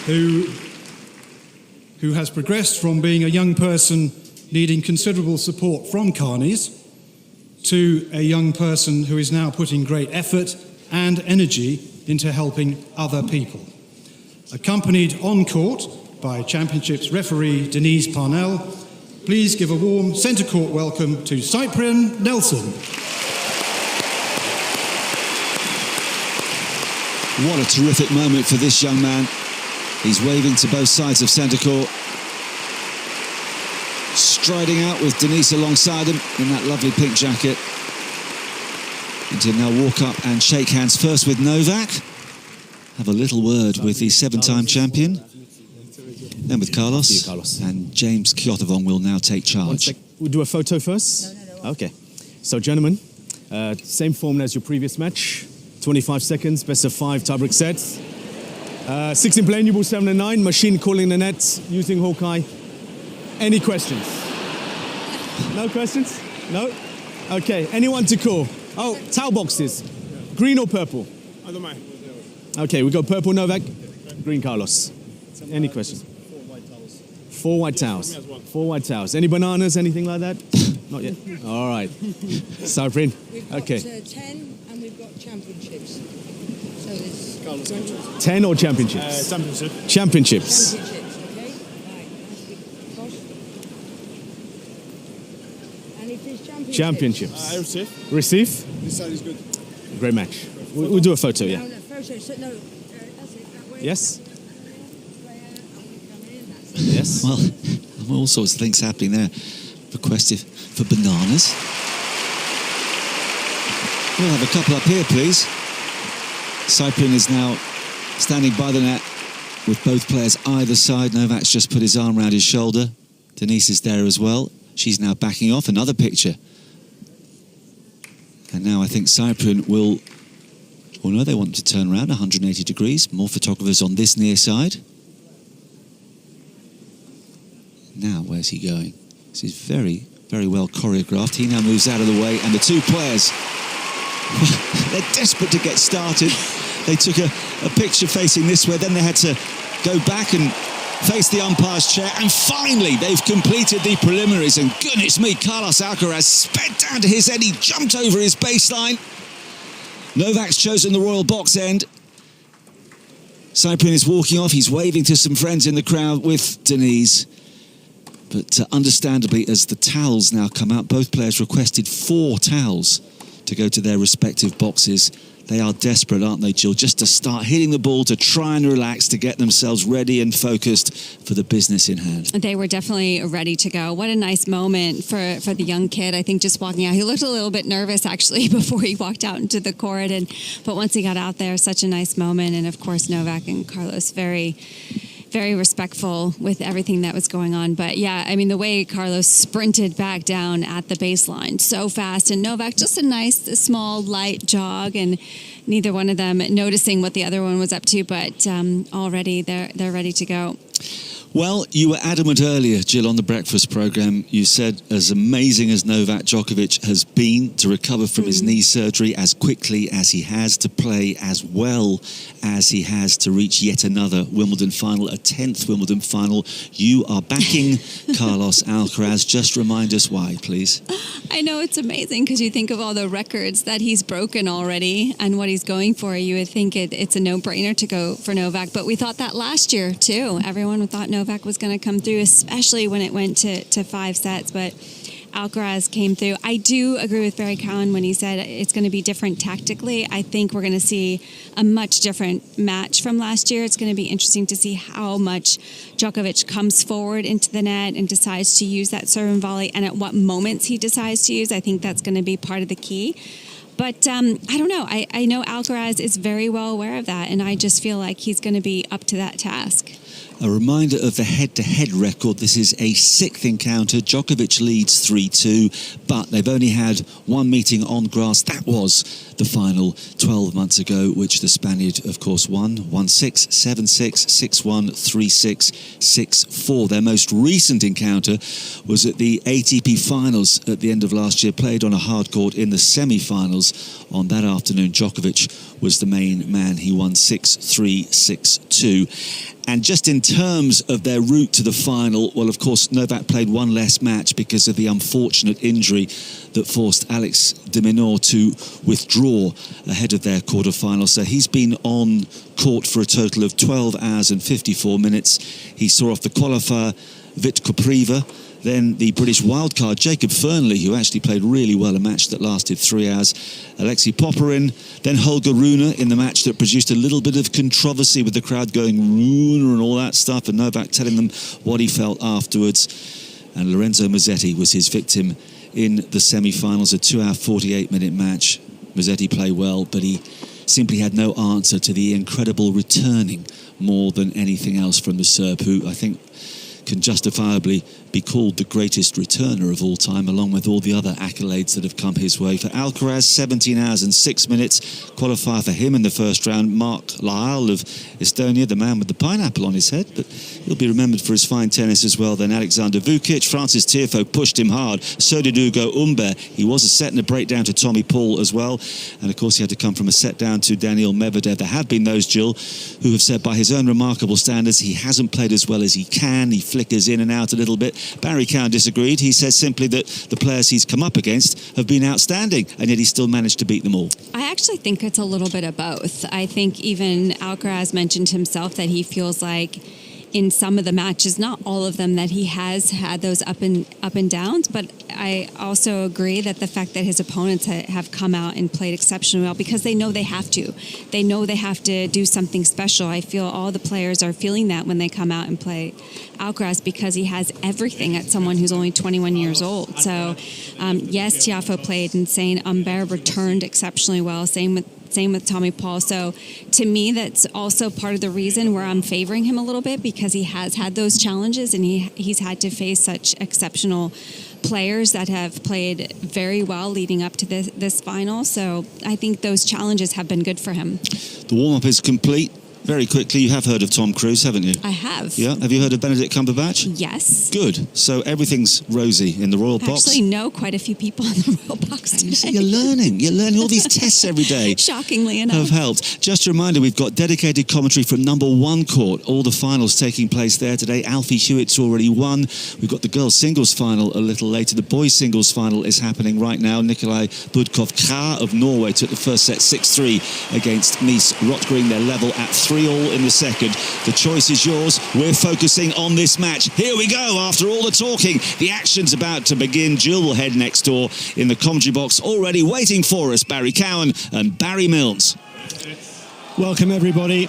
who has progressed from being a young person needing considerable support from carnies to a young person who is now putting great effort and energy into helping other people. Accompanied on court by Championships referee Denise Parnell, please give a warm centre court welcome to Cyprian Nelson. What a terrific moment for this young man. He's waving to both sides of centre court. Striding out with Denise alongside him in that lovely pink jacket. And to now walk up and shake hands first with Novak. Have a little word with the seven-time champion. Then with Carlos. And James Kyotovong will now take charge. We'll do a photo first? No. Okay. So, gentlemen, same form as your previous match. 25 seconds, best of 5 tiebreak sets. 16 playing new ball 7 and 9. Machine calling the net using Hawkeye. Any questions? No questions? No? Okay. Anyone to call? Oh, towel boxes. Green or purple? I don't mind. Okay, we go purple Novak, green Carlos. Any questions? 4 white towels. 4 white towels. Any bananas, anything like that? Not yet. All right. Cyprian. Okay. We've got 10 and we've got championships. So it's 10 or championships? Championships. Championships. okay? Right. And if it's Championships. I receive. Receive? This side is good. Great match. We'll do a photo, yeah. No, photo. So, no, that's it. That way. Yes? Yes. Well, all sorts of things happening there. Requested for bananas. We'll have a couple up here, please. Cyprian is now standing by the net with both players either side. Novak's just put his arm around his shoulder. Denise is there as well. She's now backing off. Another picture. And now I think Cyprian will... Oh no, they want to turn around 180 degrees. More photographers on this near side. Now, where's he going? This is very, very well choreographed. He now moves out of the way, and the two players, they're desperate to get started. They took a picture facing this way, then they had to go back and face the umpire's chair, and finally they've completed the preliminaries, and goodness me, Carlos Alcaraz sped down to his end. He jumped over his baseline. Novak's chosen the royal box end. Cyprian is walking off. He's waving to some friends in the crowd with Denise. But understandably, as the towels now come out, both players requested 4 towels to go to their respective boxes. They are desperate, aren't they, Jill? Just to start hitting the ball, to try and relax, to get themselves ready and focused for the business in hand. They were definitely ready to go. What a nice moment for the young kid. I think just walking out, he looked a little bit nervous, actually, before he walked out into the court. But once he got out there, such a nice moment. And, of course, Novak and Carlos very respectful with everything that was going on. But yeah, I mean, the way Carlos sprinted back down at the baseline so fast, and Novak just a nice, small, light jog, and neither one of them noticing what the other one was up to, but already they're ready to go. Well, you were adamant earlier, Jill, on the breakfast programme. You said as amazing as Novak Djokovic has been to recover from his knee surgery as quickly as he has, to play as well as he has, to reach yet another Wimbledon final, a 10th Wimbledon final. You are backing Carlos Alcaraz. Just remind us why, please. I know, it's amazing because you think of all the records that he's broken already and what he's going for. You would think it's a no-brainer to go for Novak, but we thought that last year too. Everyone thought Novak was going to come through, especially when it went to 5 sets, but Alcaraz came through. I do agree with Barry Cowan when he said it's going to be different tactically. I think we're going to see a much different match from last year. It's going to be interesting to see how much Djokovic comes forward into the net and decides to use that serve and volley, and at what moments he decides to use. I think that's going to be part of the key. But I don't know. I know Alcaraz is very well aware of that, and I just feel like he's going to be up to that task. A reminder of the head-to-head record. This is a 6th encounter. Djokovic leads 3-2, but they've only had one meeting on grass. That was the final 12 months ago, which the Spaniard, of course, won. 1-6, 7-6, 6-1, 3-6, 6-4. Their most recent encounter was at the ATP Finals at the end of last year, played on a hard court in the semi-finals. On that afternoon, Djokovic was the main man. He won 6-3, 6-2. And just in terms of their route to the final, well, of course, Novak played one less match because of the unfortunate injury that forced Alex de Minaur to withdraw ahead of their quarter-final. So he's been on court for a total of 12 hours and 54 minutes. He saw off the qualifier Vit Kopriva, then the British wildcard Jacob Fernley, who actually played really well, a match that lasted 3 hours, Alexei Popyrin, then Holger Rune in the match that produced a little bit of controversy with the crowd going Rune and all that stuff, and Novak telling them what he felt afterwards. And Lorenzo Musetti was his victim in the semi-finals, a 2 hour 48-minute match. Musetti played well, but he simply had no answer to the incredible returning more than anything else from the Serb, who I think can justifiably be called the greatest returner of all time, along with all the other accolades that have come his way. For Alcaraz, 17 hours and 6 minutes. Qualifier for him in the first round, Mark Laal of Estonia, the man with the pineapple on his head, but he'll be remembered for his fine tennis as well. Then Alexander Vukic, Francis Tiafoe pushed him hard. So did Ugo Humbert. He was a set and a breakdown to Tommy Paul as well. And of course, he had to come from a set down to Daniil Medvedev. There have been those, Jill, who have said by his own remarkable standards, he hasn't played as well as he can. He flickers in and out a little bit. Barry Cowan disagreed. He says simply that the players he's come up against have been outstanding, and yet he still managed to beat them all. I actually think it's a little bit of both. I think even Alcaraz mentioned himself that he feels like in some of the matches, not all of them, that he has had those up and downs, but I also agree that the fact that his opponents have come out and played exceptionally well because they know they have to. They know they have to do something special. I feel all the players are feeling that when they come out and play Alcaraz because he has everything at someone who's only 21 years old. So, yes, Tiafoe played insane. Humbert returned exceptionally well. Same with Tommy Paul. So to me, that's also part of the reason where I'm favoring him a little bit because he has had those challenges and he's had to face such exceptional players that have played very well leading up to this final. So I think those challenges have been good for him. The warm-up is complete. Very quickly, you have heard of Tom Cruise, haven't you? I have. Yeah? Have you heard of Benedict Cumberbatch? Yes. Good. So everything's rosy in the Royal Box? I actually know quite a few people in the Royal Box today. You see, you're learning. You're learning all these tests every day. Shockingly enough. Have helped. Just a reminder, we've got dedicated commentary from number one court. All the finals taking place there today. Alfie Hewitt's already won. We've got the girls' singles final a little later. The boys' singles final is happening right now. Nikolai Budkov-Krah of Norway took the first set 6-3 against Mies Rotgering. They're level at 3-all in the second. The choice is yours. We're focusing on this match. Here we go. After all the talking, the action's about to begin. Jill will head next door in the commentary box. Already waiting for us, Barry Cowan and Barry Mills. Welcome, everybody.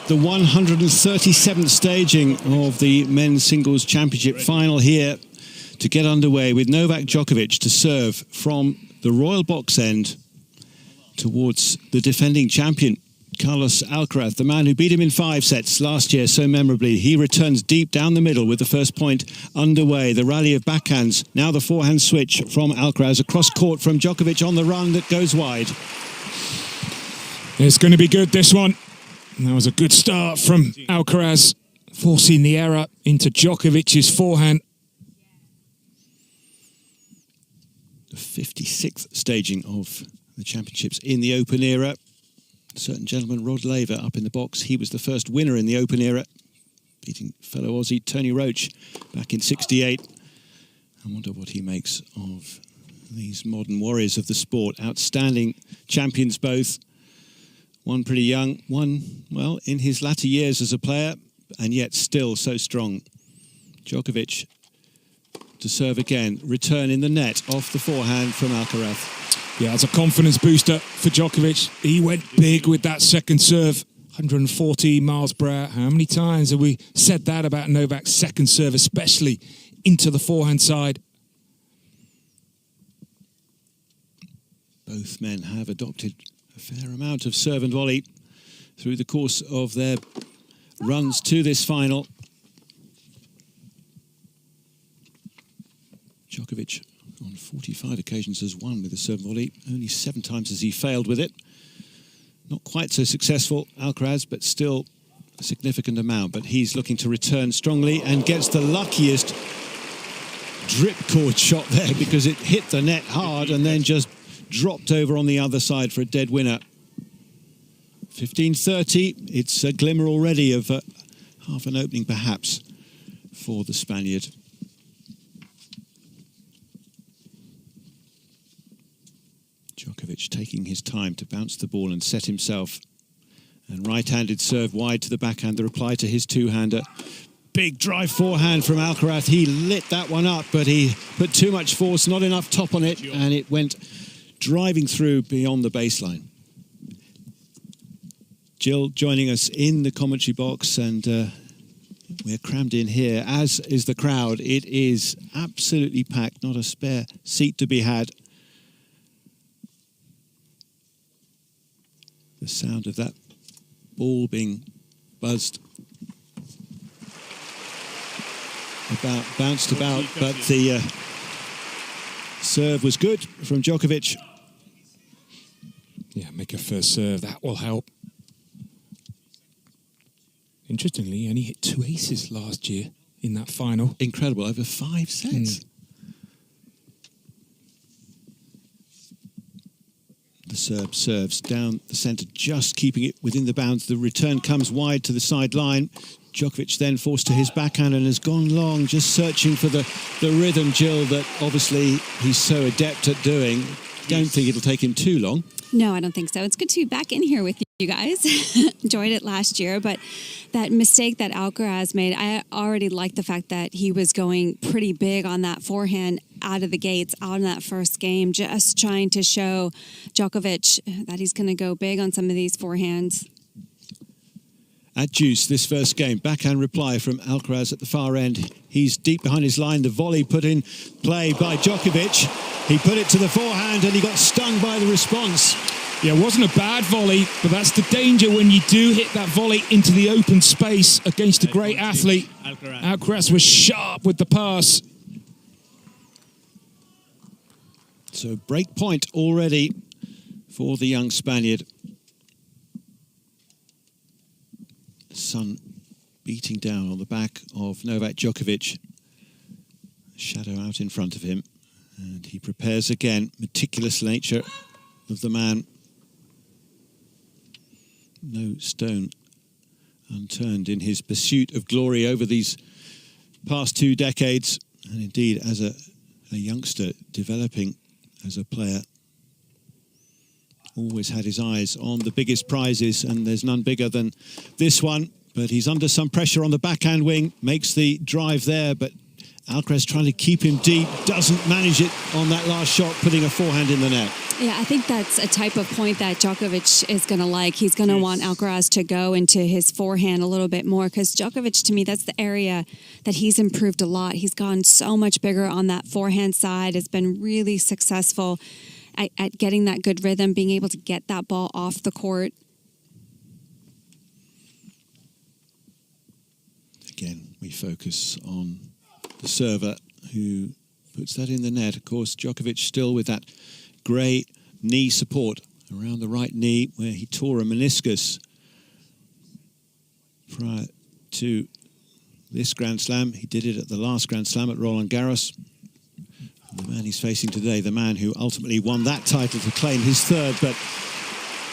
The 137th staging of the Men's Singles Championship final here to get underway with Novak Djokovic to serve from the Royal Box end towards the defending champion, Carlos Alcaraz, the man who beat him in 5 sets last year so memorably. He returns deep down the middle with the first point underway. The rally of backhands. Now the forehand switch from Alcaraz across court from Djokovic on the run that goes wide. It's going to be good, this one. That was a good start from Alcaraz, forcing the error into Djokovic's forehand. The 56th staging of the championships in the Open era. A certain gentleman, Rod Laver, up in the box. He was the first winner in the Open era, beating fellow Aussie Tony Roach back in '68. I wonder what he makes of these modern warriors of the sport. Outstanding champions both. One pretty young, one, well, in his latter years as a player, and yet still so strong. Djokovic to serve again. Return in the net off the forehand from Alcaraz. Yeah, it's a confidence booster for Djokovic. He went big with that second serve, 140 miles per hour. How many times have we said that about Novak's second serve, especially into the forehand side? Both men have adopted a fair amount of serve and volley through the course of their runs to this final. Djokovic on 45 occasions has won with a serve volley. Only 7 times has he failed with it. Not quite so successful, Alcaraz, but still a significant amount. But he's looking to return strongly and gets the luckiest drip cord shot there because it hit the net hard and then just dropped over on the other side for a dead winner. 15-30, it's a glimmer already of half an opening perhaps for the Spaniard. Djokovic taking his time to bounce the ball and set himself. And right-handed serve wide to the backhand, the reply to his two-hander. Big drive forehand from Alcaraz. He lit that one up, but he put too much force, not enough top on it, and it went driving through beyond the baseline. Jill joining us in the commentary box, and we're crammed in here, as is the crowd. It is absolutely packed, not a spare seat to be had. The sound of that ball being buzzed about, bounced about, but the serve was good from Djokovic. Yeah, make a first serve, that will help. Interestingly, he only hit 2 aces last year in that final. Incredible, over 5 sets. The Serb serves down the centre, just keeping it within the bounds. The return comes wide to the sideline. Djokovic then forced to his backhand and has gone long, just searching for the rhythm, Jill, that obviously he's so adept at doing. Don't think it'll take him too long. No, I don't think so. It's good to be back in here with you guys. Enjoyed it last year, but that mistake that Alcaraz made, I already liked the fact that he was going pretty big on that forehand out of the gates, out in that first game, just trying to show Djokovic that he's going to go big on some of these forehands. At deuce, this first game, backhand reply from Alcaraz at the far end. He's deep behind his line. The volley put in play by Djokovic. He put it to the forehand and he got stung by the response. Yeah, it wasn't a bad volley, but that's the danger when you do hit that volley into the open space against a great athlete. Alcaraz was sharp with the pass. So break point already for the young Spaniard. The sun beating down on the back of Novak Djokovic. Shadow out in front of him. And he prepares again. Meticulous nature of the man. No stone unturned in his pursuit of glory over these past 2 decades. And indeed, as a youngster developing as a player, always had his eyes on the biggest prizes, and there's none bigger than this one. But he's under some pressure on the backhand wing, makes the drive there, but Alcaraz trying to keep him deep, doesn't manage it on that last shot, putting a forehand in the net. Yeah, I think that's a type of point that Djokovic is going to like. He's going to want Alcaraz to go into his forehand a little bit more, because Djokovic, to me, that's the area that he's improved a lot. He's gone so much bigger on that forehand side, has been really successful at getting that good rhythm, being able to get that ball off the court. Again, we focus on the server who puts that in the net. Of course, Djokovic still with that grey knee support around the right knee, where he tore a meniscus prior to this Grand Slam. He did it at the last Grand Slam at Roland Garros. And the man he's facing today, the man who ultimately won that title to claim his third, but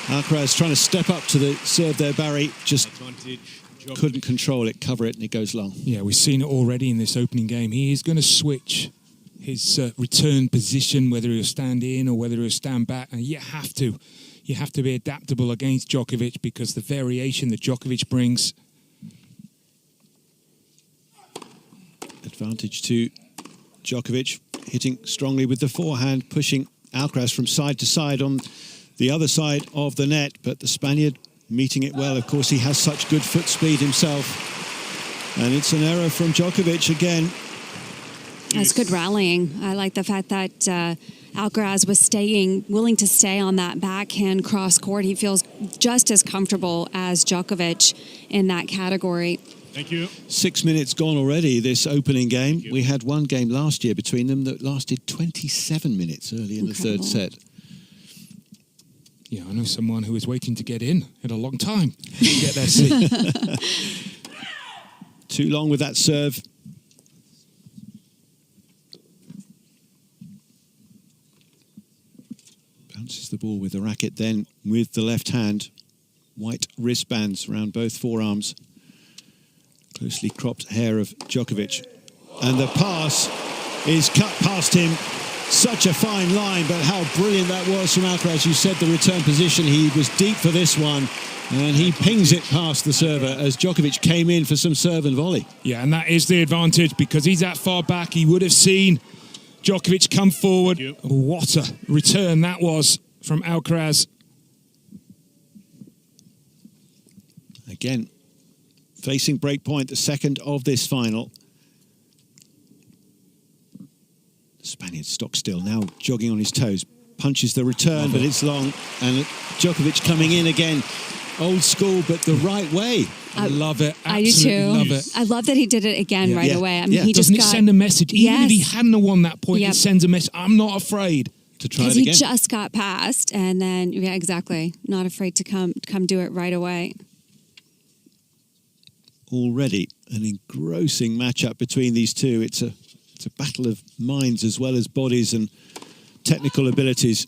Alcaraz trying to step up to the serve there, Barry, just couldn't control it, cover it, and it goes long. Yeah, we've seen it already in this opening game. He is going to switch his return position, whether he'll stand in or whether he'll stand back. And you have to be adaptable against Djokovic, because the variation that Djokovic brings. Advantage to Djokovic, hitting strongly with the forehand, pushing Alcaraz from side to side on the other side of the net, but the Spaniard meeting it well. Of course, he has such good foot speed himself. And it's an error from Djokovic again. That's good rallying. I like the fact that Alcaraz was willing to stay on that backhand cross court. He feels just as comfortable as Djokovic in that category. Thank you. 6 minutes gone already, this opening game. We had one game last year between them that lasted 27 minutes early in the third set. Yeah, I know someone who was waiting to get in a long time to get their seat. Too long with that serve. Bounces the ball with the racket then with the left hand. White wristbands around both forearms. Closely cropped hair of Djokovic. And the pass is cut past him. Such a fine line, but how brilliant that was from Alcaraz. You said the return position, he was deep for this one, and he pings it past the server as Djokovic came in for some serve and volley. Yeah, and that is the advantage because he's that far back. He would have seen Djokovic come forward. What a return that was from Alcaraz. Again, facing break point, the second of this final. Spaniard stock still, now jogging on his toes. Punches the return, but it's long. And Djokovic coming in again. Old school, but the right way. I love it. I do too. Love it. I love that he did it again right away. I mean, he Doesn't just it send a message? Even if he hadn't won that point, Yep. it sends a message. I'm not afraid to try it Because again. he just got past, and then, yeah, exactly. Not afraid to come do it right away. Already an engrossing matchup between these two. It's a battle of minds as well as bodies and technical abilities.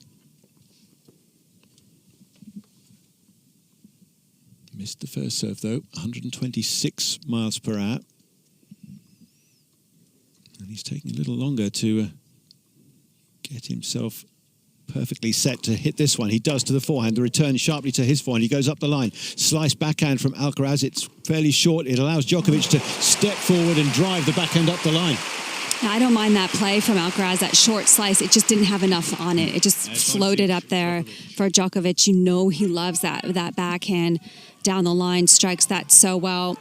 Missed the first serve though, 126 miles per hour. And he's taking a little longer to get himself perfectly set to hit this one. He does to the forehand. The return sharply to his forehand. He goes up the line. Slice backhand from Alcaraz. It's fairly short. It allows Djokovic to step forward and drive the backhand up the line. I don't mind that play from Alcaraz, that short slice. It just didn't have enough on it. It just floated up there for Djokovic. You know he loves that backhand down the line, strikes that so well.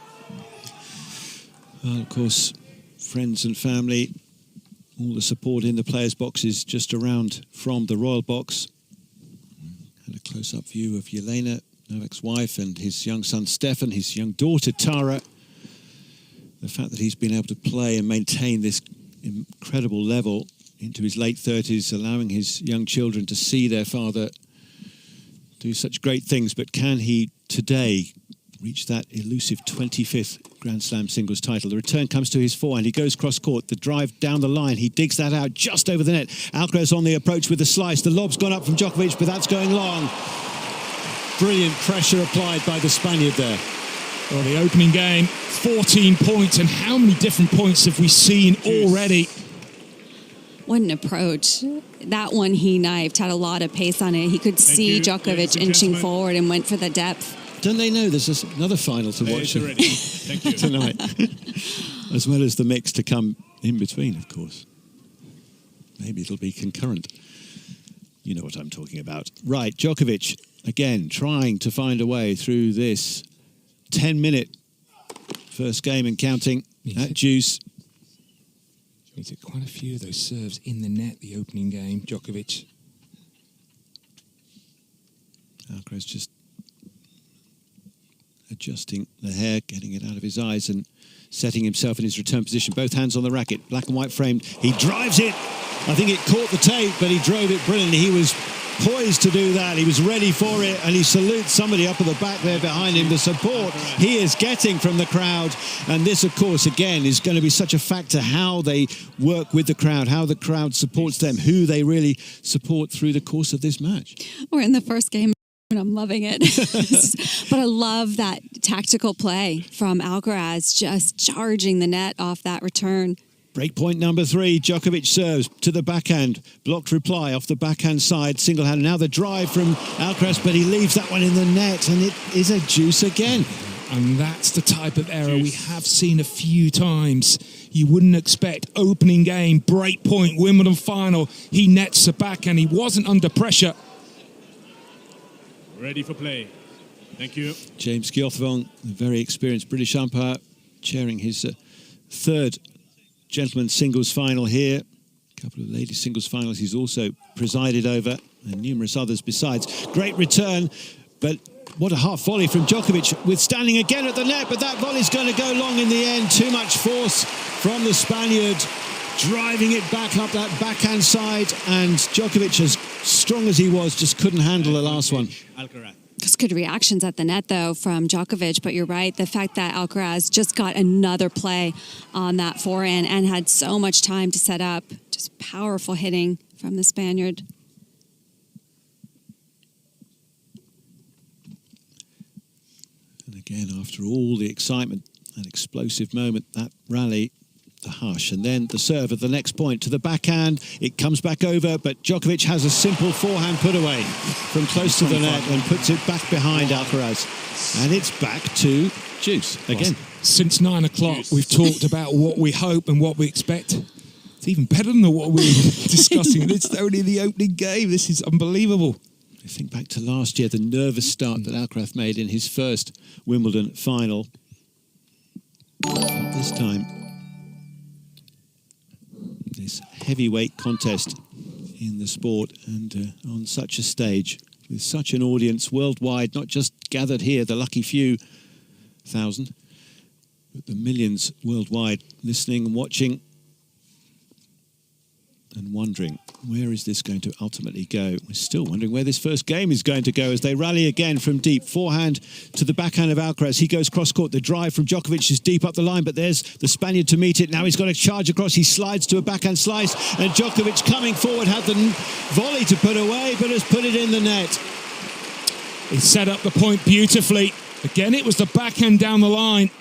Well, of course, friends and family, all the support in the players' boxes just around from the Royal Box. Had a close-up view of Jelena, Novak's wife, and his young son Stefan, his young daughter Tara. The fact that he's been able to play and maintain this incredible level into his late 30s, allowing his young children to see their father do such great things. But can he today reach that elusive 25th Grand Slam singles title? The return comes to his forehand. He goes cross-court. The drive down the line. He digs that out just over the net. Alcaraz on the approach with the slice. The lob's gone up from Djokovic, but that's going long. Brilliant pressure applied by the Spaniard there. Well, the opening game, 14 points, and how many different points have we seen already? What an approach. That one he knifed, had a lot of pace on it. He could see Djokovic inching forward and went for the depth. Don't they know there's another final to watch Thank you. tonight? As well as the mix to come in between, of course. Maybe it'll be concurrent. You know what I'm talking about. Right, Djokovic, again, trying to find a way through this 10-minute first game and counting at Juice. He took quite a few of those serves in the net, the opening game, Djokovic. Alcaraz just adjusting the hair, getting it out of his eyes and setting himself in his return position. Both hands on the racket, black and white framed. He drives it. I think it caught the tape, but he drove it brilliantly. He was poised to do that. He was ready for it, and he salutes somebody up at the back there behind him. The support he is getting from the crowd, and this, of course, again, is going to be such a factor how they work with the crowd, how the crowd supports them, who they really support through the course of this match. We're in the first game, and I'm loving it. But I love that tactical play from Alcaraz, just charging the net off that return. Breakpoint number 3, Djokovic serves to the backhand. Blocked reply off the backhand side, single-handed. Now the drive from Alcaraz, but he leaves that one in the net, and it is a juice again. And that's the type of error we have seen a few times. You wouldn't expect opening game, breakpoint, Wimbledon final. He nets the backhand. He wasn't under pressure. Ready for play. Thank you. James Giothvong, a very experienced British umpire, chairing his third gentlemen's singles final here. A couple of ladies' singles finals he's also presided over, and numerous others besides. Great return, but what a half volley from Djokovic, withstanding again at the net, but that volley's going to go long in the end. Too much force from the Spaniard, driving it back up that backhand side, and Djokovic, as strong as he was, just couldn't handle the last one. Alcaraz. Just good reactions at the net, though, from Djokovic. But you're right, the fact that Alcaraz just got another play on that forehand and had so much time to set up. Just powerful hitting from the Spaniard. And again, after all the excitement An explosive moment, that rally, the hush, and then the serve at the next point to the backhand. It comes back over, but Djokovic has a simple forehand put away from close to the net and puts it back behind Alcaraz. And it's back to Juice again. Since 9 o'clock, we've talked about what we hope and what we expect. It's even better than what we were discussing. It's only the opening game. This is unbelievable. I think back to last year, the nervous start that Alcaraz made in his first Wimbledon final. But this time, this heavyweight contest in the sport, and on such a stage with such an audience worldwide, not just gathered here, the lucky few thousand, but the millions worldwide listening and watching and wondering, where is this going to ultimately go? We're still wondering where this first game is going to go as they rally again from deep. Forehand to the backhand of Alcaraz. He goes cross-court. The drive from Djokovic is deep up the line, but there's the Spaniard to meet it. Now he's got to charge across. He slides to a backhand slice, and Djokovic coming forward had the volley to put away, but has put it in the net. He set up the point beautifully. Again, it was the backhand down the line.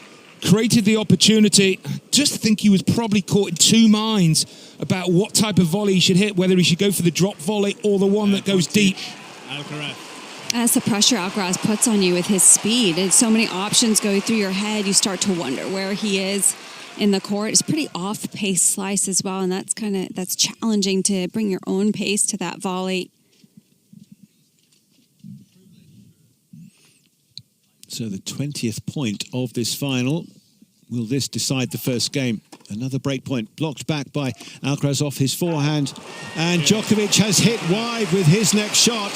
Created the opportunity. Just think he was probably caught in two minds about what type of volley he should hit, whether he should go for the drop volley or the one that goes deep. Alcaraz. That's the pressure Alcaraz puts on you with his speed, and so many options go through your head. You start to wonder where he is in the court. It's pretty off-pace slice as well, and that's challenging to bring your own pace to that volley. So the 20th point of this final. Will this decide the first game? Another break point blocked back by Alcaraz off his forehand. And Djokovic has hit wide with his next shot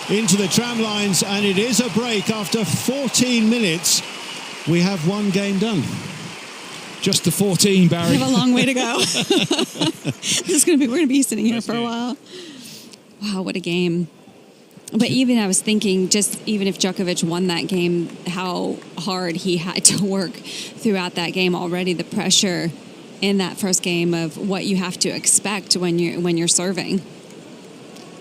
into the tram lines. And it is a break after 14 minutes. We have one game done. Just the 14, Barry. We have a long way to go. We're going to be sitting here for a while. Wow, what a game. But even I was thinking, just even if Djokovic won that game, how hard he had to work throughout that game already. The pressure in that first game of what you have to expect when you're serving.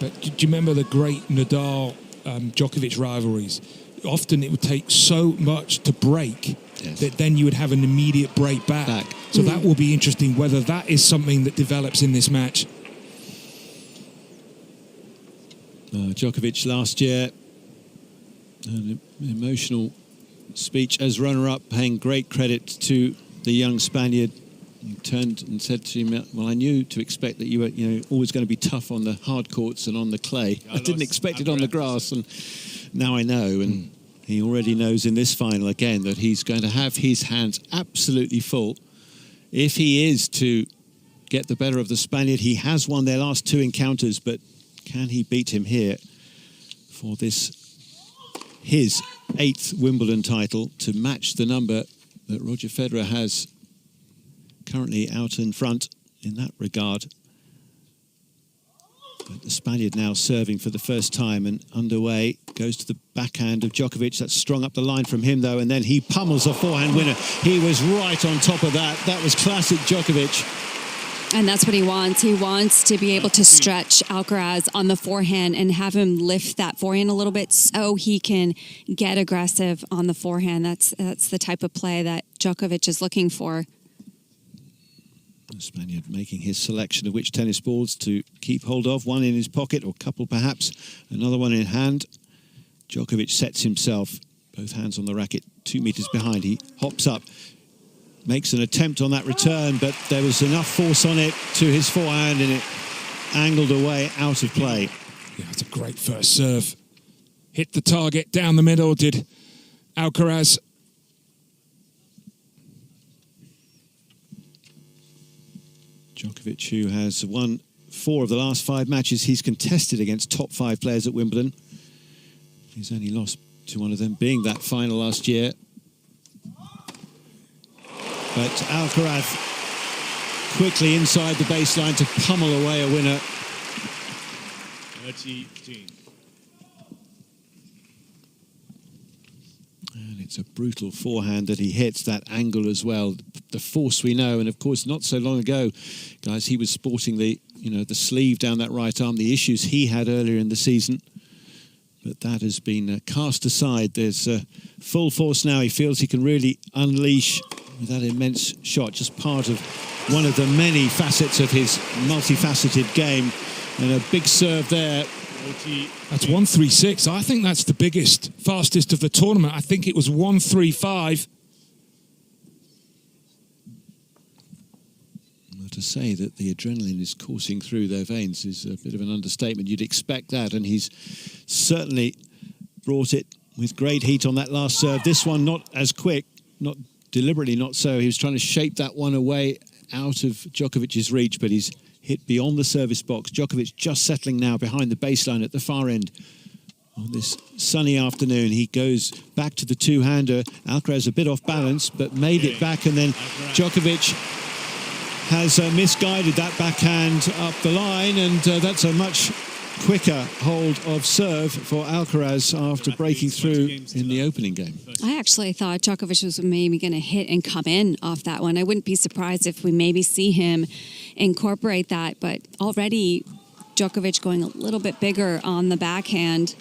But do you remember the great Nadal Djokovic rivalries? Often it would take so much to break that then you would have an immediate break back. So that will be interesting whether that is something that develops in this match. Djokovic last year, an emotional speech as runner-up, paying great credit to the young Spaniard. He turned and said to him, well, I knew to expect that you were always going to be tough on the hard courts and on the clay. I didn't expect it on the grass, and now I know. And he already knows in this final again that he's going to have his hands absolutely full. If he is to get the better of the Spaniard, he has won their last two encounters, but can he beat him here for his 8th Wimbledon title to match the number that Roger Federer has currently out in front in that regard? But the Spaniard now serving for the first time and underway, goes to the backhand of Djokovic. That's strung up the line from him though, and then he pummels a forehand winner. He was right on top of that. That was classic Djokovic. And that's what he wants. He wants to be able to stretch Alcaraz on the forehand and have him lift that forehand a little bit so he can get aggressive on the forehand. That's the type of play that Djokovic is looking for. The Spaniard making his selection of which tennis balls to keep hold of. One in his pocket, or a couple perhaps. Another one in hand. Djokovic sets himself, both hands on the racket, 2 meters behind. He hops up. Makes an attempt on that return, but there was enough force on it to his forehand and it angled away out of play. Yeah, it's a great first serve. Hit the target down the middle, did Alcaraz. Djokovic, who has won 4 of the last 5 matches he's contested against top 5 players at Wimbledon. He's only lost to one of them, being that final last year. But Alcaraz quickly inside the baseline to pummel away a winner. 13. And it's a brutal forehand that he hits, that angle as well. The force we know, and of course not so long ago, guys, he was sporting the sleeve down that right arm, the issues he had earlier in the season. But that has been cast aside. There's full force now. He feels he can really unleash with that immense shot, just part of one of the many facets of his multifaceted game. And a big serve there. That's 136. I think that's the biggest, fastest of the tournament. I think it was 135. Well, to say that the adrenaline is coursing through their veins is a bit of an understatement. You'd expect that, and he's certainly brought it with great heat on that last serve. This one not as quick, not deliberately not so. He was trying to shape that one away out of Djokovic's reach, but he's hit beyond the service box. Djokovic just settling now behind the baseline at the far end. On this sunny afternoon, he goes back to the two-hander. Alcaraz a bit off balance, but made it back, and then Djokovic has misguided that backhand up the line, and that's a much quicker hold of serve for Alcaraz after breaking through in the opening game. I actually thought Djokovic was maybe going to hit and come in off that one. I wouldn't be surprised if we maybe see him incorporate that, but already Djokovic going a little bit bigger on the backhand.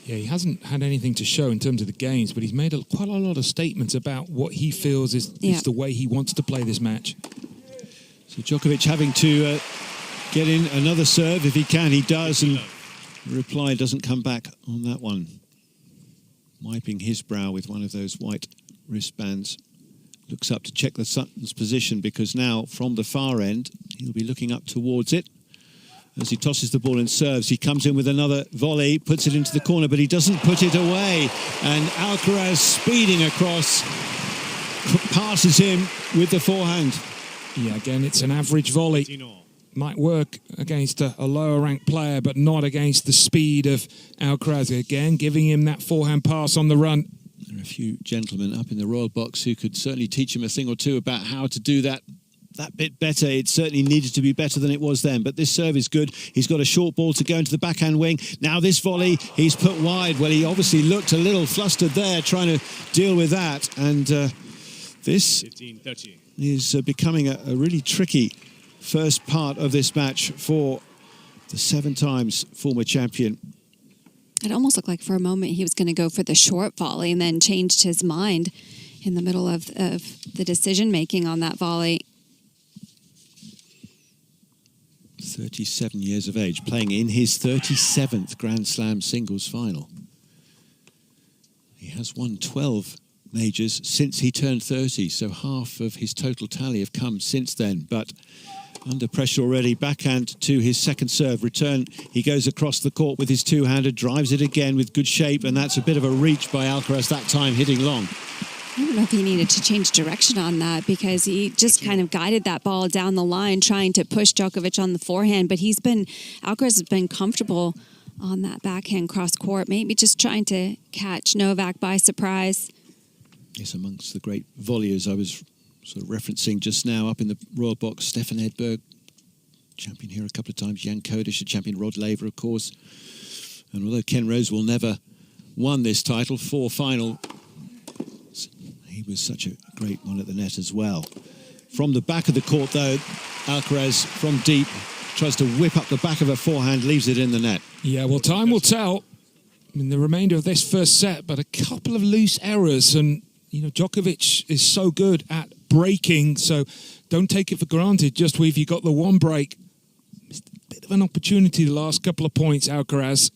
Yeah, he hasn't had anything to show in terms of the games, but he's made quite a lot of statements about what he feels is the way he wants to play this match. So Djokovic having to get in another serve if he can. He does, and the reply doesn't come back on that one. Wiping his brow with one of those white wristbands. Looks up to check the Sutton's position, because now from the far end he'll be looking up towards it. As he tosses the ball and serves, he comes in with another volley, puts it into the corner, but he doesn't put it away. And Alcaraz speeding across, passes him with the forehand. Yeah, again, it's an average volley. Might work against a lower-ranked player, but not against the speed of Alcaraz. Again, giving him that forehand pass on the run. There are a few gentlemen up in the royal box who could certainly teach him a thing or two about how to do that bit better. It certainly needed to be better than it was then, but this serve is good. He's got a short ball to go into the backhand wing. Now this volley, he's put wide. Well, he obviously looked a little flustered there, trying to deal with that. And this 15-30. is becoming a really tricky first part of this match for the 7 times former champion. It almost looked like for a moment he was going to go for the short volley and then changed his mind in the middle of the decision-making on that volley. 37 years of age, playing in his 37th Grand Slam singles final. He has won 12 majors since he turned 30, so half of his total tally have come since then, but under pressure already. Backhand to his second serve. Return, he goes across the court with his two-hander, drives it again with good shape, and that's a bit of a reach by Alcaraz that time, hitting long. I don't know if he needed to change direction on that, because he just kind of guided that ball down the line, trying to push Djokovic on the forehand, but Alcaraz has been comfortable on that backhand cross court, maybe just trying to catch Novak by surprise. Yes, amongst the great volleyers I was sort of referencing just now up in the royal box, Stefan Edberg, champion here a couple of times, Jan Kodeš, a champion, Rod Laver, of course. And although Ken Rosewall never won this title, 4 final, he was such a great one at the net as well. From the back of the court, though, Alcaraz from deep tries to whip up the back of a forehand, leaves it in the net. Yeah, well, time will tell in the remainder of this first set, but a couple of loose errors, and Djokovic is so good at breaking, so don't take it for granted. Just if you got the one break, missed a bit of an opportunity the last couple of points, Alcaraz.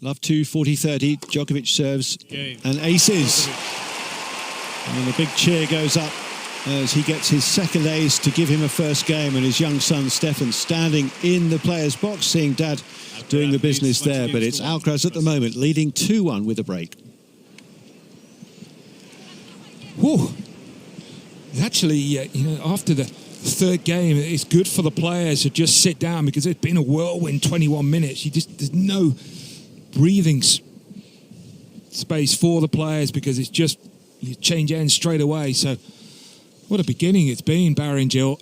Love 2, 40-30. Djokovic serves and aces. And then a big cheer goes up as he gets his second ace to give him a first game, and his young son Stefan standing in the player's box, seeing dad doing the business there. But it's Alcaraz at the moment leading 2-1 with a break. Whew. Actually, after the third game, it's good for the players to just sit down, because it's been a whirlwind 21 minutes. There's no breathing space for the players, because it's just you change ends straight away. So what a beginning it's been, Barry and Jill.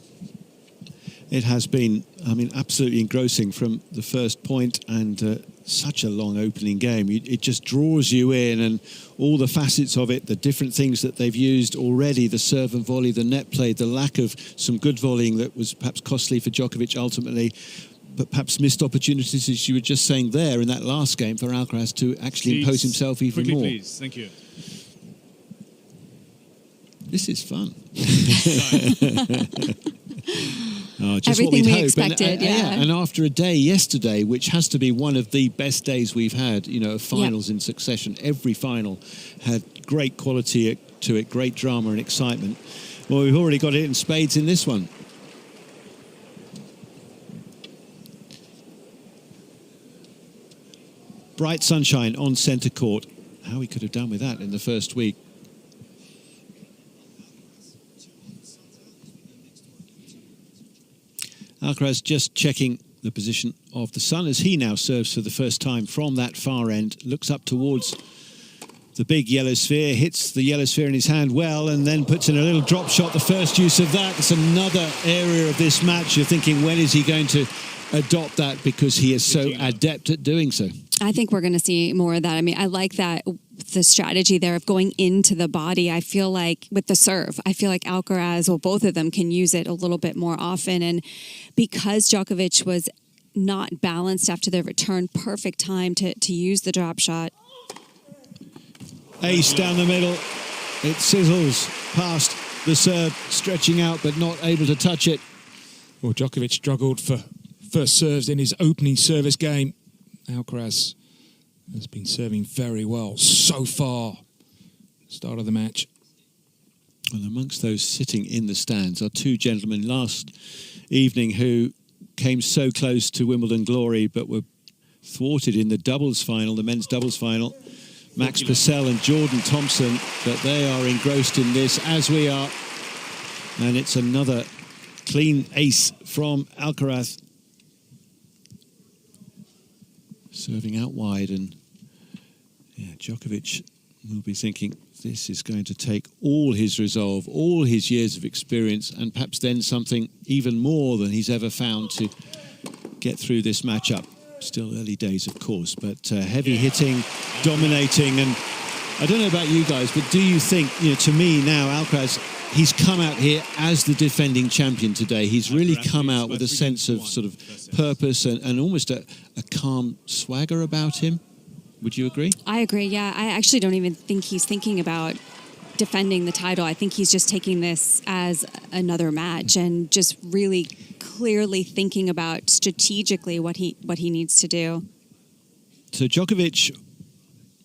It has been, absolutely engrossing from the first point, and such a long opening game. It just draws you in, and all the facets of it, the different things that they've used already, the serve and volley, the net play, the lack of some good volleying that was perhaps costly for Djokovic ultimately, but perhaps missed opportunities, as you were just saying there, in that last game for Alcaraz to actually impose himself even more. Please. Thank you. This is fun. Oh, just Everything what we'd we hope. expected, yeah. And after a day yesterday, which has to be one of the best days we've had, you know, of finals in succession. Every final had great quality to it, great drama and excitement. Well, we've already got it in spades in this one. Bright sunshine on centre court. How he could have done with that in the first week. Alcaraz just checking the position of the sun as he now serves for the first time from that far end. Looks up towards the big yellow sphere, hits the yellow sphere in his hand well, and then puts in a little drop shot, the first use of that. It's another area of this match. You're thinking, when is he going to adopt that? Because he is so adept at doing so. I think we're going to see more of that. I mean, I like that, the strategy there of going into the body. I feel like with the serve, I feel like Alcaraz, well, both of them can use it a little bit more often. And because Djokovic was not balanced after the return, perfect time to use the drop shot. Ace down the middle. It sizzles past the serve, stretching out but not able to touch it. Well, Djokovic struggled for first serves in his opening service game. Alcaraz has been serving very well so far. Start of the match. Well, amongst those sitting in the stands are two gentlemen last evening who came so close to Wimbledon glory but were thwarted in the doubles final, the men's doubles final. Max Purcell and Jordan Thompson, but they are engrossed in this, as we are. And it's another clean ace from Alcaraz. Serving out wide, and yeah, Djokovic will be thinking this is going to take all his resolve, all his years of experience, and perhaps then something even more than he's ever found to get through this matchup. Still early days, of course, but heavy hitting, dominating, and I don't know about you guys, but do you think, you know, to me now, Alcaraz, he's come out here as the defending champion today. He's really come out with a sense of sort of purpose and almost a calm swagger about him. Would you agree? I agree, yeah. I actually don't even think he's thinking about defending the title. I think he's just taking this as another match and just really clearly thinking about strategically what he needs to do. So Djokovic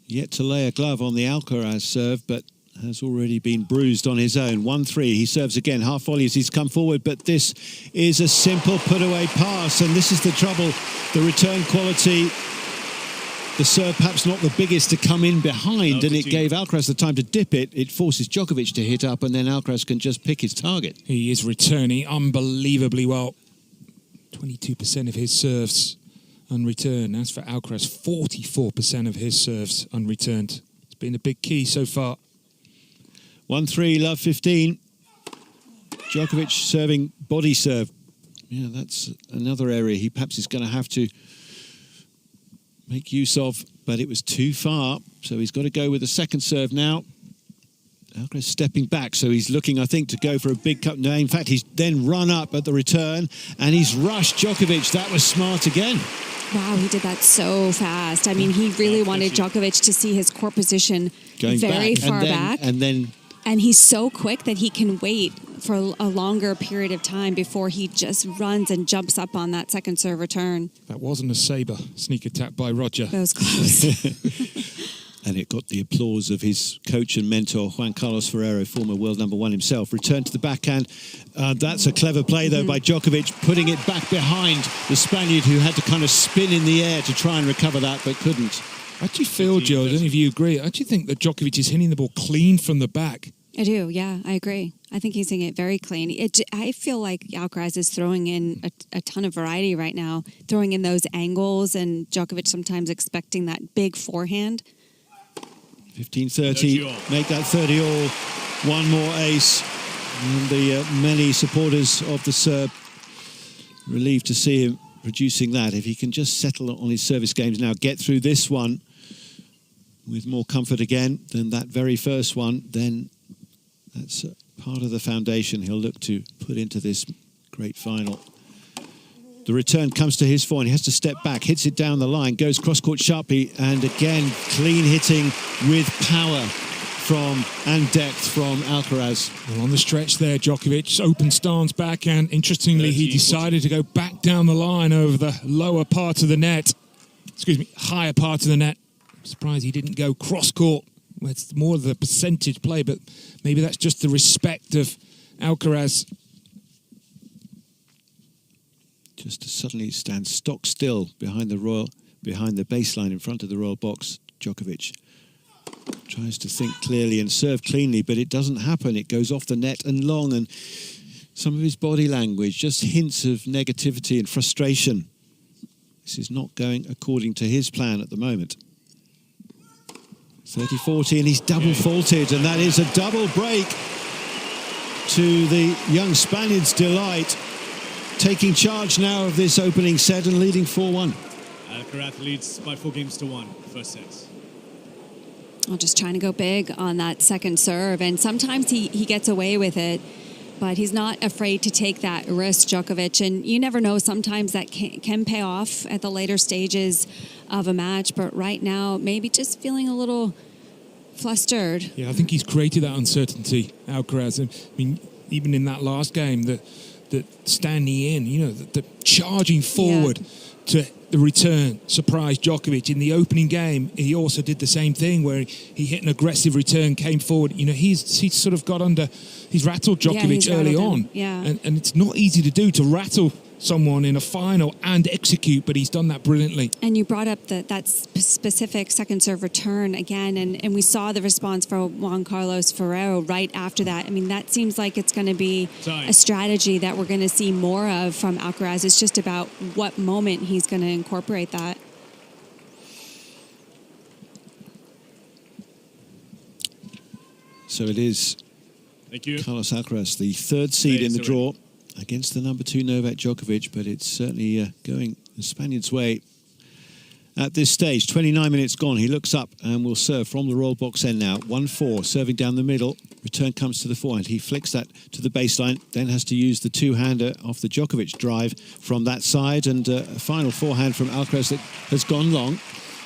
yet to lay a glove on the Alcaraz serve, but has already been bruised on his own. 1-3, he serves again, half volley as he's come forward, but this is a simple put-away pass, and this is the trouble. The return quality, the serve perhaps not the biggest to come in behind, and it gave Alcaraz the time to dip it. It forces Djokovic to hit up, and then Alcaraz can just pick his target. He is returning unbelievably well. 22% of his serves unreturned. As for Alcaraz, 44% of his serves unreturned. It's been a big key so far. 1-3, love 15. Djokovic serving body serve. Yeah, that's another area he perhaps is going to have to make use of, but it was too far, so he's got to go with a second serve now. Alcaraz stepping back, so he's looking, I think, to go for a big cut. No, in fact, he's then run up at the return, and he's rushed Djokovic. That was smart again. Wow, he did that so fast. I mean, he really wanted Djokovic to see his court position Going very back, far back. And he's so quick that he can wait for a longer period of time before he just runs and jumps up on that second serve return. That wasn't a saber sneak attack by Roger. That was close. And it got the applause of his coach and mentor, Juan Carlos Ferrero, former world #1 himself. Return to the backhand. That's a clever play, though, by Djokovic, putting it back behind the Spaniard, who had to kind of spin in the air to try and recover that, but couldn't. I do feel, Joe, I don't know if you agree, I do think that Djokovic is hitting the ball clean from the back. I do, yeah, I agree. I think he's hitting it very clean. I feel like Alcaraz is throwing in a ton of variety right now, throwing in those angles, and Djokovic sometimes expecting that big forehand. 15-30, make that 30 all. One more ace. And the many supporters of the Serb relieved to see him producing that. If he can just settle on his service games now, get through this one with more comfort again than that very first one, then that's part of the foundation he'll look to put into this great final. The return comes to his forehand. He has to step back, hits it down the line, goes cross-court sharply, and again, clean hitting with power and depth from Alcaraz. Well, on the stretch there, Djokovic open stance backhand. Interestingly, he decided to go back down the line over the lower part of the net. Excuse me, higher part of the net. I'm surprised he didn't go cross-court. It's more of the percentage play, but maybe that's just the respect of Alcaraz. Just to suddenly stand stock still behind the baseline in front of the royal box. Djokovic tries to think clearly and serve cleanly, but it doesn't happen. It goes off the net and long, and some of his body language, just hints of negativity and frustration. This is not going according to his plan at the moment. 30-40, and he's double faulted, and that is a double break to the young Spaniard's delight. Taking charge now of this opening set and leading 4-1. Alcaraz leads by 4-1, first set. Well, just trying to go big on that second serve, and sometimes he gets away with it, but he's not afraid to take that risk, Djokovic, and you never know, sometimes that can pay off at the later stages of a match, but right now, maybe just feeling a little flustered. Yeah, I think he's created that uncertainty, Alcaraz. I mean, even in that last game, the standing in, the charging forward to the return surprised Djokovic. In the opening game, he also did the same thing where he hit an aggressive return, came forward. He's sort of got under, he's rattled Djokovic early on. Yeah. And it's not easy to do, to rattle someone in a final and execute, but he's done that brilliantly. And you brought up that specific second serve return again, and we saw the response from Juan Carlos Ferrero right after that. I mean, that seems like it's going to be a strategy that we're going to see more of from Alcaraz. It's just about what moment he's going to incorporate that. So it is Carlos Alcaraz, the third seed in the draw, against the number 2 Novak Djokovic, but it's certainly going the Spaniard's way at this stage. 29 minutes gone. He looks up and will serve from the royal box end now. 1-4, serving down the middle. Return comes to the forehand. He flicks that to the baseline, then has to use the two-hander off the Djokovic drive from that side, and a final forehand from Alcaraz that has gone long.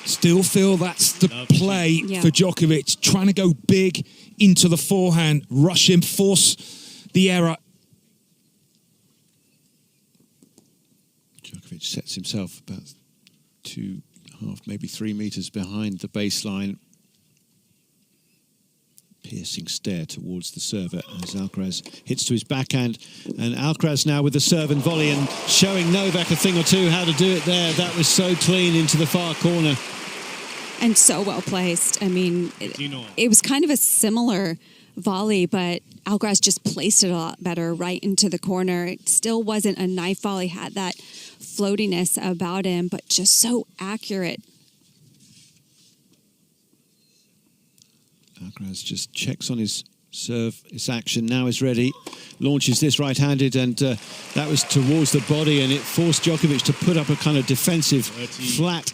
Still feel that's the play for Djokovic, trying to go big into the forehand, rush him, force the error. Djokovic sets himself about 2.5, maybe 3 meters behind the baseline. Piercing stare towards the server as Alcaraz hits to his backhand. And Alcaraz now with the serve and volley and showing Novak a thing or two how to do it there. That was so clean into the far corner. And so well placed. I mean, it was kind of a similar volley, but Alcaraz just placed it a lot better right into the corner. It still wasn't a knife volley, had that floatiness about him, but just so accurate. Alcaraz just checks on his serve, his action, now is ready, launches this right-handed, and that was towards the body, and it forced Djokovic to put up a kind of defensive, flat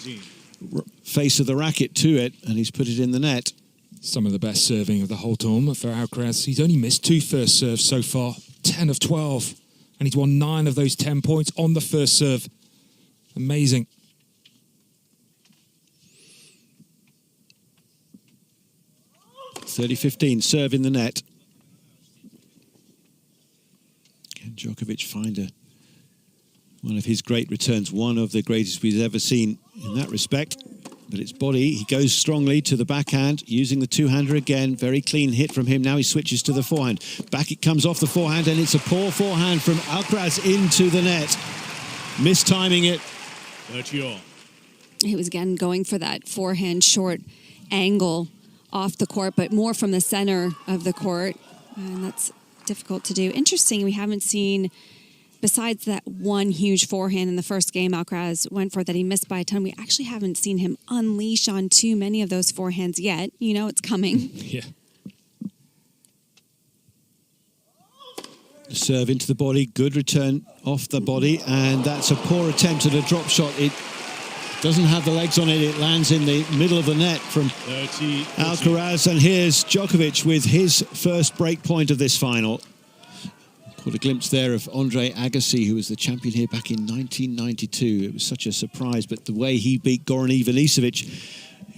face of the racket to it, and he's put it in the net. Some of the best serving of the whole tournament for Alcaraz. He's only missed 2 first serves so far, 10 of 12, and he's won 9 of those 10 points on the first serve. Amazing. .30-15, serve in the net. Can Djokovic find one of his great returns, one of the greatest we've ever seen in that respect? But it's body. He goes strongly to the backhand, using the two-hander again. Very clean hit from him. Now he switches to the forehand. Back it comes off the forehand, and it's a poor forehand from Alcaraz into the net. Mistiming it. He was again going for that forehand short angle off the court, but more from the center of the court. And that's difficult to do. Interesting, we haven't seen, besides that one huge forehand in the first game Alcaraz went for that he missed by a ton, we actually haven't seen him unleash on too many of those forehands yet. You know it's coming. Yeah. Serve into the body, good return off the body, and that's a poor attempt at a drop shot. It doesn't have the legs on it. It lands in the middle of the net from Alcaraz, and here's Djokovic with his first break point of this final. Caught a glimpse there of Andre Agassi, who was the champion here back in 1992. It was such a surprise, but the way he beat Goran Ivanisevic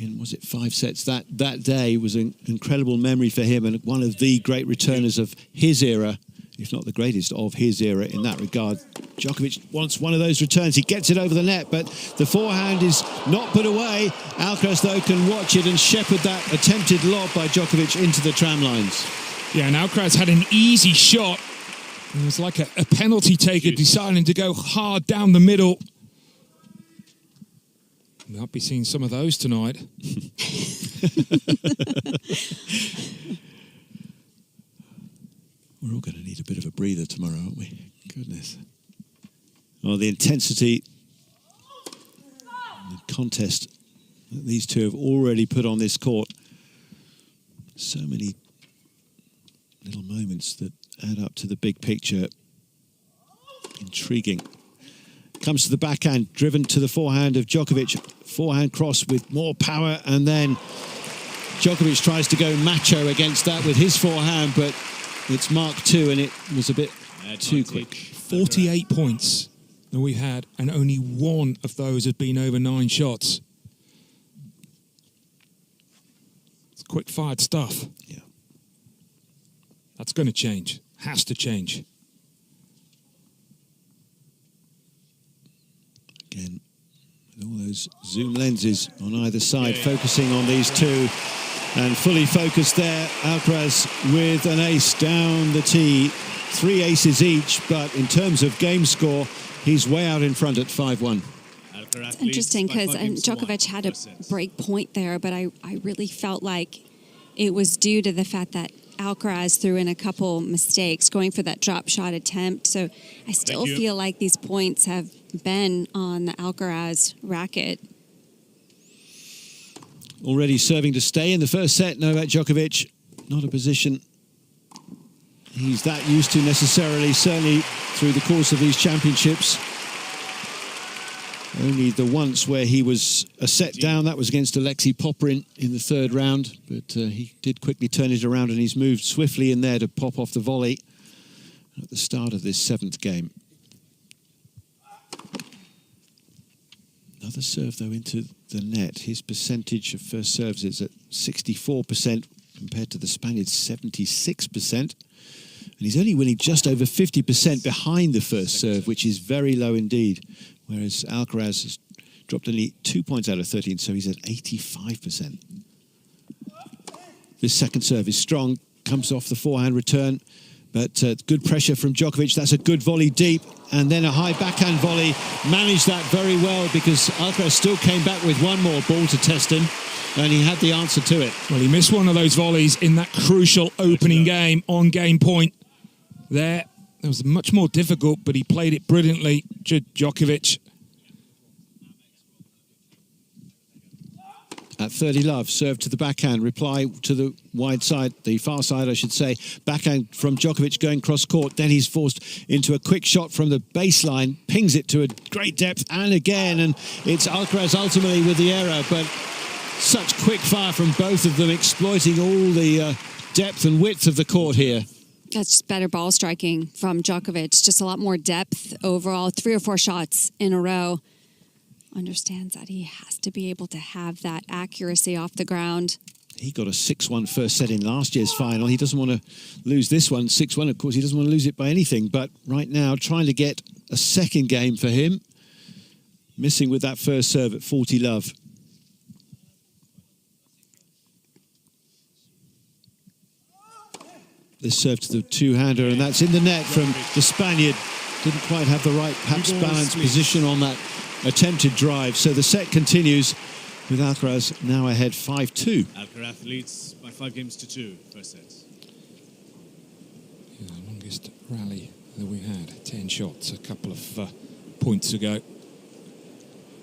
in, was it 5 sets that day, was an incredible memory for him, and one of the great returners of his era, if not the greatest of his era in that regard. Djokovic wants one of those returns. He gets it over the net, but the forehand is not put away. Alcaraz, though, can watch it and shepherd that attempted lob by Djokovic into the tram lines. Yeah, and Alcaraz had an easy shot. It was like a penalty taker deciding to go hard down the middle. Might be seeing some of those tonight. We're all going to need a bit of a breather tomorrow, aren't we? Goodness. Oh, the intensity, the contest that these two have already put on this court. So many little moments that add up to the big picture. Intriguing. Comes to the backhand, driven to the forehand of Djokovic. Forehand cross with more power, and then Djokovic tries to go macho against that with his forehand, but it's Mark II, and it was a bit too quick. 48 points that we had, and only one of those have been over 9 shots. It's quick-fired stuff. Yeah. That's going to change. Has to change. Again, with all those zoom lenses on either side, focusing on these two, and fully focused there. Alcaraz with an ace down the tee. 3 aces each, but in terms of game score, he's way out in front at 5-1. It's interesting because Djokovic had a break point there, but I really felt like it was due to the fact that Alcaraz threw in a couple mistakes going for that drop shot attempt. So I still feel like these points have been on the Alcaraz racket. Already serving to stay in the first set, Novak Djokovic. Not a position he's that used to necessarily, certainly through the course of these championships. Only the once where he was a set down, that was against Alexei Popyrin in the 3rd round, but he did quickly turn it around, and he's moved swiftly in there to pop off the volley at the start of this 7th game. Another serve, though, into the net. His percentage of first serves is at 64% compared to the Spaniard's 76%. And he's only winning just over 50% behind the first serve, which is very low indeed. Whereas Alcaraz has dropped only 2 points out of 13, so he's at 85%. This second serve is strong, comes off the forehand return, but good pressure from Djokovic. That's a good volley deep, and then a high backhand volley. Managed that very well because Alcaraz still came back with one more ball to test him, and he had the answer to it. Well, he missed one of those volleys in that crucial opening game on game point. There, it was much more difficult, but he played it brilliantly, Djokovic. At 30 love, serve to the backhand, reply to the wide side, the far side, I should say. Backhand from Djokovic going cross court. Then he's forced into a quick shot from the baseline, pings it to a great depth, and again, and it's Alcaraz ultimately with the error, but such quick fire from both of them, exploiting all the depth and width of the court here. That's just better ball striking from Djokovic. Just a lot more depth overall. 3 or 4 shots in a row. Understands that he has to be able to have that accuracy off the ground. He got a 6-1 first set in last year's final. He doesn't want to lose this one. 6-1, of course, he doesn't want to lose it by anything. But right now, trying to get a second game for him. Missing with that first serve at 40 love. This serve to the two-hander, and that's in the net from the Spaniard. Didn't quite have the right, perhaps, balanced position on that attempted drive. So the set continues with Alcaraz now ahead 5-2. Alcaraz leads by 5-2, first set. Yeah, the longest rally that we had. 10 shots a couple of points ago.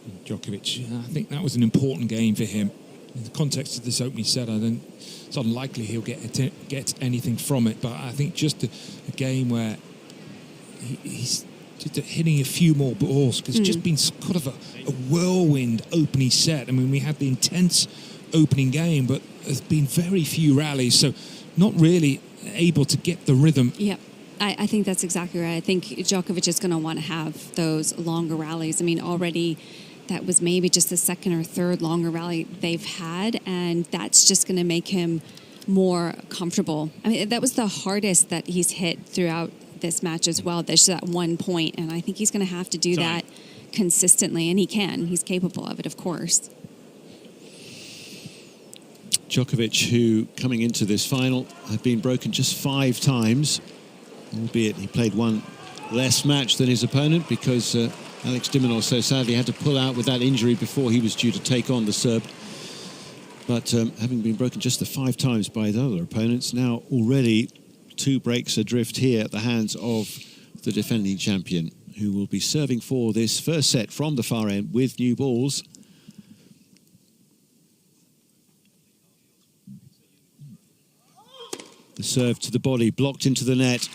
And Djokovic, I think that was an important game for him. In the context of this opening set, it's unlikely he'll get anything from it, but I think just a game where he's just hitting a few more balls, because it's just been sort of a whirlwind opening set. I mean, we had the intense opening game, but there's been very few rallies, so not really able to get the rhythm. Yep. I think that's exactly right. I think Djokovic is going to want to have those longer rallies. I mean, already that was maybe just the second or third longer rally they've had, and that's just going to make him more comfortable. I mean, that was the hardest that he's hit throughout this match as well. There's that 1 point, and I think he's going to have to do that consistently, and he can. He's capable of it, of course. Djokovic, who coming into this final had been broken just 5 times, albeit he played one less match than his opponent because Alex de Minaur so sadly had to pull out with that injury before he was due to take on the Serb. But having been broken just the 5 times by the other opponents, now already 2 breaks adrift here at the hands of the defending champion, who will be serving for this first set from the far end with new balls. The serve to the body, blocked into the net.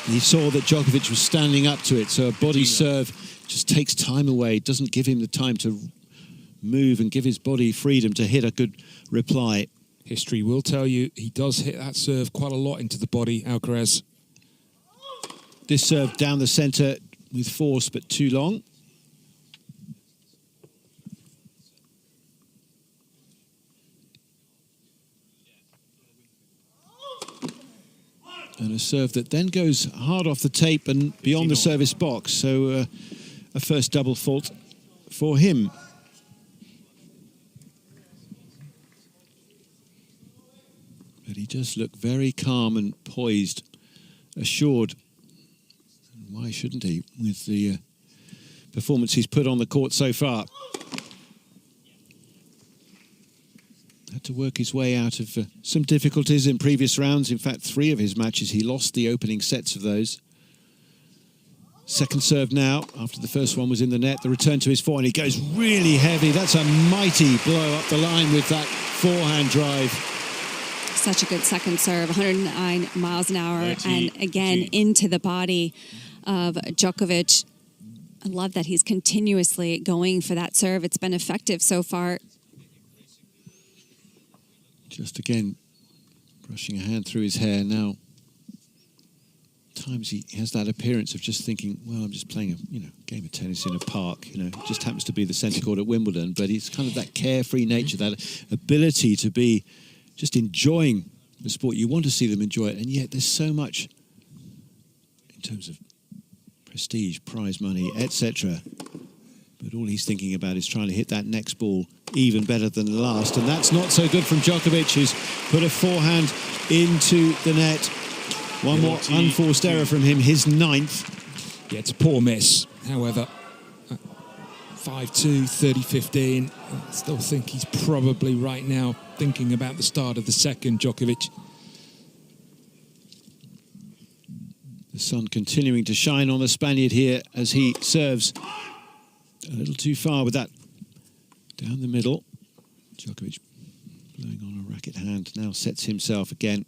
He saw that Djokovic was standing up to it, so a body serve just takes time away, doesn't give him the time to move and give his body freedom to hit a good reply. History will tell you he does hit that serve quite a lot into the body, Alcaraz. This serve down the centre with force, but too long. And a serve that then goes hard off the tape and beyond the service box. So a first double fault for him. But he does look very calm and poised, assured. And why shouldn't he, with the performance he's put on the court so far? Had to work his way out of some difficulties in previous rounds. In fact, 3 of his matches, he lost the opening sets of those. Second serve now, after the first one was in the net. The return to his forehand, he goes really heavy. That's a mighty blow up the line with that forehand drive. Such a good second serve, 109 miles an hour, and again into the body of Djokovic. I love that he's continuously going for that serve. It's been effective so far. Just again, brushing a hand through his hair now. Times he has that appearance of just thinking, well, I'm just playing a game of tennis in a park. It just happens to be the centre court at Wimbledon, but it's kind of that carefree nature, that ability to be just enjoying the sport. You want to see them enjoy it, and yet there's so much in terms of prestige, prize money, etc. But all he's thinking about is trying to hit that next ball even better than the last. And that's not so good from Djokovic, who's put a forehand into the net. One more unforced error from him, his 9th. Yeah, it's a poor miss. However, 5-2, 30-15. I still think he's probably right now thinking about the start of the second, Djokovic. The sun continuing to shine on the Spaniard here as he serves a little too far with that down the middle. Djokovic blowing on a racket hand, now sets himself again.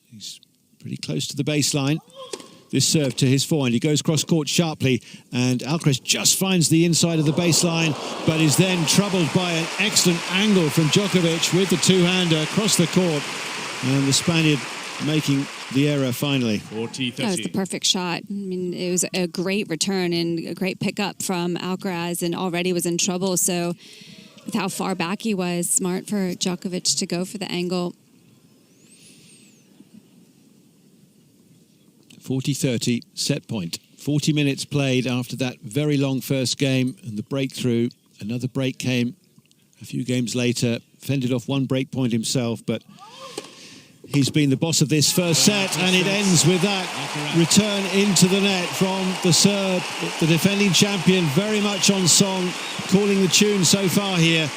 He's pretty close to the baseline. This serve to his forehand, he goes cross-court sharply, and Alcaraz just finds the inside of the baseline, but is then troubled by an excellent angle from Djokovic with the two-hander across the court, and the Spaniard making the error finally. 40-30. That was the perfect shot. I mean, it was a great return and a great pickup from Alcaraz, and already was in trouble. So with how far back he was, smart for Djokovic to go for the angle. 40-30 set point. 40 minutes played after that very long first game, and the breakthrough. Another break came a few games later. Fended off one break point himself, but he's been the boss of this first set, and it ends with that return into the net from the Serb, the defending champion, very much on song, calling the tune so far here.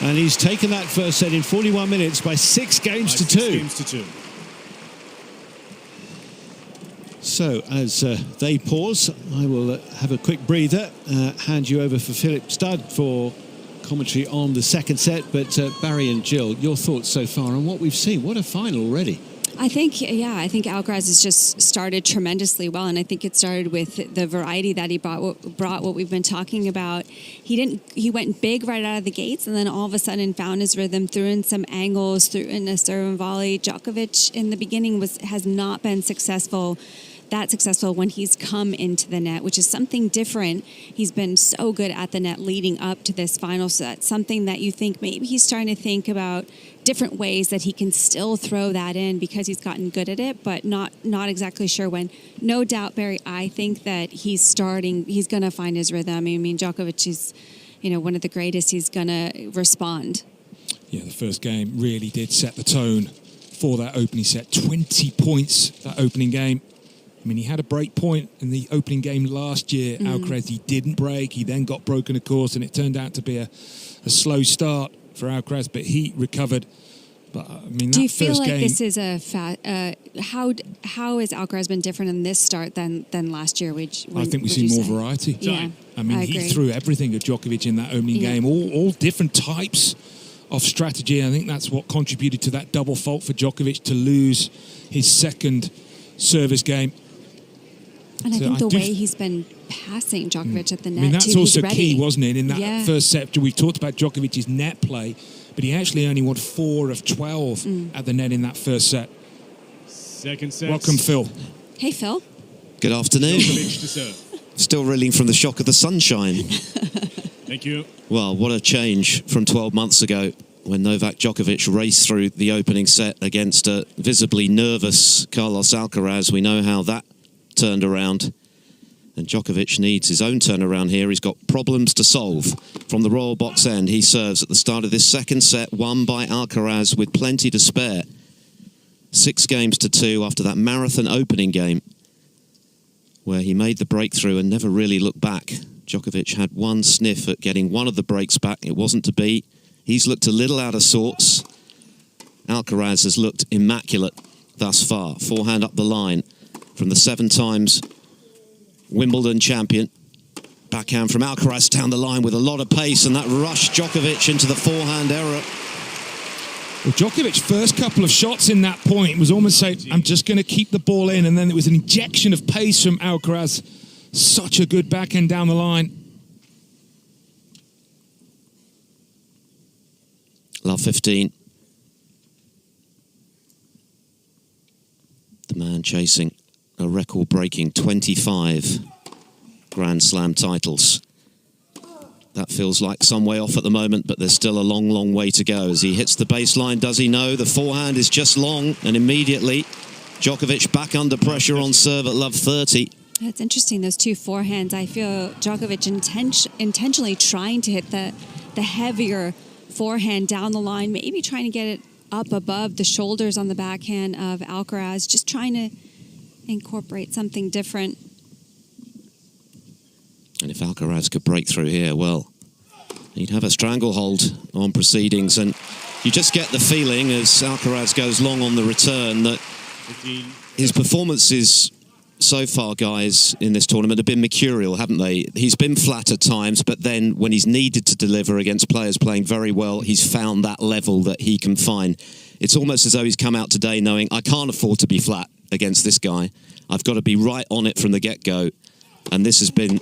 And he's taken that first set in 41 minutes by 6 games to 2. So, as they pause, I will have a quick breather, hand you over for Philip Stud for commentary on the second set. But Barry and Jill, your thoughts so far on what we've seen? What a final already. I think Alcaraz has just started tremendously well, and I think it started with the variety that he brought what we've been talking about. He went big right out of the gates, and then all of a sudden found his rhythm, threw in some angles, threw in a serve and volley. Djokovic in the beginning has not been successful that successful when he's come into the net, which is something different. He's been so good at the net leading up to this final set, something that you think maybe he's starting to think about different ways that he can still throw that in because he's gotten good at it, but not exactly sure when. No doubt, Barry, I think that he's going to find his rhythm. I mean, Djokovic is, one of the greatest. He's going to respond. Yeah, the first game really did set the tone for that opening set. 20 points, that opening game. I mean, he had a break point in the opening game last year. Alcaraz, he didn't break. He then got broken, of course, and it turned out to be a slow start for Alcaraz, but he recovered. But I mean, do that you feel first like game, this is how has Alcaraz been different in this start than last year? I think we've seen more variety. Yeah, I mean, he threw everything at Djokovic in that opening game, all different types of strategy. I think that's what contributed to that double fault for Djokovic to lose his second service game. And I think the way he's been passing Djokovic at the net, I mean, that's too, also he's key, ready. wasn't it? In that first set, we've talked about Djokovic's net play, but he actually only won 4 of 12 at the net in that first set. Second set. Welcome, Phil. Hey, Phil. Good afternoon. Djokovic to serve. Still reeling from the shock of the sunshine. Thank you. Well, what a change from 12 months ago when Novak Djokovic raced through the opening set against a visibly nervous Carlos Alcaraz. We know how that turned around. And Djokovic needs his own turnaround here. He's got problems to solve. From the royal box end, he serves at the start of this second set, won by Alcaraz with plenty to spare. 6-2 after that marathon opening game, where he made the breakthrough and never really looked back. Djokovic had one sniff at getting one of the breaks back. It wasn't to be. He's looked a little out of sorts. Alcaraz has looked immaculate thus far. Forehand up the line from the 7 times Wimbledon champion. Backhand from Alcaraz down the line with a lot of pace, and that rushed Djokovic into the forehand error. Well, Djokovic's first couple of shots in that point was almost saying, I'm just going to keep the ball in, and then it was an injection of pace from Alcaraz. Such a good backhand down the line. Love 15. The man chasing a record-breaking 25 Grand Slam titles. That feels like some way off at the moment, but there's still a long, long way to go. As he hits the baseline, does he know? The forehand is just long, and immediately Djokovic back under pressure on serve at love 30. That's interesting, those 2 forehands. I feel Djokovic intentionally trying to hit the heavier forehand down the line, maybe trying to get it up above the shoulders on the backhand of Alcaraz, just trying to incorporate something different. And if Alcaraz could break through here, well, he'd have a stranglehold on proceedings. And you just get the feeling as Alcaraz goes long on the return that his performances so far, guys, in this tournament have been mercurial, haven't they? He's been flat at times, but then when he's needed to deliver against players playing very well, he's found that level that he can find. It's almost as though he's come out today knowing, I can't afford to be flat against this guy. I've got to be right on it from the get-go. And this has been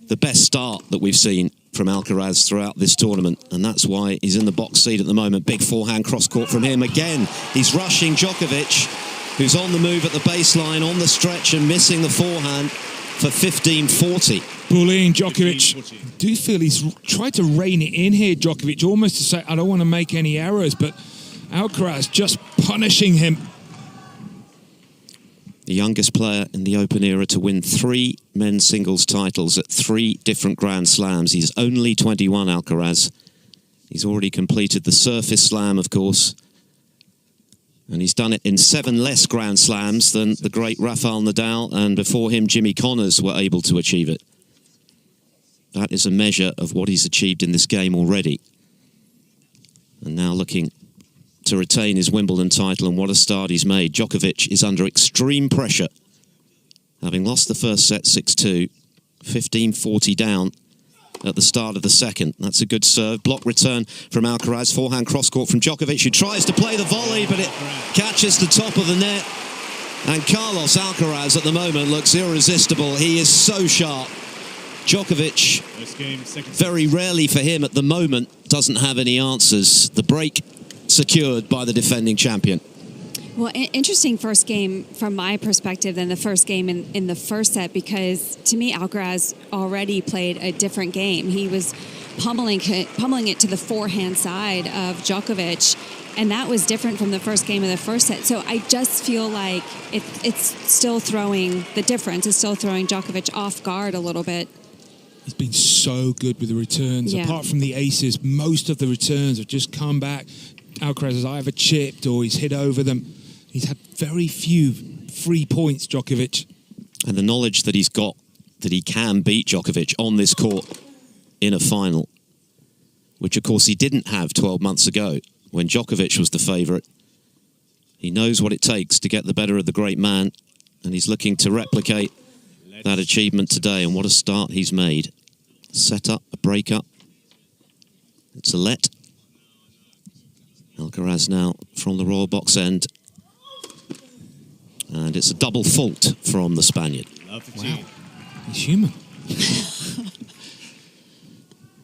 the best start that we've seen from Alcaraz throughout this tournament. And that's why he's in the box seat at the moment. Big forehand cross-court from him. Again, he's rushing Djokovic, who's on the move at the baseline, on the stretch, and missing the forehand for 15-40. Bullying Djokovic. Do you feel he's tried to rein it in here, Djokovic, almost to say, I don't want to make any errors, but Alcaraz just punishing him. The youngest player in the Open era to win 3 men's singles titles at 3 different Grand Slams. He's only 21, Alcaraz. He's already completed the Surface Slam, of course. And he's done it in 7 less Grand Slams than the great Rafael Nadal, and before him, Jimmy Connors were able to achieve it. That is a measure of what he's achieved in this game already. And now looking to retain his Wimbledon title, and what a start he's made. Djokovic is under extreme pressure, having lost the first set 6-2, 15-40 down at the start of the second. That's a good serve. Block return from Alcaraz. Forehand cross-court from Djokovic, who tries to play the volley, but it catches the top of the net. And Carlos Alcaraz at the moment looks irresistible. He is so sharp. Djokovic, very rarely for him at the moment, doesn't have any answers. The break secured by the defending champion. Well, interesting first game from my perspective than the first game in the first set, because to me, Alcaraz already played a different game. He was pummeling it to the forehand side of Djokovic, and that was different from the first game of the first set. So I just feel like it's still throwing, the difference is still throwing Djokovic off guard a little bit. He's been so good with the returns. Yeah. Apart from the aces, most of the returns have just come back. Alcaraz has either chipped or he's hit over them. He's had very few free points, Djokovic. And the knowledge that he's got that he can beat Djokovic on this court in a final, which of course he didn't have 12 months ago when Djokovic was the favourite. He knows what it takes to get the better of the great man, and he's looking to replicate that achievement today, and what a start he's made. Set up, a break up. It's a let. Alcaraz now from the royal box end. And it's a double fault from the Spaniard. Wow, he's human.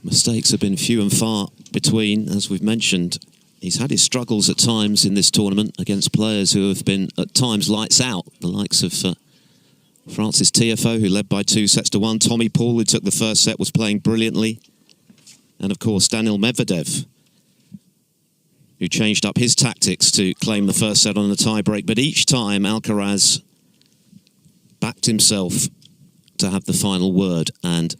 Mistakes have been few and far between, as we've mentioned. He's had his struggles at times in this tournament against players who have been at times lights out, the likes of Francis Tiafoe, who led by 2-1. Tommy Paul, who took the first set, was playing brilliantly. And of course, Daniil Medvedev, who changed up his tactics to claim the first set on a tie-break. But each time, Alcaraz backed himself to have the final word, and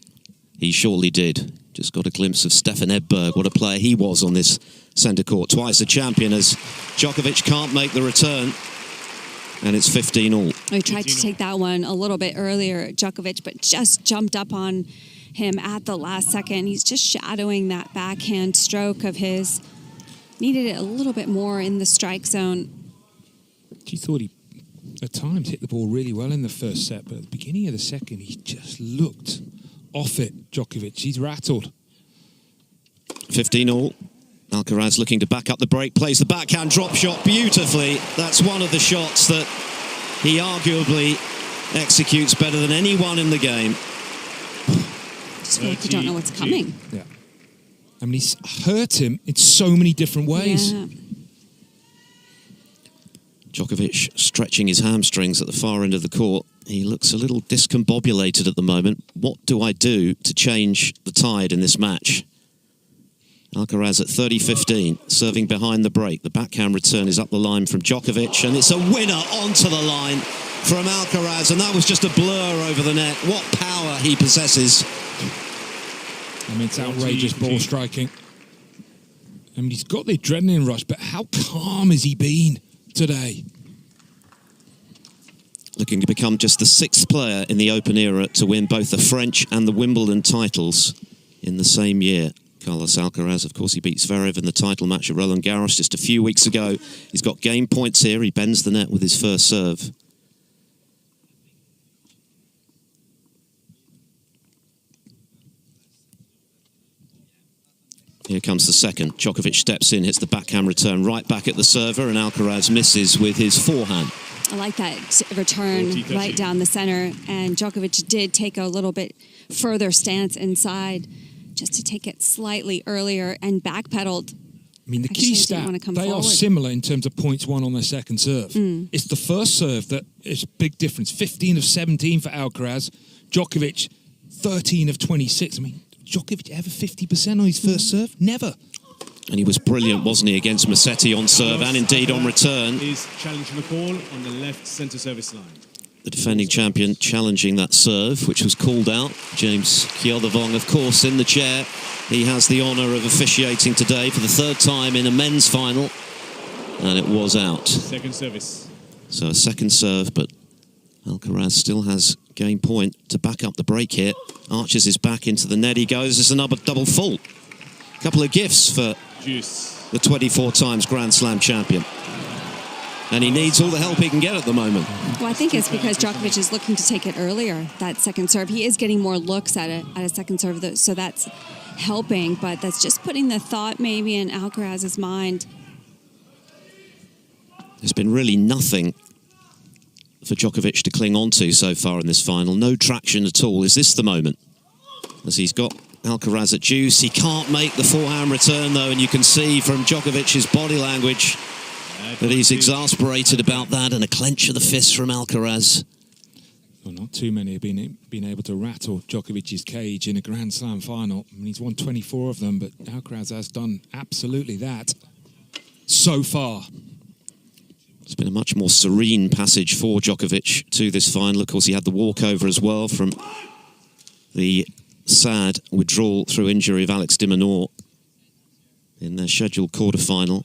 he surely did. Just got a glimpse of Stefan Edberg, what a player he was on this centre court. Twice a champion, as Djokovic can't make the return, and it's 15-all. He tried to take that one a little bit earlier, Djokovic, but just jumped up on him at the last second. He's just shadowing that backhand stroke of his. Needed it a little bit more in the strike zone. He thought he, at times, hit the ball really well in the first set, but at the beginning of the second, he just looked off it, Djokovic. He's rattled. 15-all. Alcaraz looking to back up the break, plays the backhand drop shot beautifully. That's one of the shots that he arguably executes better than anyone in the game. Just feel like you don't know what's coming. Yeah. I mean, he's hurt him in so many different ways. Yeah. Djokovic stretching his hamstrings at the far end of the court. He looks a little discombobulated at the moment. What do I do to change the tide in this match? Alcaraz at 30-15, serving behind the break. The backhand return is up the line from Djokovic, and it's a winner onto the line from Alcaraz, and that was just a blur over the net. What power he possesses. I mean, it's outrageous ball striking. I mean, he's got the adrenaline rush, but how calm has he been today? Looking to become just the 6th player in the Open era to win both the French and the Wimbledon titles in the same year. Carlos Alcaraz, of course, he beat Zverev in the title match at Roland Garros just a few weeks ago. He's got game points here. He bends the net with his first serve. Here comes the second. Djokovic steps in, hits the backhand return right back at the server, and Alcaraz misses with his forehand. I like that return right down the center, and Djokovic did take a little bit further stance inside just to take it slightly earlier and backpedaled. I mean, the key stat, they are similar in terms of points won on their second serve. It's the first serve that is a big difference. 15 of 17 for Alcaraz. Djokovic, 13 of 26. I mean, Djokovic ever 50% on his first serve? Never. And he was brilliant, wasn't he, against Musetti on serve and indeed on return. Is challenging the call on the left centre service line. The defending champion challenging that serve, which was called out. James Kjellvang, of course, in the chair. He has the honour of officiating today for the 3rd time in a men's final. And it was out. Second service. So a second serve, but Alcaraz still has game point to back up the break here. Arches his back into the net. He goes. It's another double fault. A couple of gifts for the 24 times Grand Slam champion. And he needs all the help he can get at the moment. Well, I think it's because Djokovic is looking to take it earlier, that second serve. He is getting more looks at a second serve, so that's helping, but that's just putting the thought maybe in Alcaraz's mind. There's been really nothing for Djokovic to cling on to so far in this final. No traction at all. Is this the moment? As he's got Alcaraz at juice. He can't make the forehand return, though, and you can see from Djokovic's body language But he's exasperated about that, and a clench of the fist from Alcaraz. Well, not too many have been able to rattle Djokovic's cage in a Grand Slam final. I mean, he's won 24 of them, but Alcaraz has done absolutely that so far. It's been a much more serene passage for Djokovic to this final. Of course, he had the walkover as well from the sad withdrawal through injury of Alex de Minaur in their scheduled quarterfinal.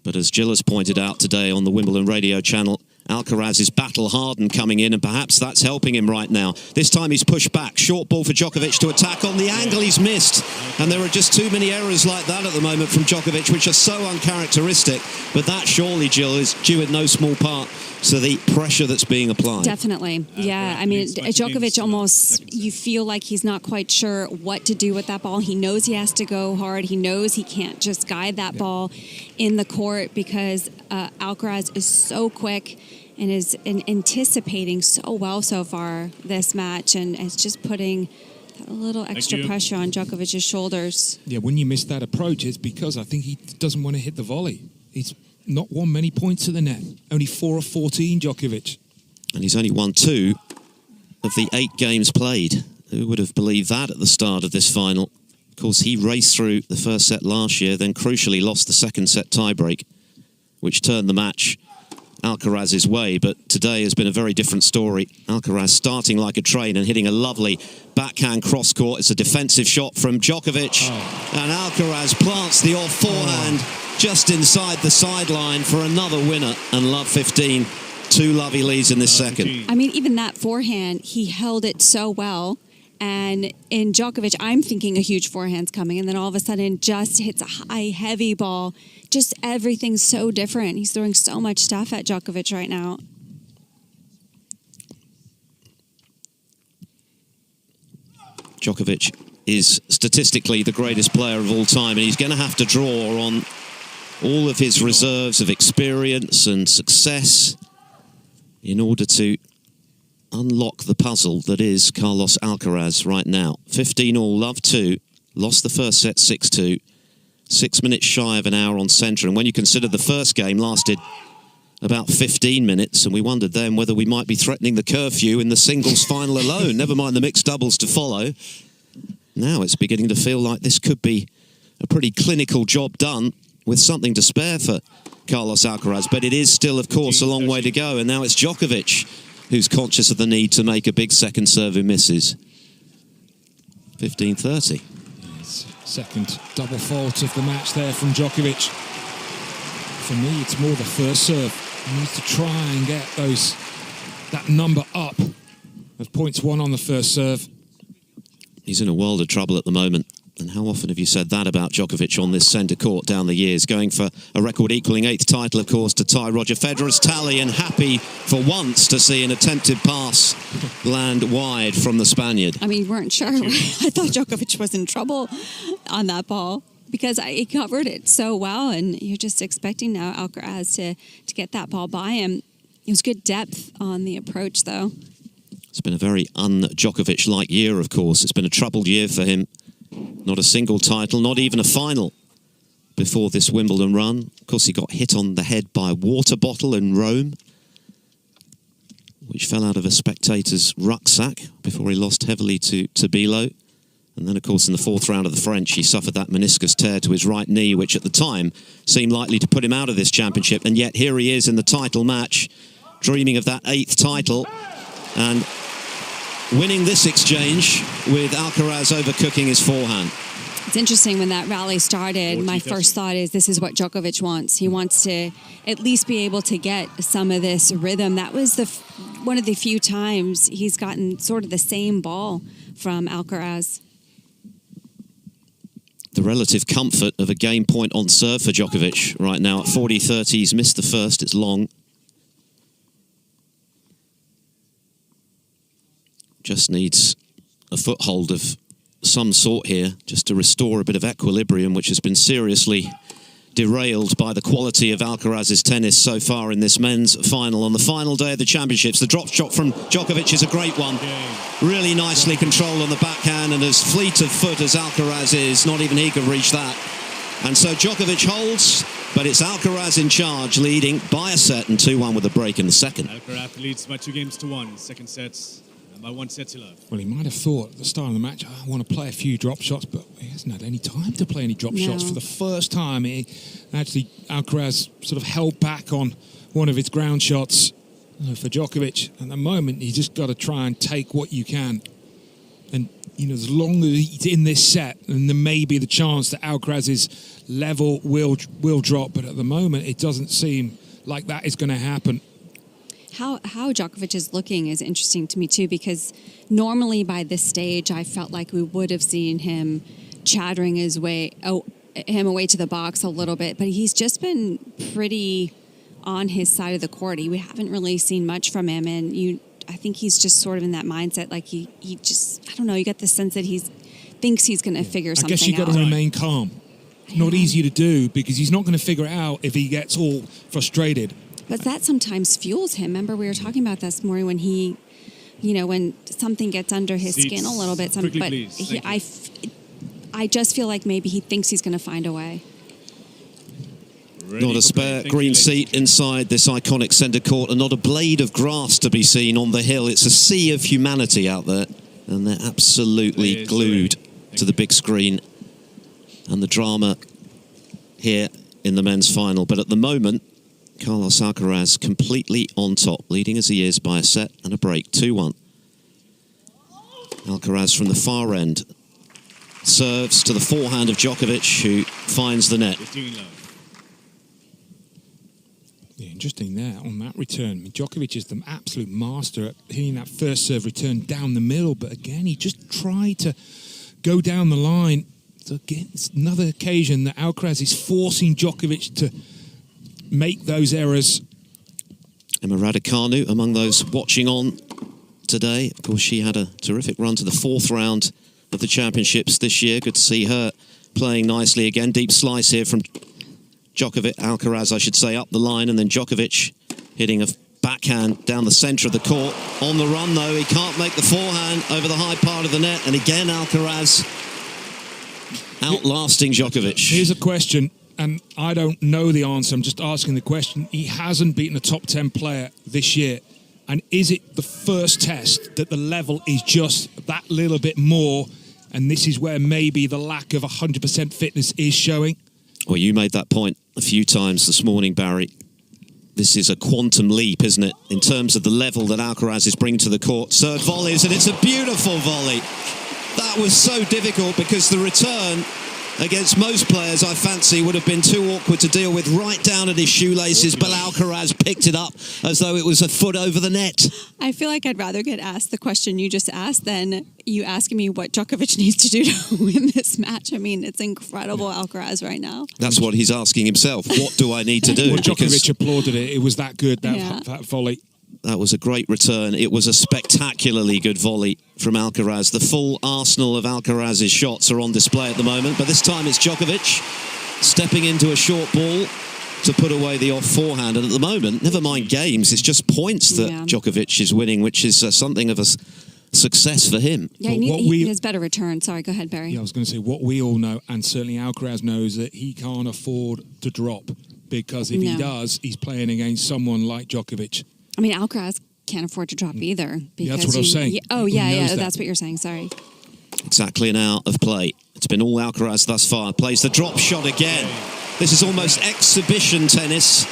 But as Jill has pointed out today on the Wimbledon radio channel, Alcaraz is battle-hardened coming in, and perhaps that's helping him right now. This time he's pushed back. Short ball for Djokovic to attack on the angle he's missed. And there are just too many errors like that at the moment from Djokovic, which are so uncharacteristic. But that surely, Jill, is due in no small part to the pressure that's being applied. Definitely. Yeah, I mean, Djokovic almost, you feel like he's not quite sure what to do with that ball. He knows he has to go hard. He knows he can't just guide that ball in the court because Alcaraz is so quick and is anticipating so well so far this match, and is just putting a little extra pressure on Djokovic's shoulders. Yeah, when you miss that approach, it's because I think he doesn't want to hit the volley. He's not won many points to the net. Only 4 of 14, Djokovic. And he's only won 2 of the 8 games played. Who would have believed that at the start of this final? Of course, he raced through the first set last year, then crucially lost the second set tiebreak, which turned the match Alcaraz's way. But today has been a very different story. Alcaraz starting like a train and hitting a lovely backhand cross-court. It's a defensive shot from Djokovic. And Alcaraz plants the off forehand just inside the sideline for another winner. And love 15. 2-love he leads in this second. I mean, even that forehand, he held it so well. And in Djokovic, I'm thinking a huge forehand's coming, and then all of a sudden just hits a high, heavy ball. Just everything's so different. He's throwing so much stuff at Djokovic right now. Djokovic is statistically the greatest player of all time, and he's going to have to draw on all of his reserves of experience and success in order to unlock the puzzle that is Carlos Alcaraz right now. 15-all, love 2, lost the first set 6-2, 6 minutes shy of an hour on centre. And when you consider the first game lasted about 15 minutes, and we wondered then whether we might be threatening the curfew in the singles final alone, never mind the mixed doubles to follow. Now it's beginning to feel like this could be a pretty clinical job done with something to spare for Carlos Alcaraz. But it is still, of course, a long way to go. And now it's Djokovic who's conscious of the need to make a big second serve who misses. 15-30. Second double fault of the match there from Djokovic. For me, it's more the first serve. He needs to try and get that number up of points won on the first serve. He's in a world of trouble at the moment. And how often have you said that about Djokovic on this centre court down the years? Going for a record-equaling 8th title, of course, to tie Roger Federer's tally, and happy for once to see an attempted pass land wide from the Spaniard. I mean, we weren't sure. I thought Djokovic was in trouble on that ball because he covered it so well, and you're just expecting now Alcaraz to get that ball by him. It was good depth on the approach, though. It's been a very un-Djokovic-like year, of course. It's been a troubled year for him. Not a single title, not even a final before this Wimbledon run. Of course, he got hit on the head by a water bottle in Rome, which fell out of a spectator's rucksack before he lost heavily to Bilo. And then, of course, in the 4th round of the French, he suffered that meniscus tear to his right knee, which at the time seemed likely to put him out of this championship. And yet here he is in the title match, dreaming of that 8th title, and winning this exchange with Alcaraz overcooking his forehand. It's interesting when that rally started, my first thought is this is what Djokovic wants. He wants to at least be able to get some of this rhythm. That was one of the few times he's gotten sort of the same ball from Alcaraz. The relative comfort of a game point on serve for Djokovic right now at 40-30. He's missed the first, it's long. Just needs a foothold of some sort here just to restore a bit of equilibrium, which has been seriously derailed by the quality of Alcaraz's tennis so far in this men's final. On the final day of the championships, the drop shot from Djokovic is a great one. Really nicely controlled on the backhand, and as fleet of foot as Alcaraz is, not even he could reach that. And so Djokovic holds But it's Alcaraz in charge, leading by a set and 2-1 with a break in the second. Alcaraz leads by 2-1. Second set by 1 set to love. Well, he might have thought at the start of the match, I want to play a few drop shots, but he hasn't had any time to play any drop shots. For the first time, Alcaraz sort of held back on one of his ground shots for Djokovic. At the moment, you just got to try and take what you can. And, as long as he's in this set, and there may be the chance that Alcaraz's level will drop, but at the moment, it doesn't seem like that is going to happen. How Djokovic is looking is interesting to me too, because normally by this stage I felt like we would have seen him chattering him away to the box a little bit, but he's just been pretty on his side of the court. We haven't really seen much from him, and I think he's just sort of in that mindset, like he just, I don't know, you get the sense that he thinks he's going to figure something out. I guess you've got to remain calm. Not easy to do, because he's not going to figure it out if he gets all frustrated. But that sometimes fuels him. Remember, we were talking about this more when he, when something gets under his skin a little bit. I just feel like maybe he thinks he's going to find a way. Not a spare green seat inside this iconic centre court, and not a blade of grass to be seen on the hill. It's a sea of humanity out there, and they're absolutely glued to the big screen and the drama here in the men's final. But at the moment, Carlos Alcaraz completely on top, leading as he is by a set and a break, 2-1. Alcaraz from the far end serves to the forehand of Djokovic, who finds the net. Yeah, interesting there on that return. I mean, Djokovic is the absolute master at hitting that first serve return down the middle, but again, he just tried to go down the line. So again, it's another occasion that Alcaraz is forcing Djokovic to make those errors. Emma Raducanu among those watching on today. Of course, she had a terrific run to the 4th round of the championships this year. Good to see her playing nicely again. Deep slice here from Alcaraz, I should say, up the line, and then Djokovic hitting a backhand down the centre of the court. On the run, though, he can't make the forehand over the high part of the net, and again, Alcaraz outlasting Djokovic. Here's a question, and I don't know the answer. I'm just asking the question. He hasn't beaten a top 10 player this year. And is it the first test that the level is just that little bit more, and this is where maybe the lack of 100% fitness is showing? Well, you made that point a few times this morning, Barry. This is a quantum leap, isn't it, in terms of the level that Alcaraz is bringing to the court. Serve volleys, and it's a beautiful volley. That was so difficult because the return against most players, I fancy, would have been too awkward to deal with, right down at his shoelaces, but Alcaraz picked it up as though it was a foot over the net. I feel like I'd rather get asked the question you just asked than you asking me what Djokovic needs to do to win this match. I mean, it's incredible, Alcaraz, right now. That's what he's asking himself. What do I need to do? Well, Djokovic applauded it. It was that good, that volley. That was a great return. It was a spectacularly good volley from Alcaraz. The full arsenal of Alcaraz's shots are on display at the moment, but this time it's Djokovic stepping into a short ball to put away the off forehand. And at the moment, never mind games, it's just points that Djokovic is winning, which is something of a success for him. Yeah, he has better return. Sorry, go ahead, Barry. Yeah, I was going to say, what we all know, and certainly Alcaraz knows, that he can't afford to drop, because if he does, he's playing against someone like Djokovic. I mean, Alcaraz can't afford to drop either. Yeah, that's what I was saying. That's what you're saying, sorry. Exactly an hour of play. It's been all Alcaraz thus far. Plays the drop shot again. This is almost exhibition tennis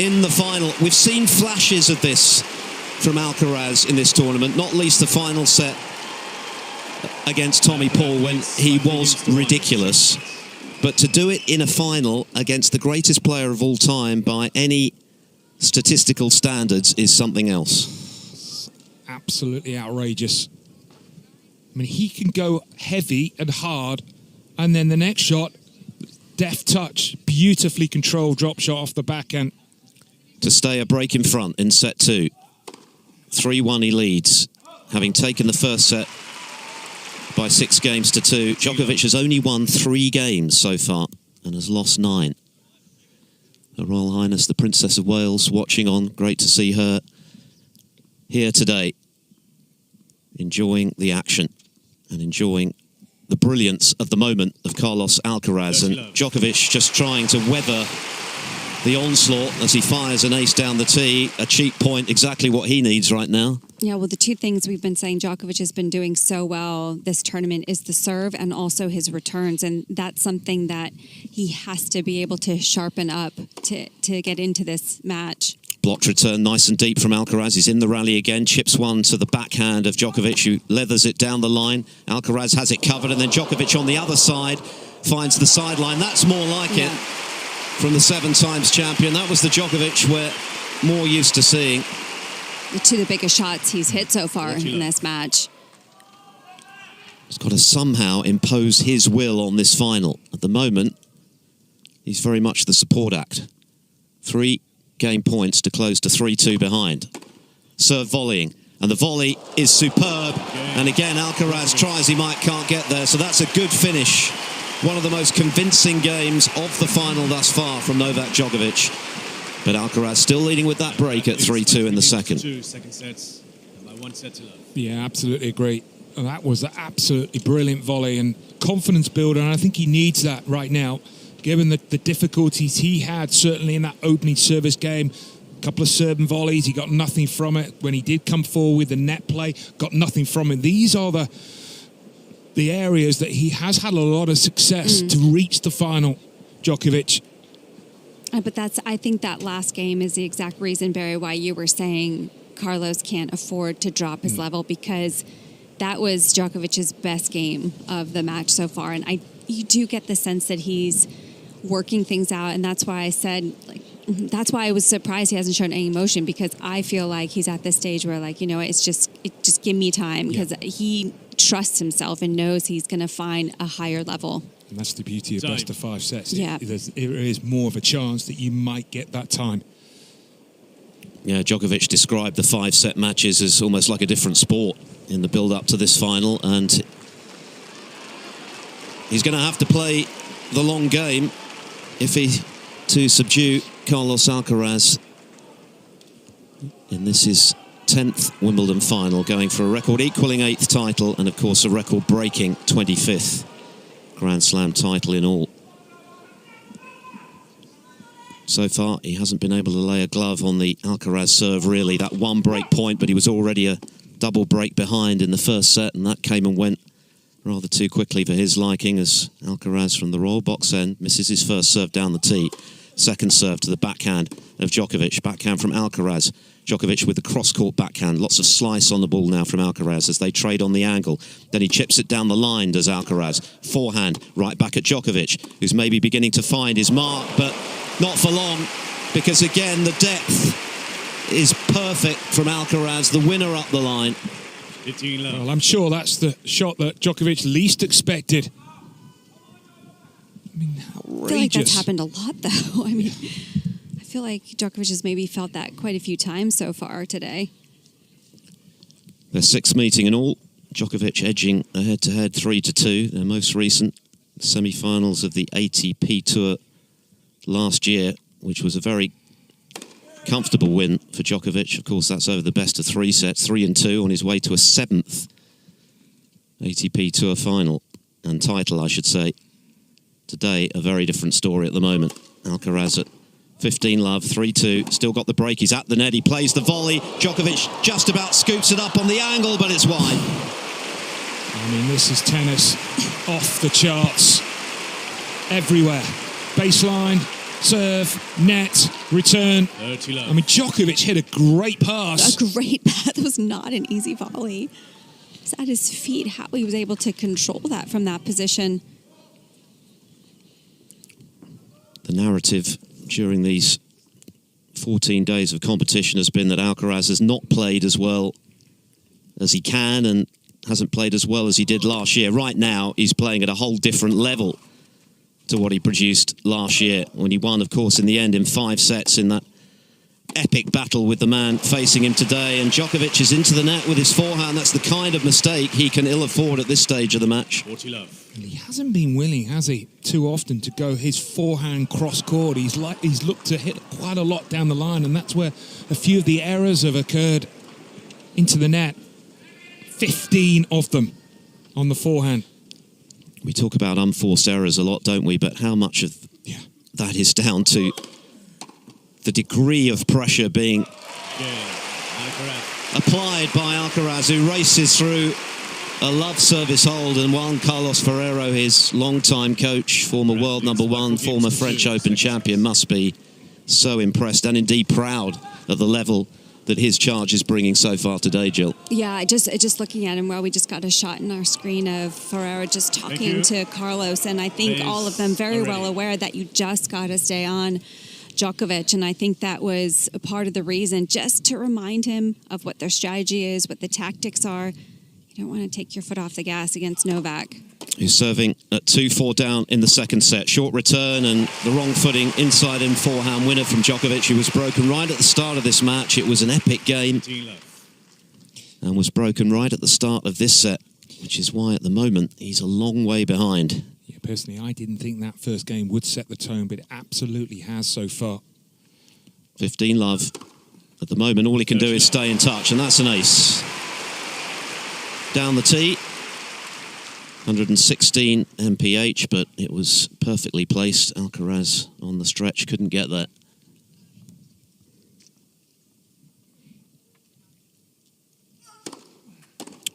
in the final. We've seen flashes of this from Alcaraz in this tournament, not least the final set against Tommy Paul when he was ridiculous. But to do it in a final against the greatest player of all time by any statistical standards is something else. Absolutely outrageous. I mean, he can go heavy and hard, and then the next shot, deft touch, beautifully controlled drop shot off the backhand. To stay a break in front in set 2. 3-1 he leads, having taken the first set by 6 games to 2. Djokovic has only won 3 games so far and has lost 9. Her Royal Highness, the Princess of Wales, watching on. Great to see her here today, enjoying the action and enjoying the brilliance of the moment of Carlos Alcaraz, and Djokovic just trying to weather the onslaught as he fires an ace down the tee. A cheap point, exactly what he needs right now. Yeah, well, the two things we've been saying Djokovic has been doing so well this tournament is the serve and also his returns. And that's something that he has to be able to sharpen up to get into this match. Blocked return nice and deep from Alcaraz. He's in the rally again. Chips one to the backhand of Djokovic, who leathers it down the line. Alcaraz has it covered, and then Djokovic on the other side finds the sideline. That's more like it from the 7 times champion. That was the Djokovic we're more used to seeing. Two of the biggest shots he's hit so far in this match. He's got to somehow impose his will on this final. At the moment, he's very much the support act. 3 game points to close to 3-2 behind. Serve volleying, and the volley is superb. And again, Alcaraz tries, can't get there. So that's a good finish. One of the most convincing games of the final thus far from Novak Djokovic. But Alcaraz still leading with that break at 3-2 in the second. Second sets, by 1 set to love. Yeah, absolutely agree. And that was an absolutely brilliant volley and confidence builder, and I think he needs that right now, given the difficulties he had, certainly in that opening service game. A couple of serve and volleys, he got nothing from it. When he did come forward with the net play, got nothing from it. These are the areas that he has had a lot of success to reach the final, Djokovic. But I think that last game is the exact reason, Barry, why you were saying Carlos can't afford to drop his level, because that was Djokovic's best game of the match so far. And you do get the sense that he's working things out. And that's why I said, that's why I was surprised he hasn't shown any emotion, because I feel like he's at this stage where, it's just give me time, because he trusts himself and knows he's going to find a higher level. And that's the beauty of best of 5 sets. Yeah. There is more of a chance that you might get that time. Yeah, Djokovic described the 5-set matches as almost like a different sport in the build-up to this final, and he's going to have to play the long game if he to subdue Carlos Alcaraz in this is 10th Wimbledon final, going for a record-equaling 8th title and, of course, a record-breaking 25th Grand Slam title in all. So far, he hasn't been able to lay a glove on the Alcaraz serve, really. That one break point, but he was already a double break behind in the first set, and that came and went rather too quickly for his liking, as Alcaraz from the royal box end misses his first serve down the tee. Second serve to the backhand of Djokovic. Backhand from Alcaraz. Djokovic with the cross-court backhand. Lots of slice on the ball now from Alcaraz as they trade on the angle. Then he chips it down the line, does Alcaraz. Forehand right back at Djokovic, who's maybe beginning to find his mark, but not for long, because again, the depth is perfect from Alcaraz, the winner up the line. Well, I'm sure that's the shot that Djokovic least expected. I mean, outrageous. I feel like that's happened a lot, though. I mean, I feel like Djokovic has maybe felt that quite a few times so far today. Their 6th meeting in all. Djokovic edging a head-to-head 3-2. Their most recent semi-finals of the ATP Tour last year, which was a very comfortable win for Djokovic. Of course, that's over the best of 3 sets, 3-2, on his way to a 7th ATP Tour final and title, I should say. Today, a very different story at the moment. Alcaraz at 15-love, 3-2, still got the break. He's at the net, he plays the volley. Djokovic just about scoops it up on the angle, but it's wide. I mean, this is tennis off the charts. Everywhere. Baseline, serve, net, return. I mean, Djokovic hit a great pass. A great pass. That was not an easy volley. It's at his feet, how he was able to control that from that position. The narrative during these 14 days of competition has been that Alcaraz has not played as well as he can and hasn't played as well as he did last year. Right now, he's playing at a whole different level to what he produced last year when he won, of course, in the end in 5 sets in that epic battle with the man facing him today. And Djokovic is into the net with his forehand. That's the kind of mistake he can ill afford at this stage of the match. He hasn't been willing, has he, too often to go his forehand cross-court. He's looked to hit quite a lot down the line, and that's where a few of the errors have occurred into the net. 15 of them on the forehand. We talk about unforced errors a lot, don't we? But how much of that is down to the degree of pressure being Alcaraz. applied by Alcaraz, who races through a love service hold, and Juan Carlos Ferrero, his longtime coach, former world #1, former French Open champion, must be so impressed and indeed proud of the level that his charge is bringing so far today, Jill. Yeah, just looking at him, we just got a shot in our screen of Ferrero just talking to Carlos, and I think all of them very well aware that you just got to stay on Djokovic, and I think that was a part of the reason, just to remind him of what their strategy is, what the tactics are. You don't want to take your foot off the gas against Novak. He's serving at 2-4 down in the second set. Short return and the wrong footing inside him forehand winner from Djokovic, who was broken right at the start of this match. It was an epic game and was broken right at the start of this set, which is why at the moment he's a long way behind. Yeah, personally, I didn't think that first game would set the tone, but it absolutely has so far. 15 love. At the moment, all he can do is stay in touch, and that's an ace. Down the tee. 116 mph, but it was perfectly placed. Alcaraz on the stretch couldn't get that.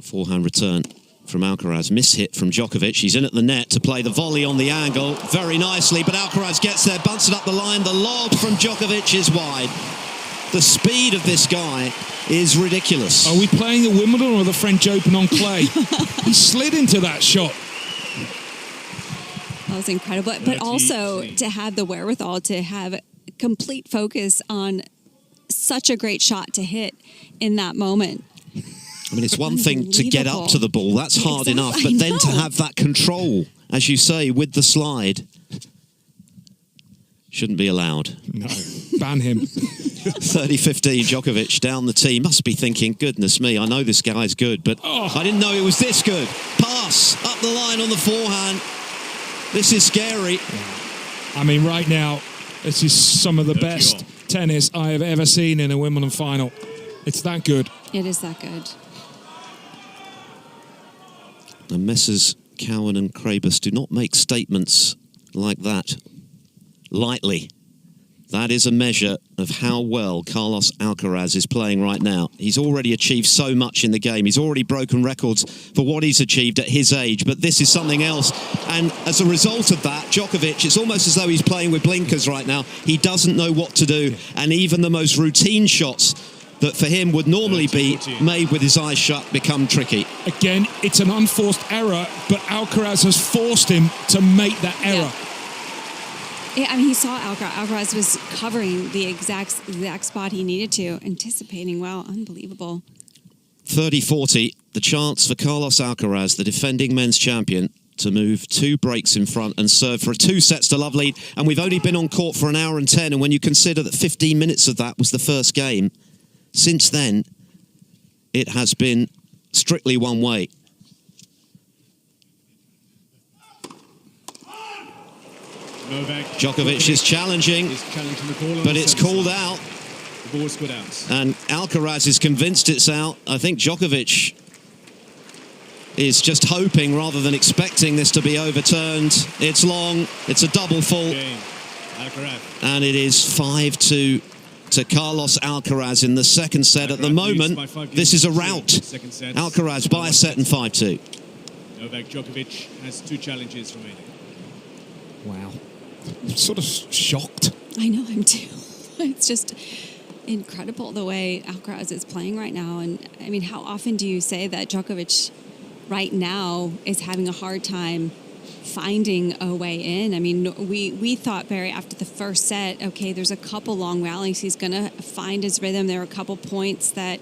Forehand return from Alcaraz. Miss-hit from Djokovic. He's in at the net to play the volley on the angle very nicely, but Alcaraz gets there, bunts it up the line. The lob from Djokovic is wide. The speed of this guy is ridiculous. Are we playing at Wimbledon or the French Open on clay? He slid into that shot. That was incredible. But also to have the wherewithal to have complete focus on such a great shot to hit in that moment. I mean, it's one thing to get up to the ball. That's hard enough. But then to have that control, as you say, with the slide, shouldn't be allowed. No, ban him. 30-15, Djokovic down the tee. Must be thinking, goodness me, I know this guy's good, but I didn't know it was this good. Pass up the line on the forehand. This is scary. I mean, right now, this is some of the best tennis I have ever seen in a Wimbledon final. It's that good. It is that good. And Messrs. Cowan and Krabus do not make statements like that lightly. That is a measure of how well Carlos Alcaraz is playing right now. He's already achieved so much in the game. He's already broken records for what he's achieved at his age, but this is something else. And as a result of that, Djokovic, it's almost as though he's playing with blinkers right now. He doesn't know what to do, and even the most routine shots that for him would normally be made with his eyes shut become tricky. Again, it's an unforced error, but Alcaraz has forced him to make that error. Yeah, I mean, he saw Alcaraz. Alcaraz was covering the exact spot he needed to, anticipating. Wow, unbelievable. 30-40, the chance for Carlos Alcaraz, the defending men's champion, to move 2 breaks in front and serve for a 2-sets-to-love lead. And we've only been on court for an hour and 10, and when you consider that 15 minutes of that was the first game, since then, it has been strictly one way. Djokovic is challenging, but it's called out. The ball's put out. And Alcaraz is convinced it's out. I think Djokovic is just hoping rather than expecting this to be overturned. It's long, it's a double fault. And it is 5-2 to Carlos Alcaraz in the second set. At the moment, this is a rout. Alcaraz by a set and 5-2. Novak Djokovic has 2 challenges remaining. Wow. I'm sort of shocked. I know, I'm too. It's just incredible the way Alcaraz is playing right now. And I mean, how often do you say that Djokovic right now is having a hard time finding a way in? I mean, we thought, Barry, after the first set, okay, there's a couple long rallies. He's going to find his rhythm. There were a couple points that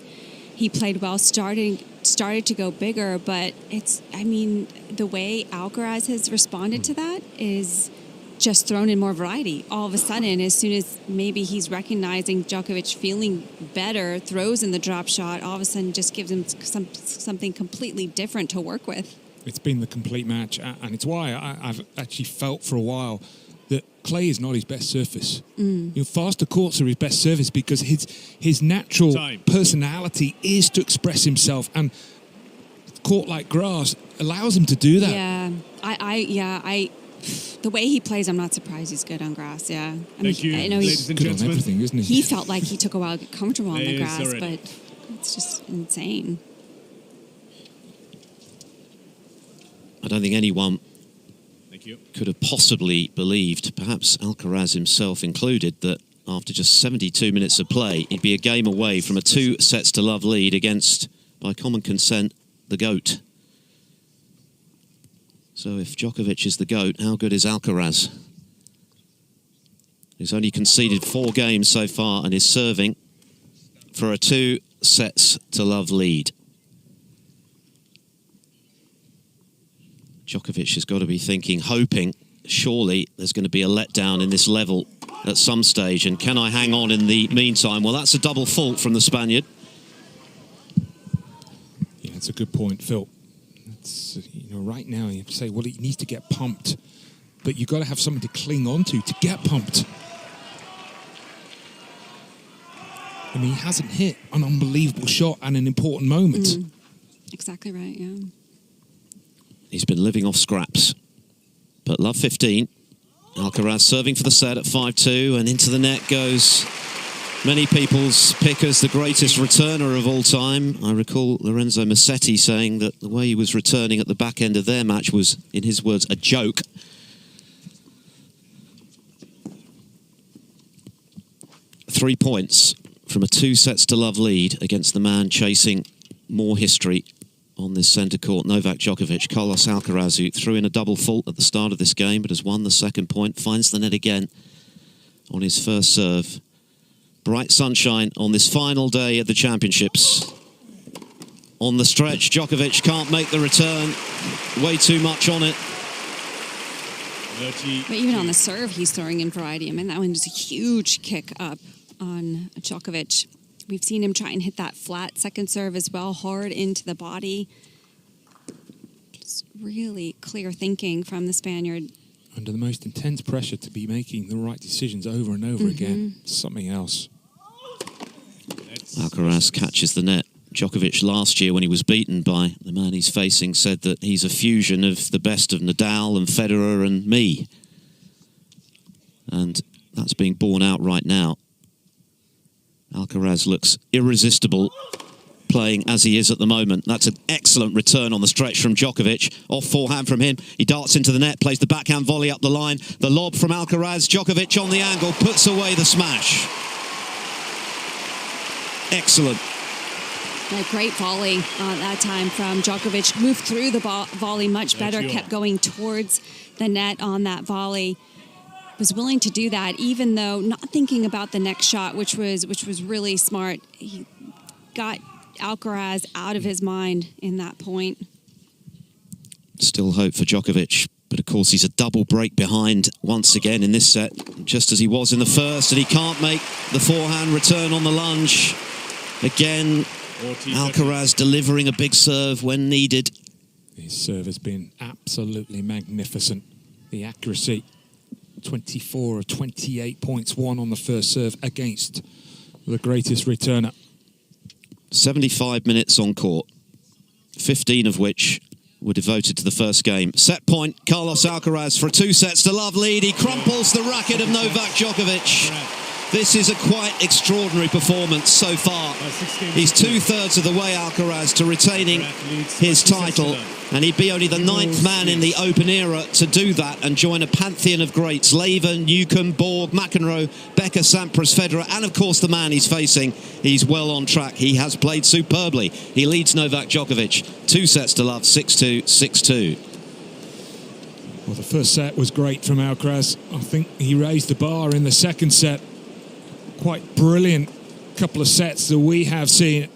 he played well, started to go bigger. But it's, I mean, the way Alcaraz has responded to that is just thrown in more variety. All of a sudden, as soon as maybe he's recognizing Djokovic feeling better, throws in the drop shot, all of a sudden just gives him something completely different to work with. It's been the complete match, and it's why I've actually felt for a while that clay is not his best surface. You know, faster courts are his best surface because his natural personality is to express himself, and court like grass allows him to do that. Yeah, I the way he plays, I'm not surprised he's good on grass. Yeah, I mean, Thank you, I know ladies and Good on gentlemen. everything, isn't he? he felt like he took a while to get comfortable on the Players grass, are ready. but it's just insane. I don't think anyone Thank you. could have possibly believed, perhaps Alcaraz himself included, that after just 72 minutes of play, he'd be a game away from a 2-sets-to-love lead against, by common consent, the GOAT. So if Djokovic is the GOAT, how good is Alcaraz? He's only conceded 4 games so far and is serving for a 2-sets-to-love lead. Djokovic has got to be thinking, hoping, surely there's going to be a letdown in this level at some stage. And can I hang on in the meantime? Well, that's a double fault from the Spaniard. Yeah, it's a good point, Phil. It's, right now you say, well, he needs to get pumped, but you've got to have something to cling on to get pumped. I mean, he hasn't hit an unbelievable shot at an important moment. Exactly right. Yeah. He's been living off scraps. But love 15. Alcaraz serving for the set at 5-2, and into the net goes many people's pick as the greatest returner of all time. I recall Lorenzo Musetti saying that the way he was returning at the back end of their match was, in his words, a joke. Three points from a 2-sets-to-love lead against the man chasing more history on this centre court, Novak Djokovic. Carlos Alcaraz, who threw in a double fault at the start of this game, but has won the second point, finds the net again on his first serve. Bright sunshine on this final day of the championships. On the stretch, Djokovic can't make the return. Way too much on it. But even on the serve, he's throwing in variety. I mean, that one was a huge kick up on Djokovic. We've seen him try and hit that flat second serve as well, hard into the body. Just really clear thinking from the Spaniard. Under the most intense pressure to be making the right decisions over and over again. Something else. Alcaraz catches the net. Djokovic last year, when he was beaten by the man he's facing, said that he's a fusion of the best of Nadal and Federer and me. And that's being borne out right now. Alcaraz looks irresistible playing as he is at the moment. That's an excellent return on the stretch from Djokovic. Off forehand from him. He darts into the net, plays the backhand volley up the line. The lob from Alcaraz. Djokovic on the angle, puts away the smash. Excellent. A great volley that time from Djokovic. Moved through the volley much better, kept going towards the net on that volley. Was willing to do that, even though not thinking about the next shot, which was really smart. He got Alcaraz out of his mind in that point. Still hope for Djokovic, but of course he's a double break behind once again in this set, just as he was in the first, and he can't make the forehand return on the lunge. Again, Alcaraz delivering a big serve when needed. His serve has been absolutely magnificent. The accuracy. 24 of 28 points won on the first serve against the greatest returner. 75 minutes on court, 15 of which were devoted to the first game. Set point, Carlos Alcaraz for a 2-sets-to-love lead. He crumples the racket of Novak Djokovic. This is a quite extraordinary performance so far. He's 2/3 of the way, Alcaraz, to retaining his title. And he'd be only the 9th man in the Open era to do that and join a pantheon of greats. Laver, Newcombe, Borg, McEnroe, Becker, Sampras, Federer, and of course the man he's facing. He's well on track. He has played superbly. He leads Novak Djokovic 2-sets-to-love, 6-2, 6-2. Well, the first set was great from Alcaraz. I think he raised the bar in the second set. Quite brilliant couple of sets that we have seen.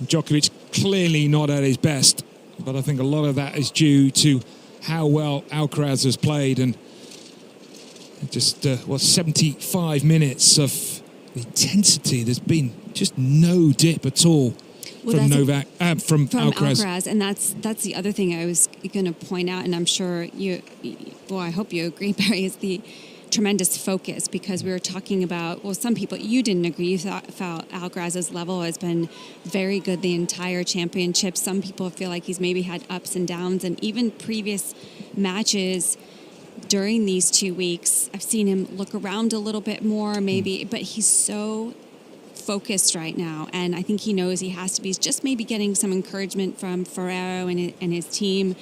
Djokovic clearly not at his best, but I think a lot of that is due to how well Alcaraz has played, and just 75 minutes of intensity. There's been just no dip at all from Novak, from Alcaraz. And that's the other thing I was going to point out, and I'm sure I hope you agree, Barry, is the tremendous focus, because we were talking about, well, some people, you didn't agree, you thought Alcaraz's level has been very good the entire championship. Some people feel like he's maybe had ups and downs, and even previous matches during these 2 weeks. I've seen him look around a little bit more, maybe, but he's so focused right now, and I think he knows he has to be. He's just maybe getting some encouragement from Ferrero and his team,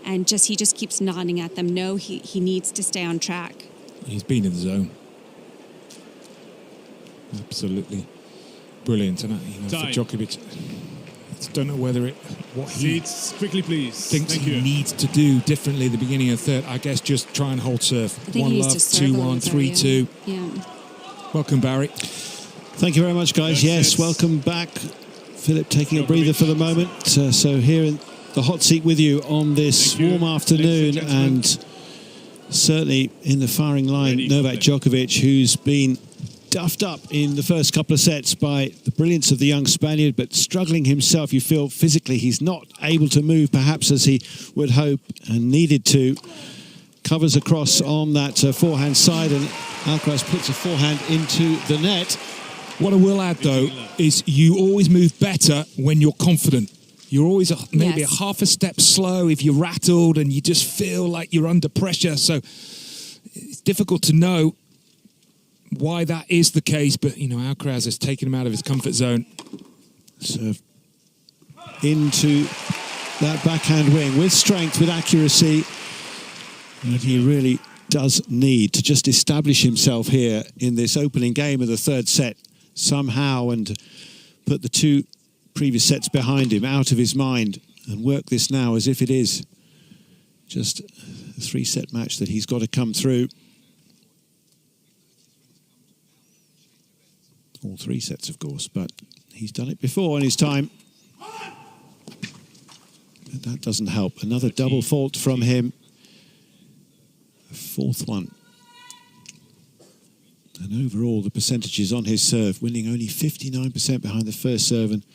and he just keeps nodding at them. No, he needs to stay on track. He's been in the zone. Absolutely brilliant, and for Djokovic, I don't know what he quickly, please. Thinks he needs to do differently at the beginning of third. I guess just try and hold serve. I think 1 love, 2-1, 3-2. Yeah. Welcome, Barry. Thank you very much, guys. Yes, welcome back. Philip taking a breather for the moment. So here in the hot seat with you on this warm afternoon, and certainly in the firing line, Novak Djokovic, who's been duffed up in the first couple of sets by the brilliance of the young Spaniard, but struggling himself. You feel physically he's not able to move perhaps as he would hope and needed to. Covers across on that forehand side, and Alcaraz puts a forehand into the net. What I will add, though, is you always move better when you're confident. You're always maybe a half a step slow if you're rattled and you just feel like you're under pressure. So it's difficult to know why that is the case, but, Alcaraz has taken him out of his comfort zone. Serve into that backhand wing with strength, with accuracy. And he really does need to just establish himself here in this opening game of the third set somehow, and put the 2 previous sets behind him, out of his mind, and work this now as if it is just a 3-set match that he's got to come through. All 3 sets, of course, but he's done it before in his time. But that doesn't help. Another double fault from him. A 4th one. And overall, the percentages on his serve, winning only 59% behind the first serve and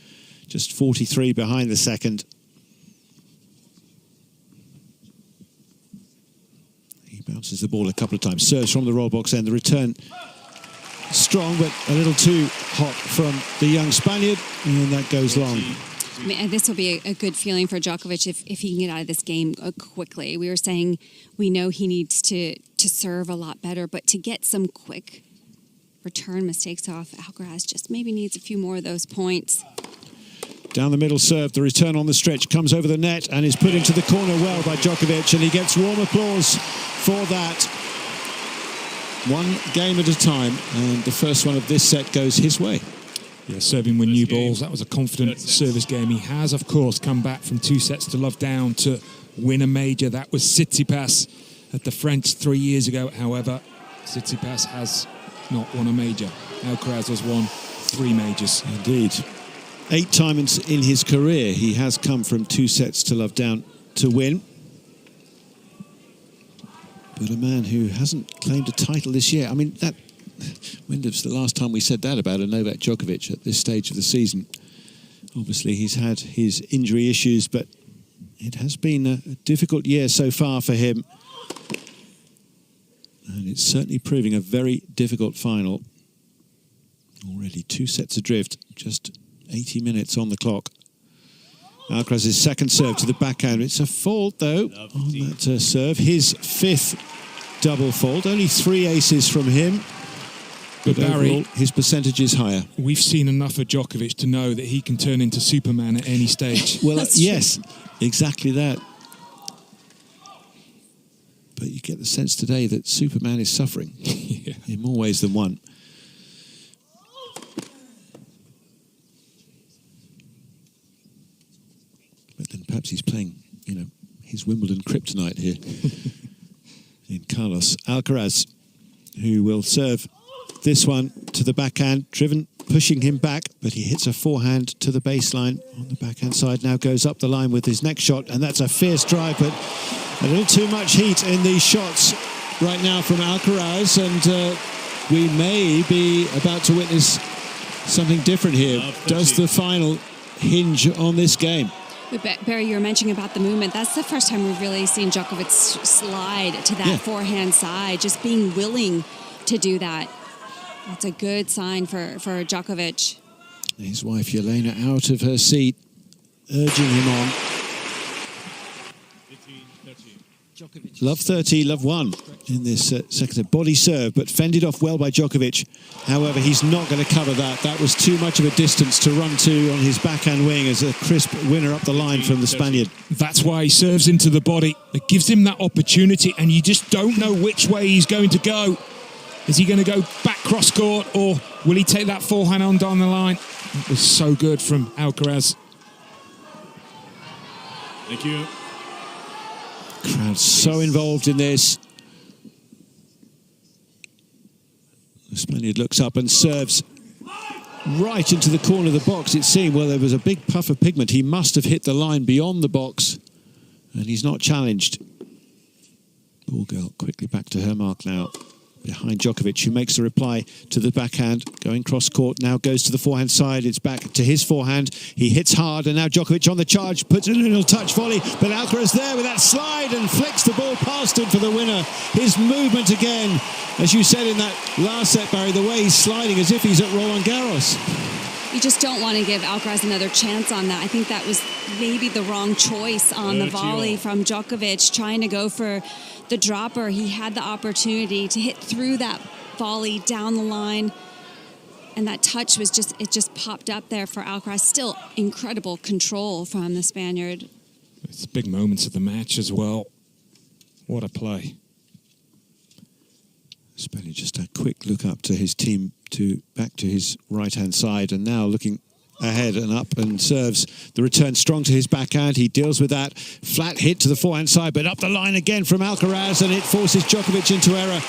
just 43 behind the second. He bounces the ball a couple of times, serves from the roll box end. The return strong, but a little too hot from the young Spaniard, and that goes long. I mean, this will be a good feeling for Djokovic if he can get out of this game quickly. We were saying we know he needs to serve a lot better, but to get some quick return mistakes off, Alcaraz just maybe needs a few more of those points. Down the middle serve, the return on the stretch comes over the net and is put into the corner well by Djokovic, and he gets warm applause for that. 1 game at a time, and the first one of this set goes his way. Yeah, serving with new balls. That was a confident service game. He has, of course, come back from 2 sets to love down to win a major. That was Tsitsipas at the French 3 years ago. However, Tsitsipas has not won a major. Alcaraz has won 3 majors. Indeed. 8 times in his career, he has come from 2 sets to love down to win. But a man who hasn't claimed a title this year. I mean, when was the last time we said that about a Novak Djokovic at this stage of the season? Obviously, he's had his injury issues, but it has been a difficult year so far for him. And it's certainly proving a very difficult final. Already 2 sets adrift, just 80 minutes on the clock. Alcaraz's second serve to the backhand. It's a fault, though, on that serve. His 5th double fault. Only 3 aces from him. But Barry, overall, his percentage is higher. We've seen enough of Djokovic to know that he can turn into Superman at any stage. Well, yes, exactly that. But you get the sense today that Superman is suffering in more ways than one. But then perhaps he's playing, his Wimbledon kryptonite here in Carlos Alcaraz, who will serve this one to the backhand, pushing him back, but he hits a forehand to the baseline on the backhand side, now goes up the line with his next shot, and that's a fierce drive, but a little too much heat in these shots right now from Alcaraz, and we may be about to witness something different here. Does the final hinge on this game? Barry, you were mentioning about the movement. That's the first time we've really seen Djokovic slide to that forehand side, just being willing to do that. That's a good sign for Djokovic. His wife Jelena out of her seat, urging him on. Love 30, love 1 in this second body serve, but fended off well by Djokovic. However, he's not going to cover that. That was too much of a distance to run to on his backhand wing as a crisp winner up the line from the Spaniard. That's why he serves into the body. It gives him that opportunity, and you just don't know which way he's going to go. Is he going to go back cross court, or will he take that forehand on down the line? It was so good from Alcaraz. Thank you. Crowd so involved in this. The Spaniard looks up and serves right into the corner of the box. It seemed, well, there was a big puff of pigment. He must have hit the line beyond the box, and he's not challenged. Ball girl quickly back to her mark now. Behind Djokovic, who makes the reply to the backhand. Going cross-court, now goes to the forehand side. It's back to his forehand. He hits hard, and now Djokovic on the charge. Puts in a little touch volley, but Alcaraz there with that slide and flicks the ball past him for the winner. His movement again. As you said in that last set, Barry, the way he's sliding as if he's at Roland Garros. You just don't want to give Alcaraz another chance on that. I think that was maybe the wrong choice on the volley from Djokovic, trying to go for the dropper. He had the opportunity to hit through that volley down the line, and that touch was just popped up there for Alcaraz. Still incredible control from the Spaniard. It's big moments of the match as well. What a play. Spaniard just a quick look up to his team, back to his right-hand side, and now looking ahead and up and serves the return strong to his backhand. He deals with that flat hit to the forehand side, but up the line again from Alcaraz, and it forces Djokovic into error.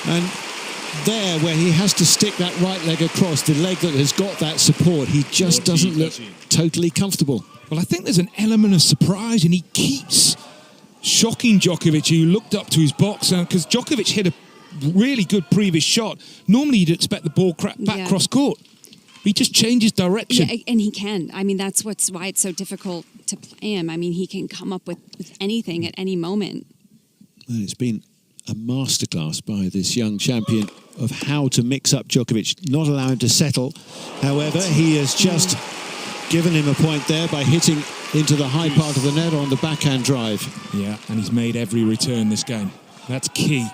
And there, where he has to stick that right leg across, the leg that has got that support, he just doesn't look totally comfortable. Well, I think there's an element of surprise, and he keeps shocking Djokovic, who looked up to his box, because Djokovic hit a really good previous shot. Normally you'd expect the ball back cross court. He just changes direction. Yeah, and he can. I mean, that's why it's so difficult to play him. I mean, he can come up with anything at any moment. And it's been a masterclass by this young champion of how to mix up Djokovic, not allow him to settle. However, he has just given him a point there by hitting into the high part of the net on the backhand drive. Yeah, and he's made every return this game. That's key.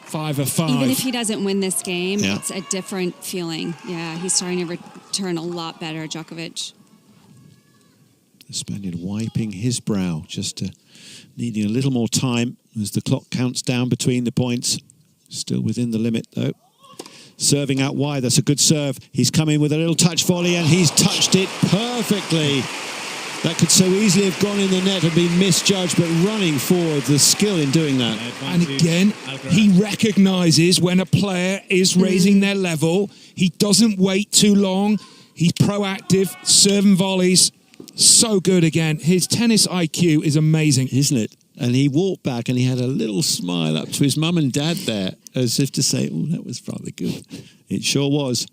5 of 5. Even if he doesn't win this game, it's a different feeling. Yeah, he's starting to return a lot better, Djokovic. The Spaniard wiping his brow, just needing a little more time as the clock counts down between the points. Still within the limit, though. Serving out wide, that's a good serve. He's come in with a little touch volley, and he's touched it perfectly. That could so easily have gone in the net and been misjudged, but running forward, the skill in doing that. And again, he recognises when a player is raising their level. He doesn't wait too long. He's proactive, serving volleys. So good again. His tennis IQ is amazing. Isn't it? And he walked back and he had a little smile up to his mum and dad there, as if to say, oh, that was rather good. It sure was.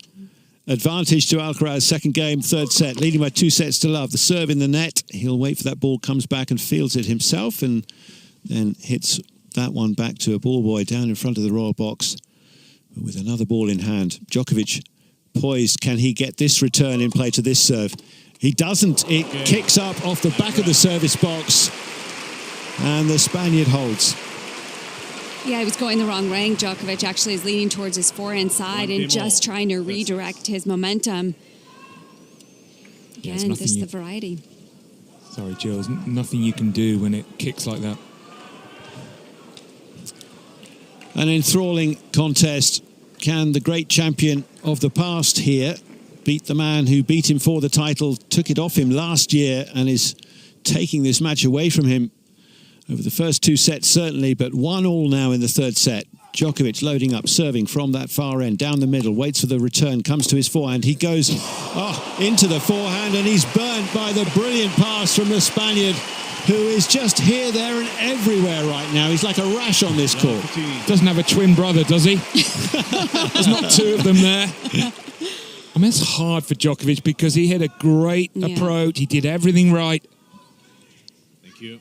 Advantage to Alcaraz, second game, third set, leading by 2 sets to love. The serve in the net. He'll wait for that ball, comes back and fields it himself, and then hits that one back to a ball boy down in front of the royal box. But with another ball in hand, Djokovic poised. Can he get this return in play to this serve? He doesn't. It kicks up off the back of the service box, and the Spaniard holds. Yeah, he was going the wrong way. Djokovic actually is leaning towards his forehand side and just trying to redirect his momentum. Again, just the variety. Sorry, Jill. There's nothing you can do when it kicks like that. An enthralling contest. Can the great champion of the past here beat the man who beat him for the title, took it off him last year, and is taking this match away from him over the first 2 sets, certainly, but 1-1 now in the third set. Djokovic loading up, serving from that far end, down the middle, waits for the return, comes to his forehand. He goes into the forehand, and he's burnt by the brilliant pass from the Spaniard, who is just here, there, and everywhere right now. He's like a rash on this court. Doesn't have a twin brother, does he? There's not 2 of them there. I mean, it's hard for Djokovic because he had a great approach. He did everything right. Thank you.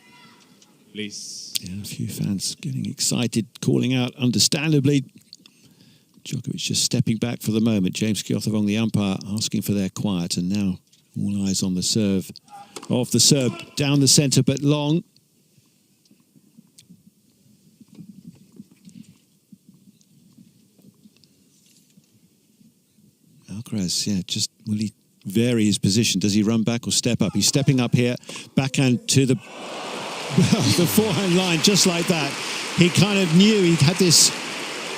Please. Yeah, a few fans getting excited, calling out, understandably. Djokovic just stepping back for the moment. James Kyothevong, the umpire, asking for their quiet. And now all eyes on the serve. Off the serve, down the centre, but long. Alcaraz, yeah, just will he vary his position? Does he run back or step up? He's stepping up here, backhand to the forehand line, just like that. He kind of knew, he had this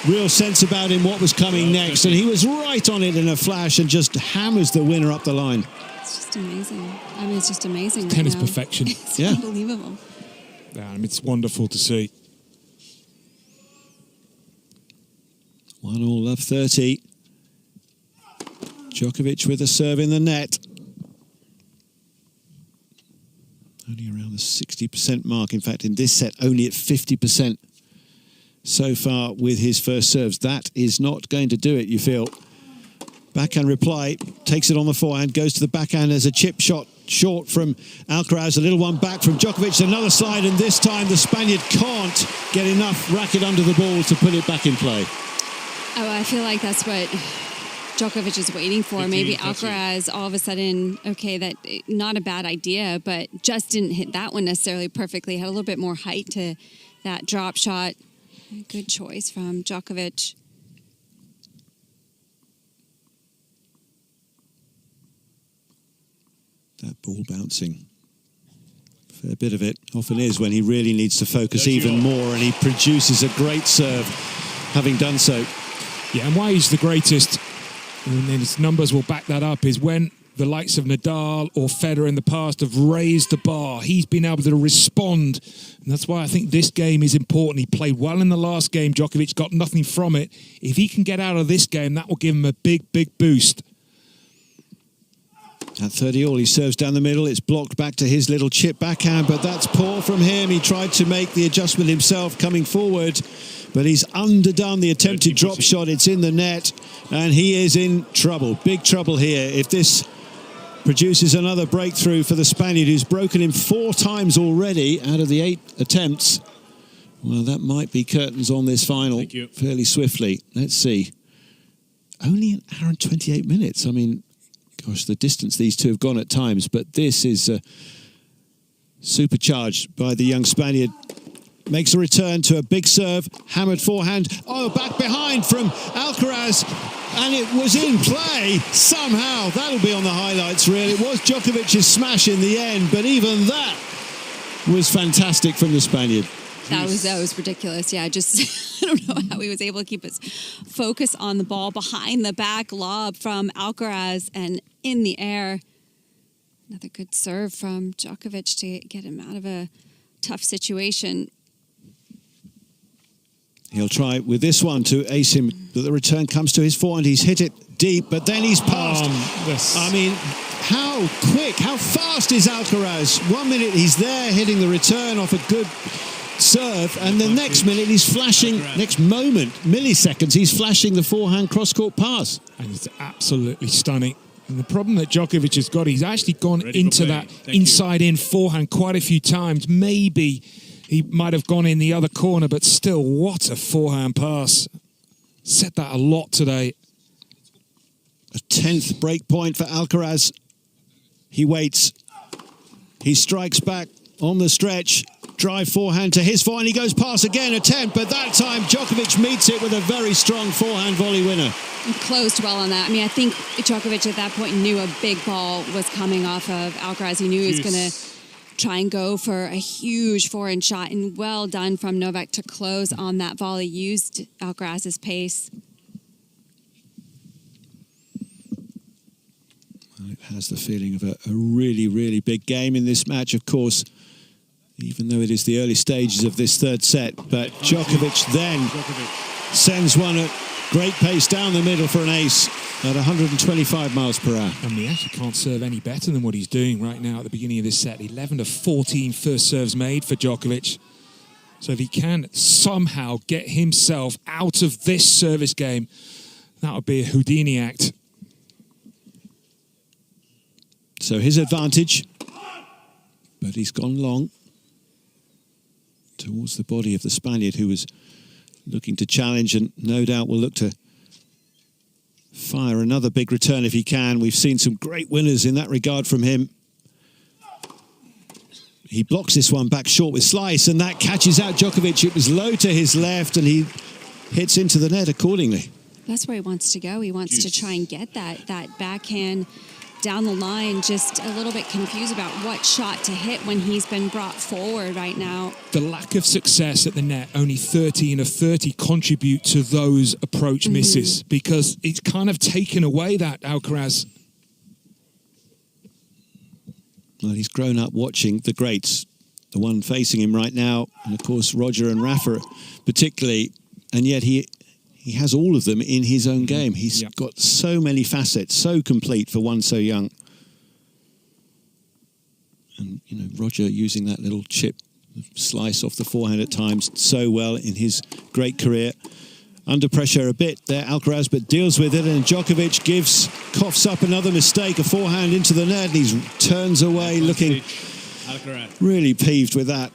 real sense about him what was coming next, and he was right on it in a flash and just hammers the winner up the line. It's just amazing. I mean, it's just amazing. Tennis right now. perfection. It's Yeah. unbelievable. Yeah, I mean, it's wonderful to see. 1-1 love 30. Djokovic with a serve in the net. Only around the 60% mark. In fact, in this set, only at 50% so far with his first serves. That is not going to do it, you feel. Backhand reply, takes it on the forehand, goes to the backhand as a chip shot short from Alcaraz. A little one back from Djokovic, another slide, and this time the Spaniard can't get enough racket under the ball to put it back in play. Oh, I feel like that's what Djokovic is waiting for. Maybe Alcaraz all of a sudden, okay, that not a bad idea, but just didn't hit that one necessarily perfectly. Had a little bit more height to that drop shot. Good choice from Djokovic. That ball bouncing. Fair bit of it often is when he really needs to focus even more, and he produces a great serve having done so. Yeah, and why he's the greatest, and his numbers will back that up, is when the likes of Nadal or Federer in the past have raised the bar, he's been able to respond. And that's why I think this game is important. He played well in the last game. Djokovic got nothing from it. If he can get out of this game, that will give him a big, big boost. At 30-all, he serves down the middle. It's blocked back to his little chip backhand, but that's poor from him. He tried to make the adjustment himself coming forward, but he's underdone the attempted drop shot. It's in the net, and he is in trouble. Big trouble here. If this produces another breakthrough for the Spaniard, who's broken him 4 times already out of the 8 attempts, well, that might be curtains on this final fairly swiftly. Let's see. Only an hour and 28 minutes. I mean, gosh, the distance these two have gone at times, but this is supercharged by the young Spaniard. Makes a return to a big serve, hammered forehand. Oh, back behind from Alcaraz, and it was in play somehow. That'll be on the highlights, really. It was Djokovic's smash in the end, but even that was fantastic from the Spaniard. That was ridiculous. Yeah, just I don't know how he was able to keep his focus on the ball. Behind the back lob from Alcaraz and in the air. Another good serve from Djokovic to get him out of a tough situation. He'll try with this one to ace him, but the return comes to his forehand. He's hit it deep, but then he's passed. I mean, how quick, how fast is Alcaraz? 1 minute he's there hitting the return off a good serve, and the next minute he's flashing, next moment, milliseconds, he's flashing the forehand cross-court pass. And it's absolutely stunning. And the problem that Djokovic has got, he's actually gone into that inside-in forehand quite a few times. Maybe he might have gone in the other corner, but still, what a forehand pass. Said that a lot today. A 10th break point for Alcaraz. He waits. He strikes back on the stretch. Drive forehand to his forehand. He goes past again, attempt, but that time Djokovic meets it with a very strong forehand volley winner. He closed well on that. I mean, I think Djokovic at that point knew a big ball was coming off of Alcaraz. He knew he was going to try and go for a huge forehand shot, and well done from Novak to close on that volley. Used Alcaraz's pace. Well, it has the feeling of a really, really big game in this match, of course, even though it is the early stages of this third set. But Djokovic then sends one at great pace down the middle for an ace at 125 miles per hour. And he actually can't serve any better than what he's doing right now at the beginning of this set. 11 to 14 first serves made for Djokovic. So if he can somehow get himself out of this service game, that would be a Houdini act. So his advantage, but he's gone long towards the body of the Spaniard, who was looking to challenge and no doubt will look to fire another big return if he can. We've seen some great winners in that regard from him. He blocks this one back short with slice, and that catches out Djokovic. It was low to his left, and he hits into the net accordingly. That's where he wants to go. He wants to try and get that backhand down the line, just a little bit confused about what shot to hit when he's been brought forward right now. The lack of success at the net, only 13 of 30 contribute to those approach misses, because it's kind of taken away that Alcaraz. Well, he's grown up watching the greats, the one facing him right now, and of course Roger and Rafa particularly, and yet he has all of them in his own game. He's got so many facets, so complete for one so young. And, you know, Roger using that little chip slice off the forehand at times so well in his great career. Under pressure a bit there, Alcaraz, but deals with it, and Djokovic coughs up another mistake, a forehand into the net, and he turns away looking really peeved with that.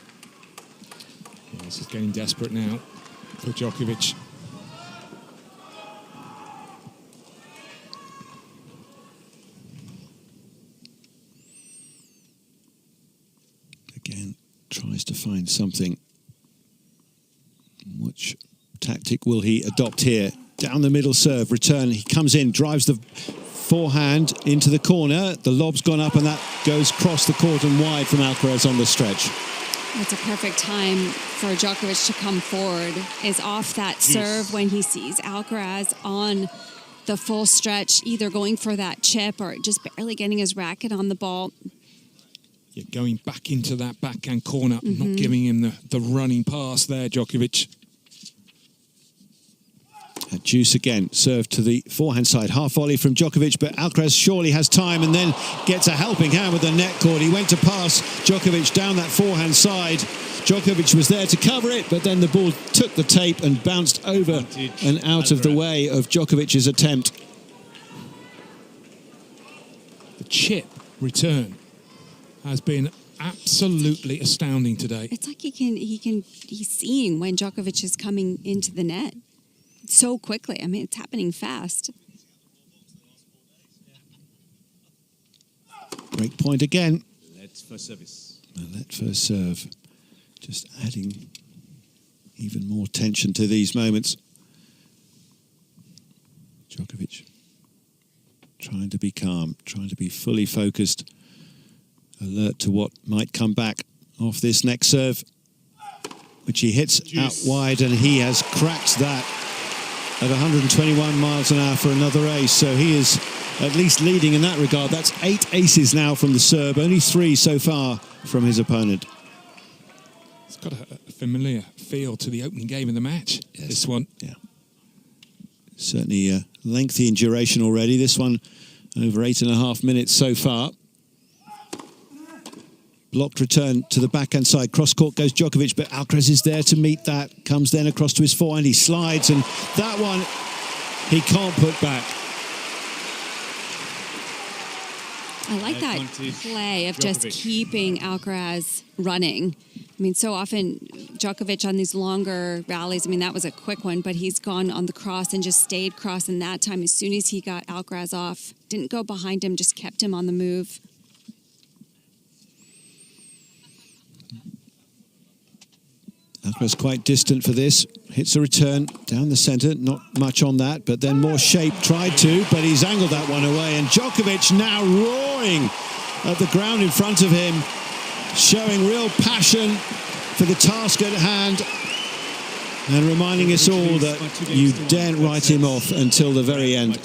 Yeah, this is getting desperate now for Djokovic. Again, tries to find something. Which tactic will he adopt here? Down the middle serve, return. He comes in, drives the forehand into the corner. The lob's gone up, and that goes across the court and wide from Alcaraz on the stretch. It's a perfect time for Djokovic to come forward. Is off that serve when he sees Alcaraz on the full stretch, either going for that chip or just barely getting his racket on the ball. Yeah, going back into that backhand corner, not giving him the running pass there, Djokovic. Juice again, serve to the forehand side, half volley from Djokovic, but Alcaraz surely has time and then gets a helping hand with the net cord. He went to pass Djokovic down that forehand side. Djokovic was there to cover it, but then the ball took the tape and bounced over and out of the way of Djokovic's attempt. The chip return has been absolutely astounding today. It's like he's seeing when Djokovic is coming into the net so quickly. I mean, it's happening fast. Break point again. Let first service. Let first serve. Just adding even more tension to these moments. Djokovic trying to be calm, trying to be fully focused, alert to what might come back off this next serve, which he hits out wide, and he has cracked that at 121 miles an hour for another ace. So he is at least leading in that regard. That's 8 aces now from the serve, only 3 so far from his opponent. It's got a familiar feel to the opening game of the match, this one. Yeah. Certainly lengthy in duration already. This one over 8.5 minutes so far. Blocked return to the backhand side. Cross court goes Djokovic, but Alcaraz is there to meet that. Comes then across to his forehand. He slides, and that one he can't put back. I like that play of just keeping Alcaraz running. I mean, so often Djokovic on these longer rallies, I mean, that was a quick one, but he's gone on the cross and just stayed cross. And that time, as soon as he got Alcaraz off, didn't go behind him, just kept him on the move. Alcaraz quite distant for this. Hits a return down the centre. Not much on that, but then more shape. Tried to, but he's angled that one away. And Djokovic now roaring at the ground in front of him, showing real passion for the task at hand, and reminding us all that you daren't write him off until the very end.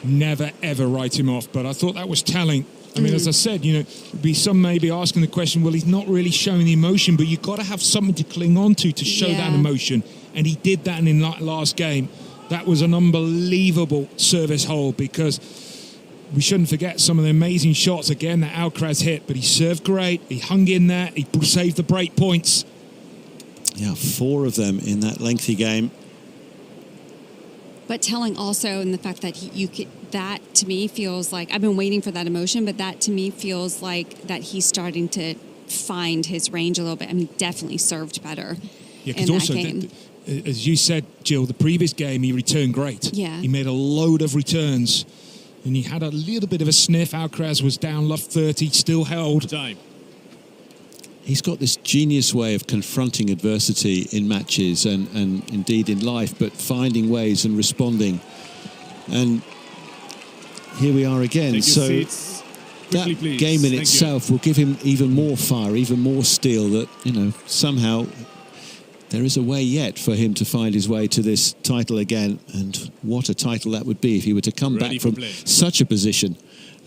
Never, ever write him off, but I thought that was telling. I mean, as I said, you know, be some may be asking the question, well, he's not really showing the emotion, but you've got to have something to cling on to show that emotion. And he did that in that last game. That was an unbelievable service hole, because we shouldn't forget some of the amazing shots, again, that Alcaraz hit, but he served great. He hung in there. He saved the break points. Yeah, 4 of them in that lengthy game. But telling also in the fact that that to me feels like, I've been waiting for that emotion, but that to me feels like that he's starting to find his range a little bit. I mean, definitely served better in that game. As you said, Jill, the previous game he returned great. Yeah. He made a load of returns, and he had a little bit of a sniff. Alcaraz was down love 30, still held. Time. he's got this genius way of confronting adversity in matches and indeed in life, but finding ways and responding. And here we are again. Take your So seats. that Quickly, please. game in Thank itself will give him even more fire, even more steel, that, you know, somehow there is a way yet for him to find his way to this title again. And what a title that would be if he were to come Ready back for from play. such a position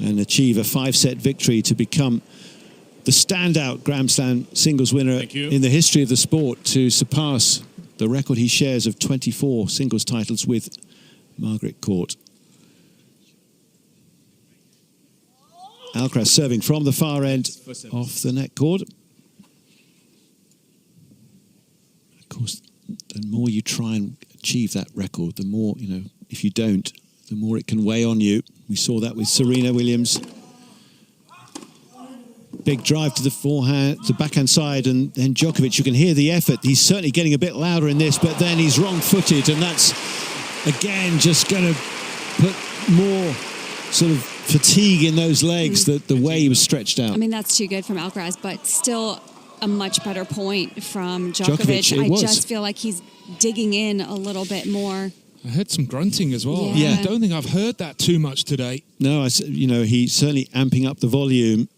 and achieve a 5-set victory to become the standout Grand Slam singles winner Thank you. in the history of the sport, to surpass the record he shares of 24 singles titles with Margaret Court. Alcaraz serving from the far end off the net cord. Of course, the more you try and achieve that record, the more, you know, if you don't, the more it can weigh on you. We saw that with Serena Williams. Big drive to the forehand, the backhand side, and then Djokovic, you can hear the effort. He's certainly getting a bit louder in this, but then he's wrong-footed, and that's, again, just going to put more sort of fatigue in those legs, the way he was stretched out. I mean, that's too good from Alcaraz, but still a much better point from Djokovic. it was. Just feel like he's digging in a little bit more. I heard some grunting as well. Yeah. I don't think I've heard that too much today. No, you know, he's certainly amping up the volume,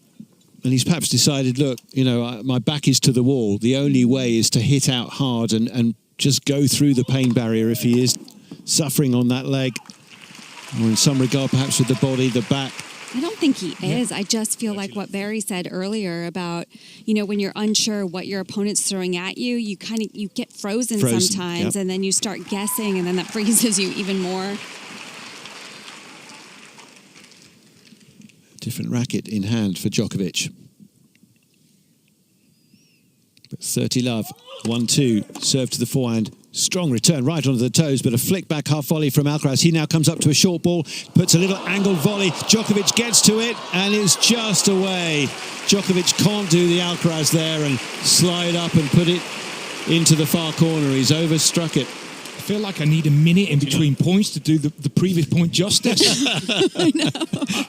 and he's perhaps decided, look, you know, my back is to the wall. The only way is to hit out hard and just go through the pain barrier if he is suffering on that leg, or in some regard perhaps with the body, the back. I don't think he is. I just feel like what Barry said earlier about, you know, when you're unsure what your opponent's throwing at you, you get frozen sometimes, yep. and then you start guessing, and then that freezes you even more. Different racket in hand for Djokovic. But 30-love, 1-2, serve to the forehand. Strong return right onto the toes, but a flick back half volley from Alcaraz. He now comes up to a short ball, puts a little angled volley. Djokovic gets to it, and it's just away. Djokovic can't do the Alcaraz there and slide up and put it into the far corner. He's overstruck it. I feel like I need a minute in between points to do the previous point justice. I know.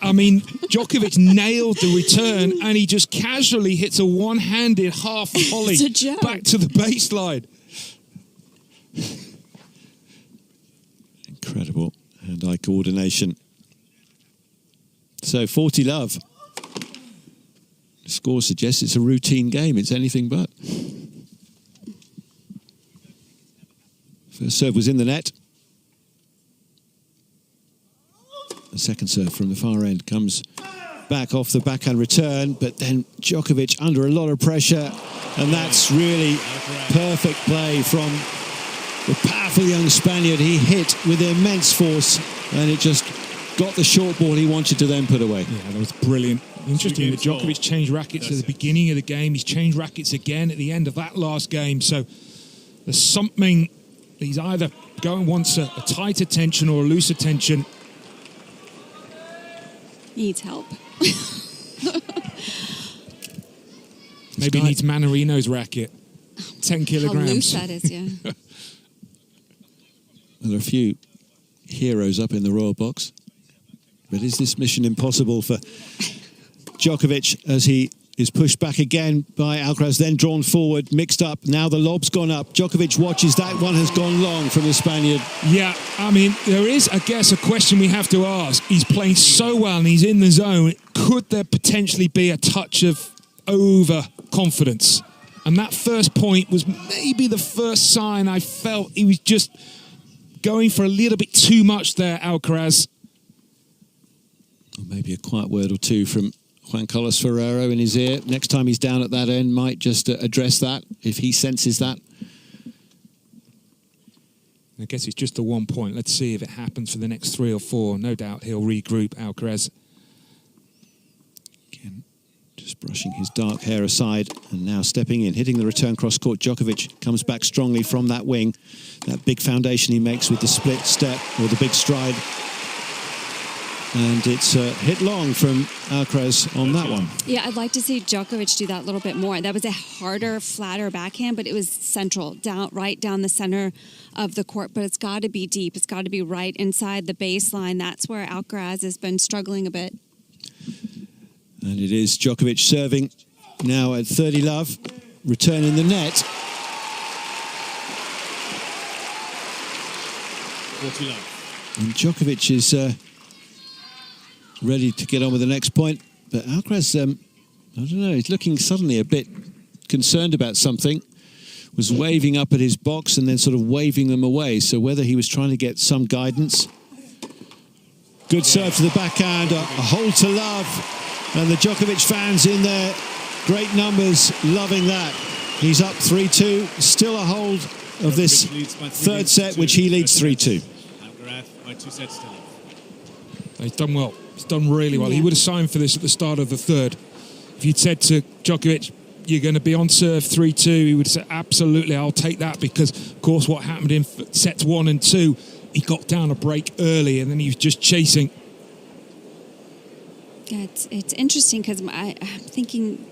I mean, Djokovic nailed the return, and he just casually hits a one-handed half volley It's a joke. back to the baseline. Incredible hand-eye coordination. So 40-love. The score suggests it's a routine game. It's anything but. First serve was in the net. The second serve from the far end comes back off the backhand return, but then Djokovic under a lot of pressure, and that's really perfect play from the powerful young Spaniard. He hit with immense force, and it just got the short ball he wanted to then put away. Yeah, that was brilliant. Interesting that Djokovic changed rackets at the beginning of the game. He's changed rackets again at the end of that last game. So there's something, he's either wants a tighter tension or a looser tension. Needs help. Maybe he needs Manarino's racket. 10 kilograms. How loose that is, yeah. There are a few heroes up in the royal box. But is this mission impossible for Djokovic as he is pushed back again by Alcaraz, then drawn forward, mixed up. Now the lob's gone up. Djokovic watches. That one has gone long from the Spaniard. Yeah, I mean, there is, I guess, a question we have to ask. He's playing so well and he's in the zone. Could there potentially be a touch of overconfidence? And that first point was maybe the first sign I felt he was just going for a little bit too much there, Alcaraz. Or maybe a quiet word or two from Juan Carlos Ferrero in his ear. Next time he's down at that end, might just address that if he senses that. I guess it's just the 1 point. Let's see if it happens for the next 3 or 4. No doubt he'll regroup, Alcaraz. Again, just brushing his dark hair aside and now stepping in, hitting the return cross court. Djokovic comes back strongly from that wing. That big foundation he makes with the split step or the big stride. And it's hit long from Alcaraz on that one. Yeah, I'd like to see Djokovic do that a little bit more. That was a harder, flatter backhand, but it was central, right down the center of the court. But it's got to be deep. It's got to be right inside the baseline. That's where Alcaraz has been struggling a bit. And it is Djokovic serving now at 30 love. Return in the net. 40 love. And Djokovic is ready to get on with the next point. But Alcaraz, I don't know, he's looking suddenly a bit concerned about something. Was waving up at his box and then sort of waving them away. So whether he was trying to get some guidance. Good serve to the backhand, a hold to love. And the Djokovic fans in there, great numbers, loving that. He's up 3-2, still a hold of this third set, which he leads 3-2. Alcaraz by 2 sets to love. He's done well. He's done really well. He would have signed for this at the start of the third. If you'd said to Djokovic, you're going to be on serve 3-2, he would have said, absolutely, I'll take that, because, of course, what happened in sets 1 and 2, he got down a break early and then he was just chasing. Yeah, it's interesting because I'm thinking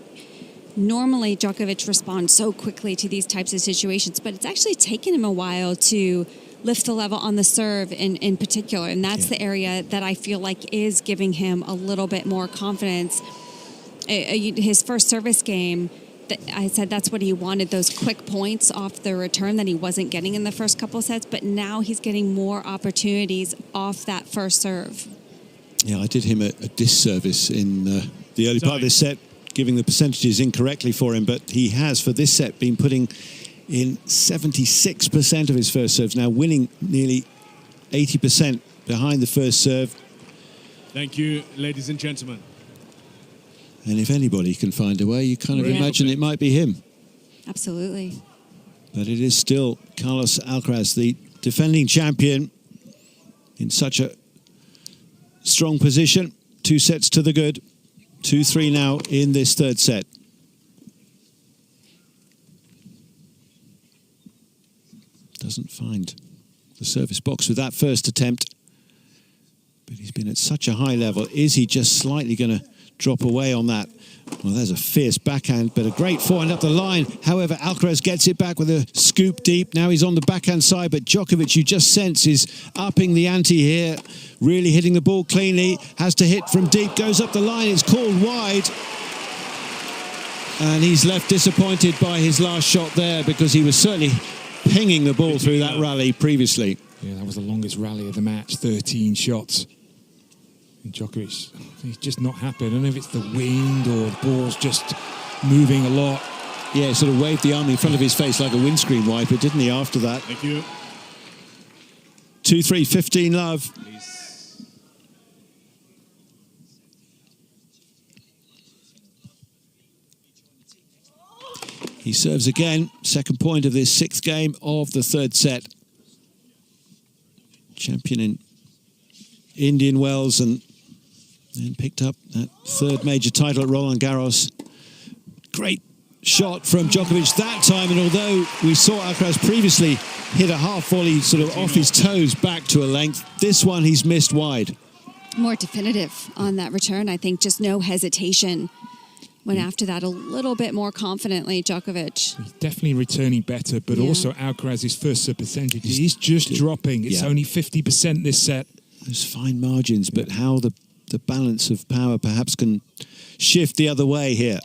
normally Djokovic responds so quickly to these types of situations, but it's actually taken him a while to lift the level on the serve in particular, and that's the area that I feel like is giving him a little bit more confidence. His first service game, I said that's what he wanted, those quick points off the return that he wasn't getting in the first couple sets, but now he's getting more opportunities off that first serve. Yeah, I did him a disservice in the early part of this set, giving the percentages incorrectly for him, but he has, for this set, been putting in 76% of his first serves, now winning nearly 80% behind the first serve. Thank you, ladies and gentlemen. And if anybody can find a way, you kind of imagine it might be him. Absolutely. But it is still Carlos Alcaraz, the defending champion, in such a strong position. 2 sets to the good. 2-3 now in this third set. Doesn't find the service box with that first attempt. But he's been at such a high level. Is he just slightly going to drop away on that? Well, there's a fierce backhand, but a great forehand up the line. However, Alcaraz gets it back with a scoop deep. Now he's on the backhand side, but Djokovic, you just sense, is upping the ante here. Really hitting the ball cleanly. Has to hit from deep, goes up the line. It's called wide. And he's left disappointed by his last shot there, because he was certainly pinging the ball through that rally previously. Yeah, that was the longest rally of the match, 13 shots. And Djokovic, he's just not happy. I don't know if it's the wind or the ball's just moving a lot. Yeah, sort of waved the arm in front of his face like a windscreen wiper, didn't he, after that? Thank you. 2-3, 15 love. Please. He serves again. Second point of this 6th game of the third set. Champion in Indian Wells, and then picked up that 3rd major title at Roland Garros. Great shot from Djokovic that time, and although we saw Alcaraz previously hit a half volley sort of off his toes back to a length, this one he's missed wide. More definitive on that return, I think, just no hesitation. Went after that a little bit more confidently, Djokovic. He's definitely returning better, but also Alcaraz's first serve percentage is just dropping. It's only 50% this set. Those fine margins, but how the balance of power perhaps can shift the other way here.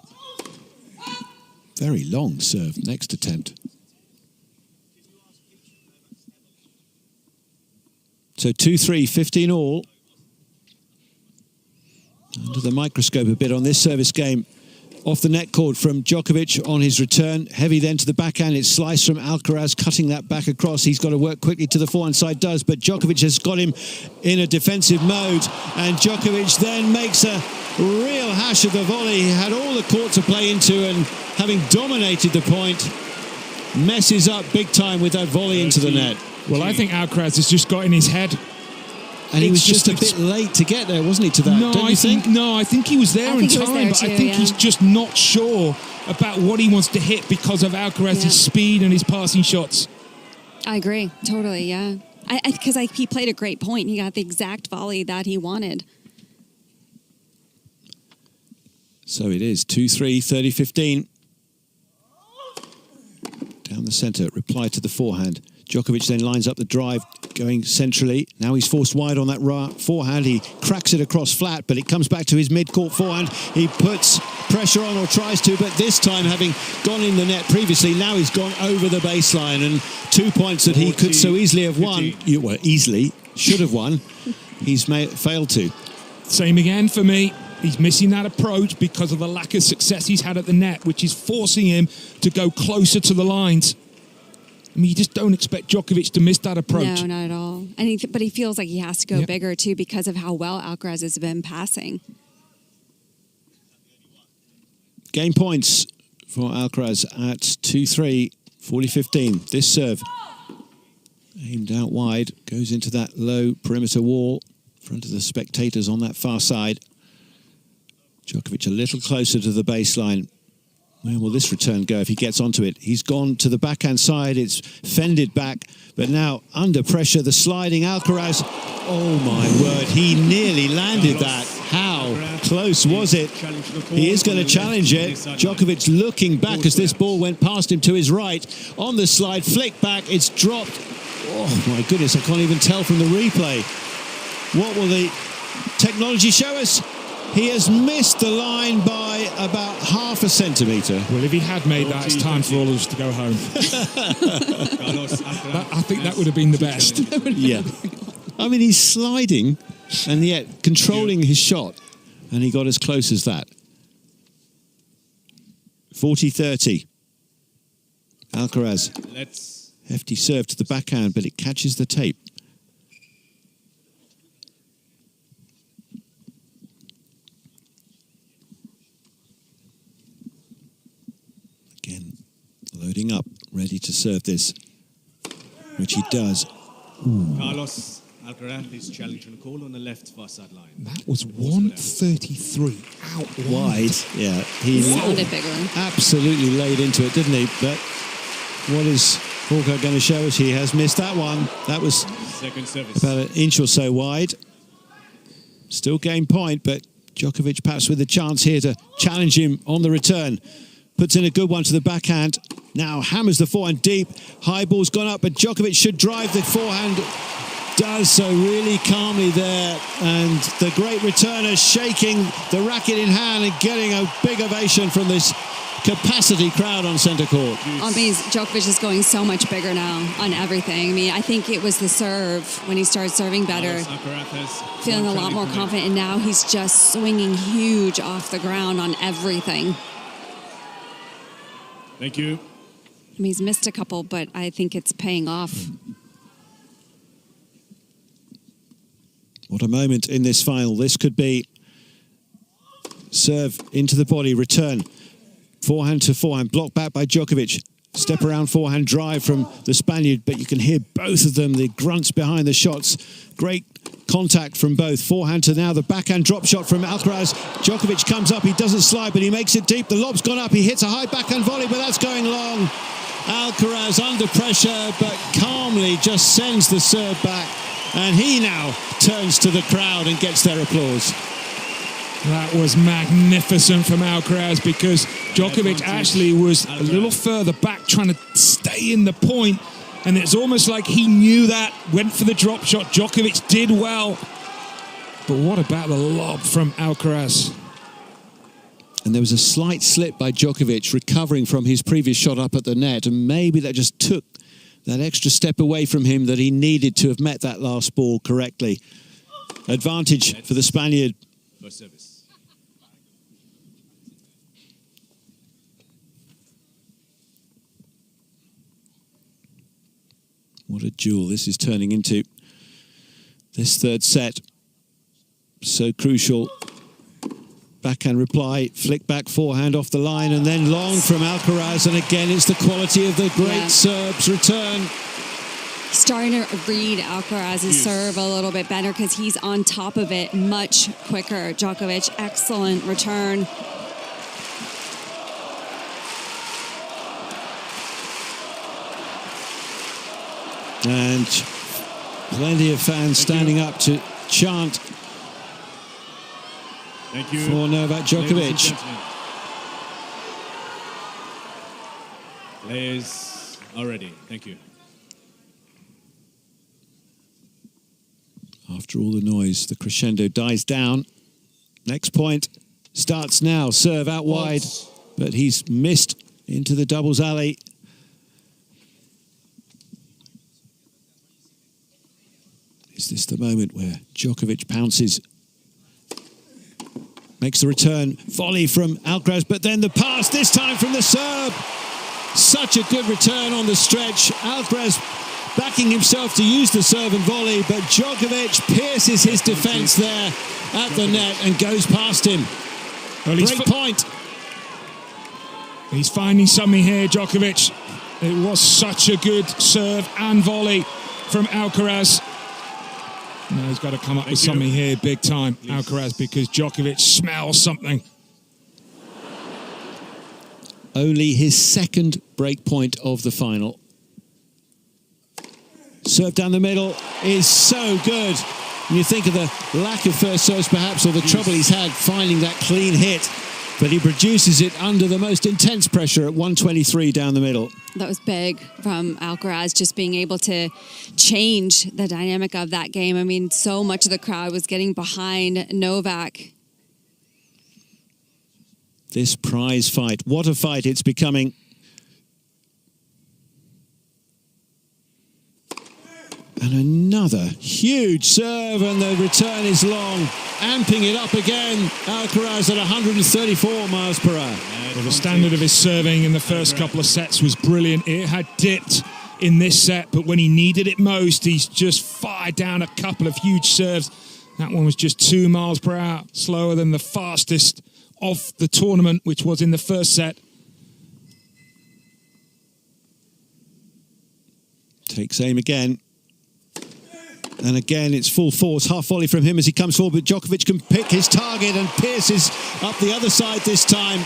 Very long serve, next attempt. So 2-3, 15 all. Under the microscope a bit on this service game. Off the net cord from Djokovic on his return. Heavy then to the backhand. It's sliced from Alcaraz, cutting that back across. He's got to work quickly to the forehand side, does, but Djokovic has got him in a defensive mode. And Djokovic then makes a real hash of the volley. He had all the court to play into, and having dominated the point, messes up big time with that volley into the net. Well, I think Alcaraz has just got in his head. And he was just a bit late to get there, wasn't he, to that? No, don't you think? No, I think he was there in time, but I think he's just not sure about what he wants to hit because of Alcaraz's speed and his passing shots. I agree, totally, yeah. Because he played a great point. He got the exact volley that he wanted. So it is 2-3, 30-15. Down the centre, reply to the forehand. Djokovic then lines up the drive, going centrally. Now he's forced wide on that forehand. He cracks it across flat, but it comes back to his mid-court forehand. He puts pressure on, or tries to, but this time, having gone in the net previously, now he's gone over the baseline. And 2 points that he could so easily have won, well, easily, should have won, he's failed to. Same again for me. He's missing that approach because of the lack of success he's had at the net, which is forcing him to go closer to the lines. I mean, you just don't expect Djokovic to miss that approach. No, not at all. And but he feels like he has to go bigger, too, because of how well Alcaraz has been passing. Game points for Alcaraz at 2-3, 40-15. This serve, aimed out wide, goes into that low perimeter wall in front of the spectators on that far side. Djokovic a little closer to the baseline. Where will this return go if he gets onto it? He's gone to the backhand side. It's fended back, but now under pressure, the sliding Alcaraz. Oh, my word. He nearly landed that. How close was it? He is going to challenge it. Djokovic looking back as this ball went past him to his right. On the slide, flick back. It's dropped. Oh, my goodness. I can't even tell from the replay. What will the technology show us? He has missed the line by about half a centimetre. Well, if he had made that, it's time for all of us to go home. I think that would have been the best. Yeah. I mean, he's sliding and yet controlling his shot. And he got as close as that. 40-30. Alcaraz. Hefty serve to the backhand, but it catches the tape. Again, loading up, ready to serve this, which he does. Carlos Alcaraz is challenging a call on the left far sideline. That was 133 out wide. Yeah, he sounded bigger. Absolutely laid into it, didn't he? But what is Hawker going to show us? He has missed that one. That was second service, about an inch or so wide. Still game point, but Djokovic perhaps with a chance here to challenge him on the return. Puts in a good one to the backhand. Now hammers the forehand deep. High ball's gone up, but Djokovic should drive the forehand. Does so really calmly there. And the great returner shaking the racket in hand and getting a big ovation from this capacity crowd on centre court. I mean, Djokovic is going so much bigger now on everything. I mean, I think it was the serve when he started serving better, feeling a lot more confident, and now he's just swinging huge off the ground on everything. Thank you. I mean, he's missed a couple, but I think it's paying off. What a moment in this final. This could be serve into the body, return. Forehand to forehand, blocked back by Djokovic. Step around forehand drive from the Spaniard, but you can hear both of them, the grunts behind the shots. Great contact from both. Forehand to now the backhand drop shot from Alcaraz. Djokovic comes up, he doesn't slide, but he makes it deep. The lob's gone up, he hits a high backhand volley, but that's going long. Alcaraz under pressure, but calmly just sends the serve back. And he now turns to the crowd and gets their applause. That was magnificent from Alcaraz because Djokovic actually was a little further back trying to stay in the point, and it's almost like he knew that, went for the drop shot. Djokovic did well, but what about the lob from Alcaraz? And there was a slight slip by Djokovic recovering from his previous shot up at the net, and maybe that just took that extra step away from him that he needed to have met that last ball correctly. Advantage for the Spaniard. First service. What a duel this is turning into. This third set, so crucial. Backhand reply, flick back forehand off the line, and then long from Alcaraz. And again, it's the quality of the great Serb's return. Starting to read Alcaraz's serve a little bit better because he's on top of it much quicker. Djokovic, excellent return. And plenty of fans standing up to chant for Novak Djokovic. Players are ready. Thank you. After all the noise, the crescendo dies down. Next point starts now. Serve out wide, but he's missed into the doubles alley. Is this the moment where Djokovic pounces? Makes the return. Volley from Alcaraz, but then the pass, this time from the serve. Such a good return on the stretch. Alcaraz backing himself to use the serve and volley, but Djokovic pierces his defence there at the net and goes past him. Well, Break point. He's finding something here, Djokovic. It was such a good serve and volley from Alcaraz. Now he's got to come up with something here big time, Alcaraz, because Djokovic smells something. Only his second break point of the final. Serve down the middle is so good. When you think of the lack of first serves perhaps, or the trouble he's had finding that clean hit, but he produces it under the most intense pressure at 123 down the middle. That was big from Alcaraz, just being able to change the dynamic of that game. I mean, so much of the crowd was getting behind Novak. This prize fight, what a fight it's becoming. And another huge serve, and the return is long. Amping it up again. Alcaraz at 134 miles per hour. Well, the standard of his serving in the first couple of sets was brilliant. It had dipped in this set, but when he needed it most, he's just fired down a couple of huge serves. That one was just 2 miles per hour, slower than the fastest of the tournament, which was in the first set. Takes aim again. And again, it's full force, half volley from him as he comes forward, but Djokovic can pick his target and pierces up the other side this time.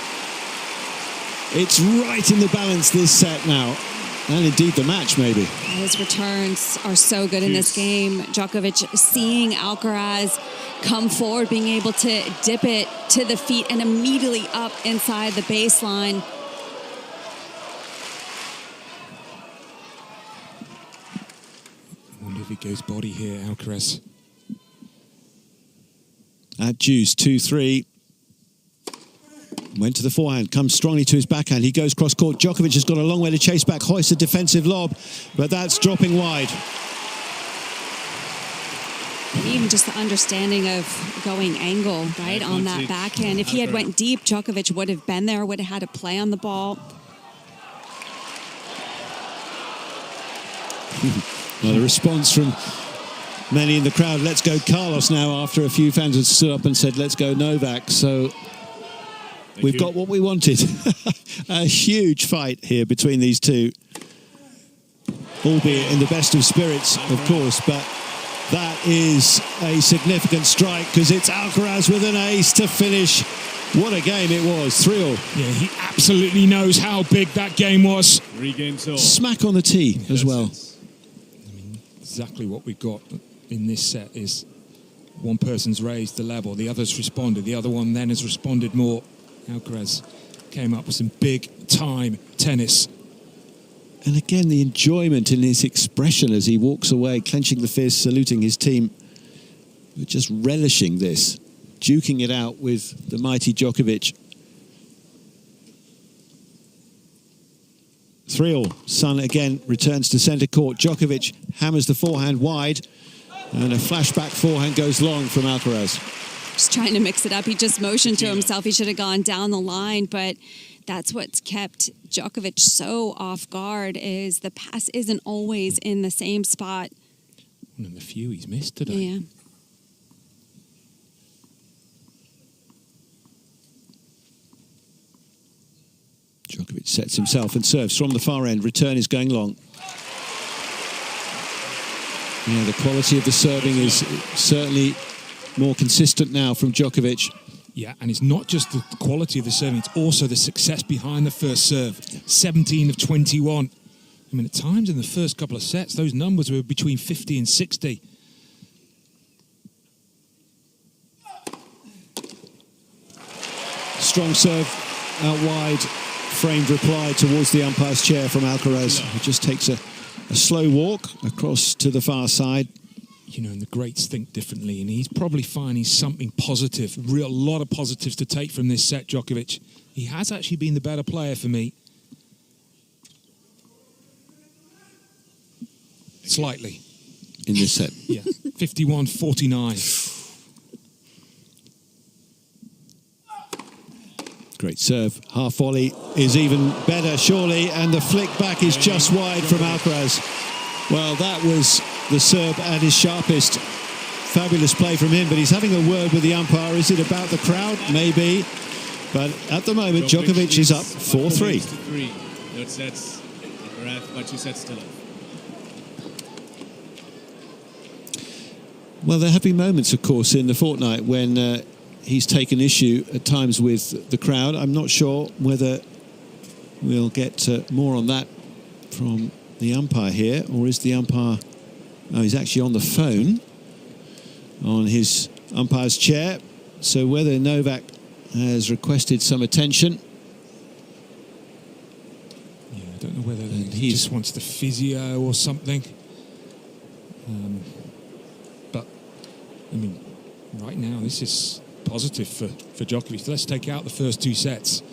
It's right in the balance this set now, and indeed the match maybe. His returns are so good in this game. Djokovic seeing Alcaraz come forward, being able to dip it to the feet and immediately up inside the baseline. I wonder if he goes body here, Alcaraz. At deuce, 2-3. Went to the forehand, comes strongly to his backhand. He goes cross-court. Djokovic has got a long way to chase back. Hoists a defensive lob, but that's dropping wide. And even just the understanding of going angle, right, on that backhand. If he had went deep, Djokovic would have been there, would have had a play on the ball. Well, the response from many in the crowd, let's go Carlos now, after a few fans had stood up and said, let's go Novak. So we've got what we wanted. A huge fight here between these two. Albeit in the best of spirits, of course, but that is a significant strike because it's Alcaraz with an ace to finish. What a game it was, 3-all. Yeah, he absolutely knows how big that game was. Smack on the tee as well. Exactly what we've got in this set is one person's raised the level, the other's responded, the other one then has responded more. Alcaraz came up with some big time tennis. And again, the enjoyment in his expression as he walks away, clenching the fist, saluting his team. We're just relishing this, duking it out with the mighty Djokovic. 3-all. Sun again returns to centre court. Djokovic hammers the forehand wide, and a flashback forehand goes long from Alcaraz. Just trying to mix it up. He just motioned to himself. He should have gone down the line, but that's what's kept Djokovic so off guard, is the pass isn't always in the same spot. One of the few he's missed today. Yeah. Djokovic sets himself and serves from the far end. Return is going long. Yeah, the quality of the serving is certainly more consistent now from Djokovic. Yeah, and it's not just the quality of the serving, it's also the success behind the first serve. 17 of 21. I mean, at times in the first couple of sets, those numbers were between 50 and 60. Strong serve out wide. Framed reply towards the umpire's chair from Alcaraz. He just takes a slow walk across to the far side. you know, and the greats think differently, and he's probably finding something positive, a lot of positives to take from this set, Djokovic. He has actually been the better player for me. Slightly. In this set. Yeah, 51-49. Great serve. Half volley is even better, surely, and the flick back is just wide from Alcaraz. Well, that was the serve at his sharpest. Fabulous play from him, but he's having a word with the umpire. Is it about the crowd? Maybe. But at the moment, Djokovic is up 4-3. Third sets. Alcaraz by 2 sets to love. Well, there have been moments, of course, in the fortnight when he's taken issue at times with the crowd. I'm not sure whether we'll get more on that from the umpire here, or is the umpire... Oh, he's actually on the phone on his umpire's chair. So whether Novak has requested some attention... Yeah, I don't know whether he just wants the physio or something. But, I mean, right now, this is positive for Djokovic. Let's take out the first 2 sets.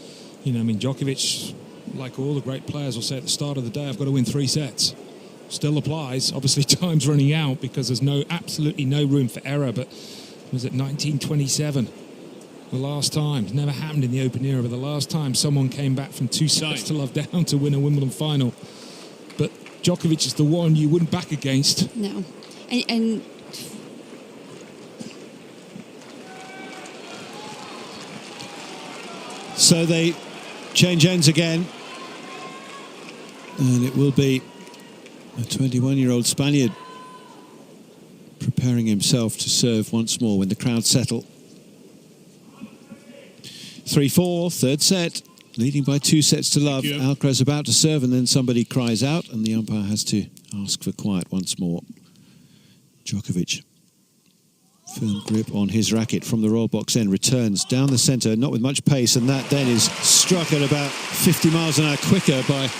You know, I mean, Djokovic, like all the great players, will say at the start of the day, I've got to win 3 sets. Still applies. Obviously, time's running out because there's absolutely no room for error. But was it 1927? The last time. It's never happened in the Open era, but the last time someone came back from 2 sets to love down to win a Wimbledon final. But Djokovic is the one you wouldn't back against. No. And so they change ends again. And it will be a 21-year-old Spaniard preparing himself to serve once more when the crowd settle. 3-4, third set, leading by 2 sets to love. Alcaraz about to serve, and then somebody cries out, and the umpire has to ask for quiet once more. Djokovic, firm grip on his racket from the royal box end, returns down the centre, not with much pace, and that then is struck at about 50 miles an hour quicker by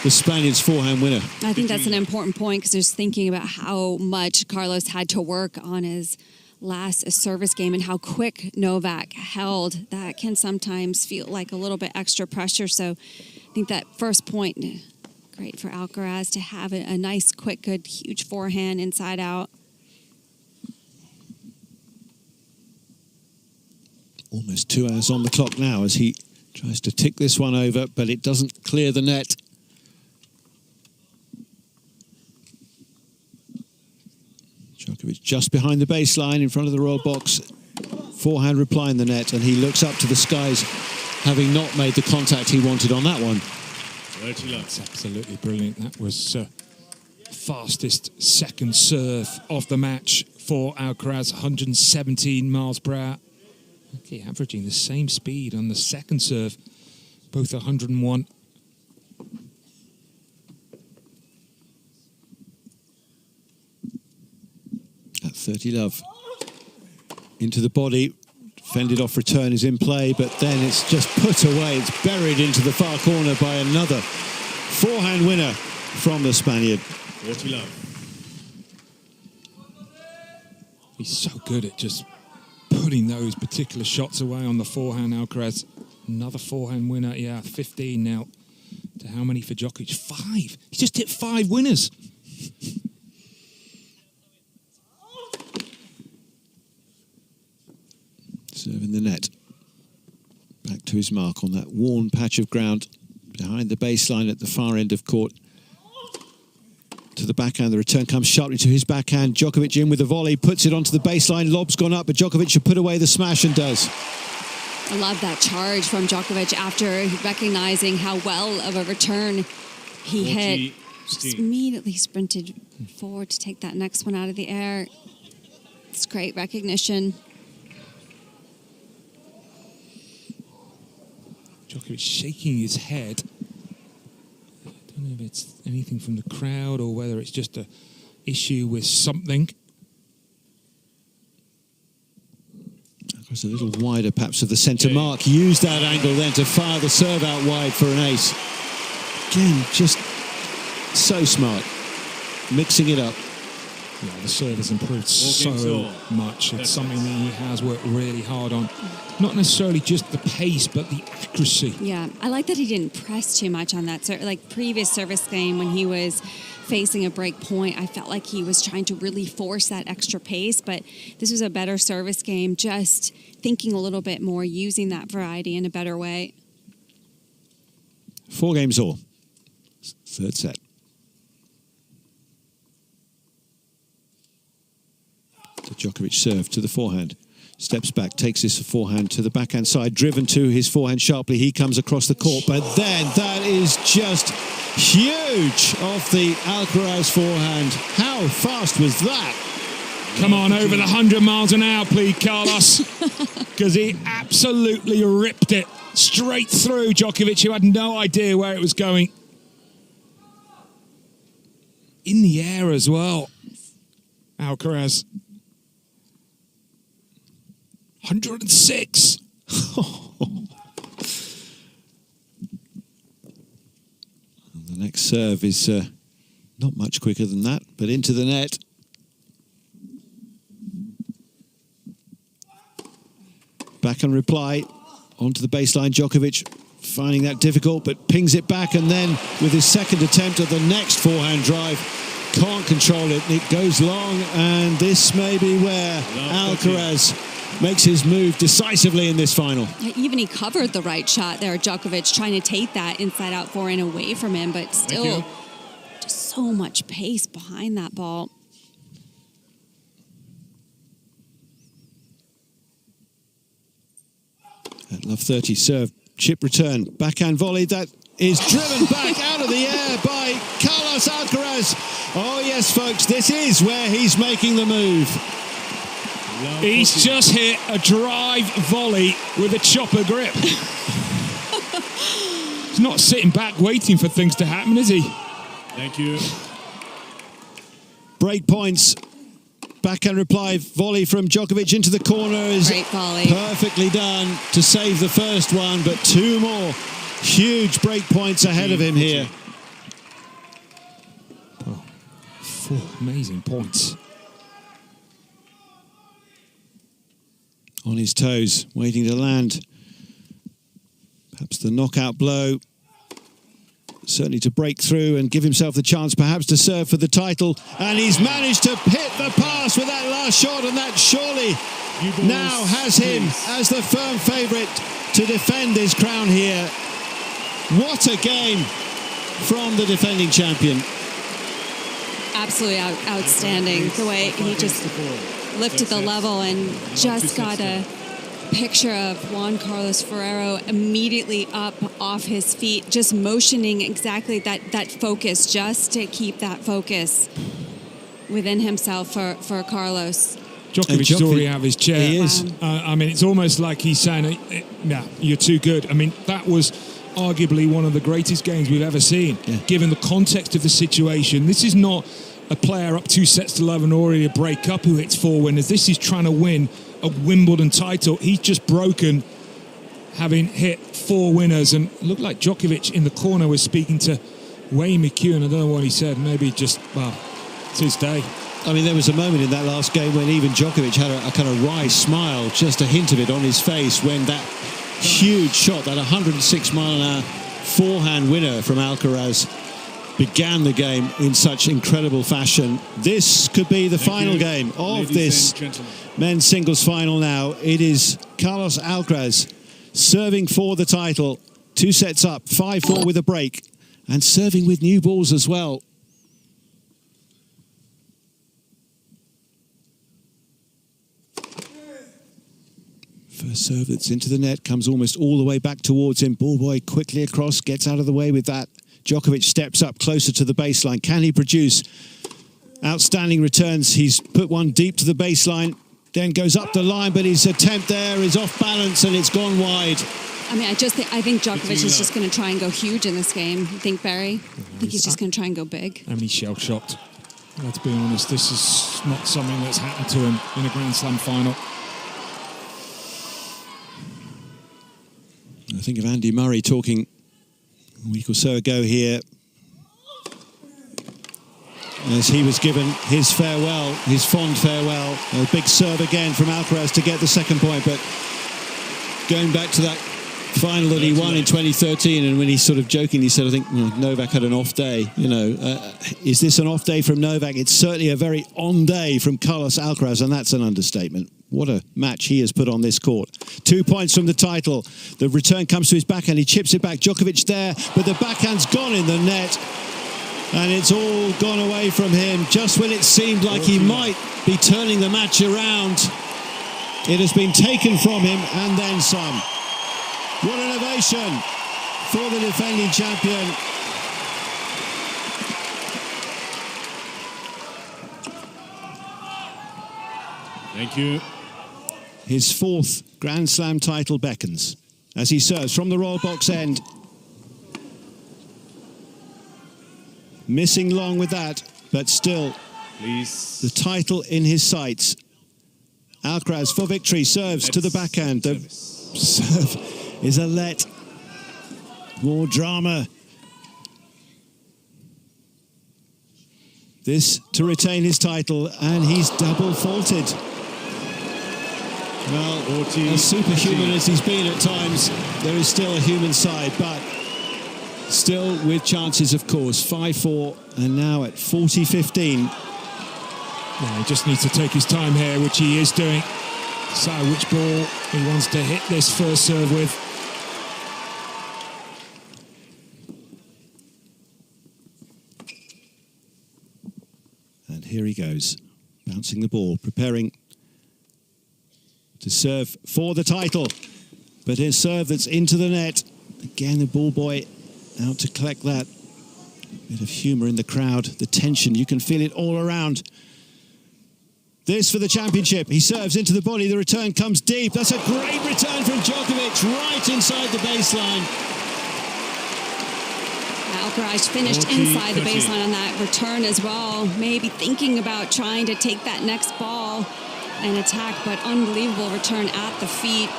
the Spaniard's forehand winner. I think that's an important point because just thinking about how much Carlos had to work on his last service game and how quick Novak held, that can sometimes feel like a little bit extra pressure. So I think that first point, great for Alcaraz to have a nice, quick, good, huge forehand inside out. Almost 2 hours on the clock now as he tries to tick this one over, but it doesn't clear the net. Djokovic just behind the baseline in front of the royal box. Forehand reply in the net, and he looks up to the skies, having not made the contact he wanted on that one. That's absolutely brilliant. That was fastest second serve of the match for Alcaraz, 117 miles per hour. Okay, averaging the same speed on the second serve, both 101. At 30 love. Into the body. Fended off return is in play, but then it's just put away. It's buried into the far corner by another forehand winner from the Spaniard. 40 love. He's so good at just putting those particular shots away on the forehand, Alcaraz. Another forehand winner, yeah, 15 now. To how many for Djokovic? 5. He's just hit 5 winners. Serving the net. Back to his mark on that worn patch of ground behind the baseline at the far end of court. To the backhand, the return comes sharply to his backhand. Djokovic in with a volley, puts it onto the baseline. Lob's gone up, but Djokovic should put away the smash and does. I love that charge from Djokovic after recognizing how well of a return he hit. Just immediately sprinted forward to take that next one out of the air. It's great recognition. Djokovic shaking his head. I don't know if it's anything from the crowd or whether it's just an issue with something. It's a little wider, perhaps, of the centre mark. Use that angle then to fire the serve out wide for an ace. Again, just so smart. Mixing it up. Yeah, the serve has improved Four games so all. much. It's That's something that he has worked really hard on. Not necessarily just the pace, but the accuracy. Yeah, I like that he didn't press too much on that. Like previous service game when he was facing a break point, I felt like he was trying to really force that extra pace, but this was a better service game, just thinking a little bit more, using that variety in a better way. 4 games all. Third set. The Djokovic serve to the forehand. Steps back, takes his forehand to the backhand side, driven to his forehand sharply. He comes across the court, but then that is just huge off the Alcaraz forehand. How fast was that? Come on, over the 100 miles an hour, please, Carlos. Because he absolutely ripped it straight through Djokovic, who had no idea where it was going. In the air as well. Alcaraz. 106. The next serve is not much quicker than that, but into the net. Back and reply onto the baseline. Djokovic finding that difficult, but pings it back, and then with his second attempt at the next forehand drive, can't control it. It goes long, and this may be where Alcaraz makes his move decisively in this final. Even he covered the right shot there, Djokovic, trying to take that inside-out forehand away from him, but still just so much pace behind that ball. At love 30 serve, chip return, backhand volley that is driven back out of the air by Carlos Alcaraz. Oh yes, folks, this is where he's making the move. He's just hit a drive volley with a chopper grip. He's not sitting back waiting for things to happen, is he? Thank you. Break points. Backhand reply volley from Djokovic into the corner is Great volley. Perfectly done to save the first one, but 2 more huge break points ahead of him here. Oh, 4 amazing points. On his toes, waiting to land. Perhaps the knockout blow. Certainly to break through and give himself the chance perhaps to serve for the title. And he's managed to hit the pass with that last shot, and that surely now has him as the firm favourite to defend his crown here. What a game from the defending champion. Absolutely outstanding. The way he just lifted the level and just got a picture of Juan Carlos Ferrero immediately up off his feet, just motioning exactly that focus, just to keep that focus within himself for Carlos. Djokovic is already out of his chair. He is. I mean, it's almost like he's saying, no, you're too good. I mean, that was arguably one of the greatest games we've ever seen, given the context of the situation. This is not a player up 2 sets to love and already a break up who hits 4 winners. This is trying to win a Wimbledon title. He's just broken, having hit 4 winners, and it looked like Djokovic in the corner was speaking to Wayne McEwen. I don't know what he said. Maybe just, well, it's his day. I mean, there was a moment in that last game when even Djokovic had a kind of wry smile, just a hint of it on his face, when that huge shot, that 106-mile-an-hour forehand winner from Alcaraz, began the game in such incredible fashion. This could be the final game of this men's singles final now. It is Carlos Alcaraz serving for the title. 2 sets up, 5-4 with a break, and serving with new balls as well. First serve that's into the net, comes almost all the way back towards him. Ball boy quickly across, gets out of the way with that. Djokovic steps up closer to the baseline. Can he produce outstanding returns? He's put one deep to the baseline, then goes up the line, but his attempt there is off balance and it's gone wide. I mean, I think Djokovic is just going to try and go huge in this game. You think, Barry? I think he's just going to try and go big. I mean, he's shell-shocked. Let's be honest, this is not something that's happened to him in a Grand Slam final. I think of Andy Murray talking a week or so ago here. as he was given his farewell, his fond farewell. A big serve again from Alcaraz to get the second point, but going back to that final that he won in 2013, and when he sort of jokingly said, I think Novak had an off day, is this an off day from Novak? It's certainly a very on day from Carlos Alcaraz, and that's an understatement. What a match he has put on this court. 2 points from the title. The return comes to his backhand. He chips it back. Djokovic there, but the backhand's gone in the net. And it's all gone away from him. Just when it seemed like he might be turning the match around, it has been taken from him and then some. What an ovation for the defending champion. Thank you. His fourth Grand Slam title beckons as he serves from the royal box end. Missing long with that, but still, Please. the title in his sights. Alcaraz for victory, serves to the backhand. The serve is a let. More drama. This to retain his title, and he's double faulted. Well, as superhuman as he's been at times, there is still a human side, but still with chances, of course. 5-4, and now at 40-15. Yeah, he just needs to take his time here, which he is doing. Decide which ball he wants to hit this first serve with. And here he goes, bouncing the ball, preparing to serve for the title. But his serve that's into the net. Again, the ball boy out to collect that. Bit of humour in the crowd, the tension, you can feel it all around. This for the championship. He serves into the body, the return comes deep. That's a great return from Djokovic, right inside the baseline. Alcaraz finished inside the baseline on that return as well. Maybe thinking about trying to take that next ball and attack, but unbelievable return at the feet.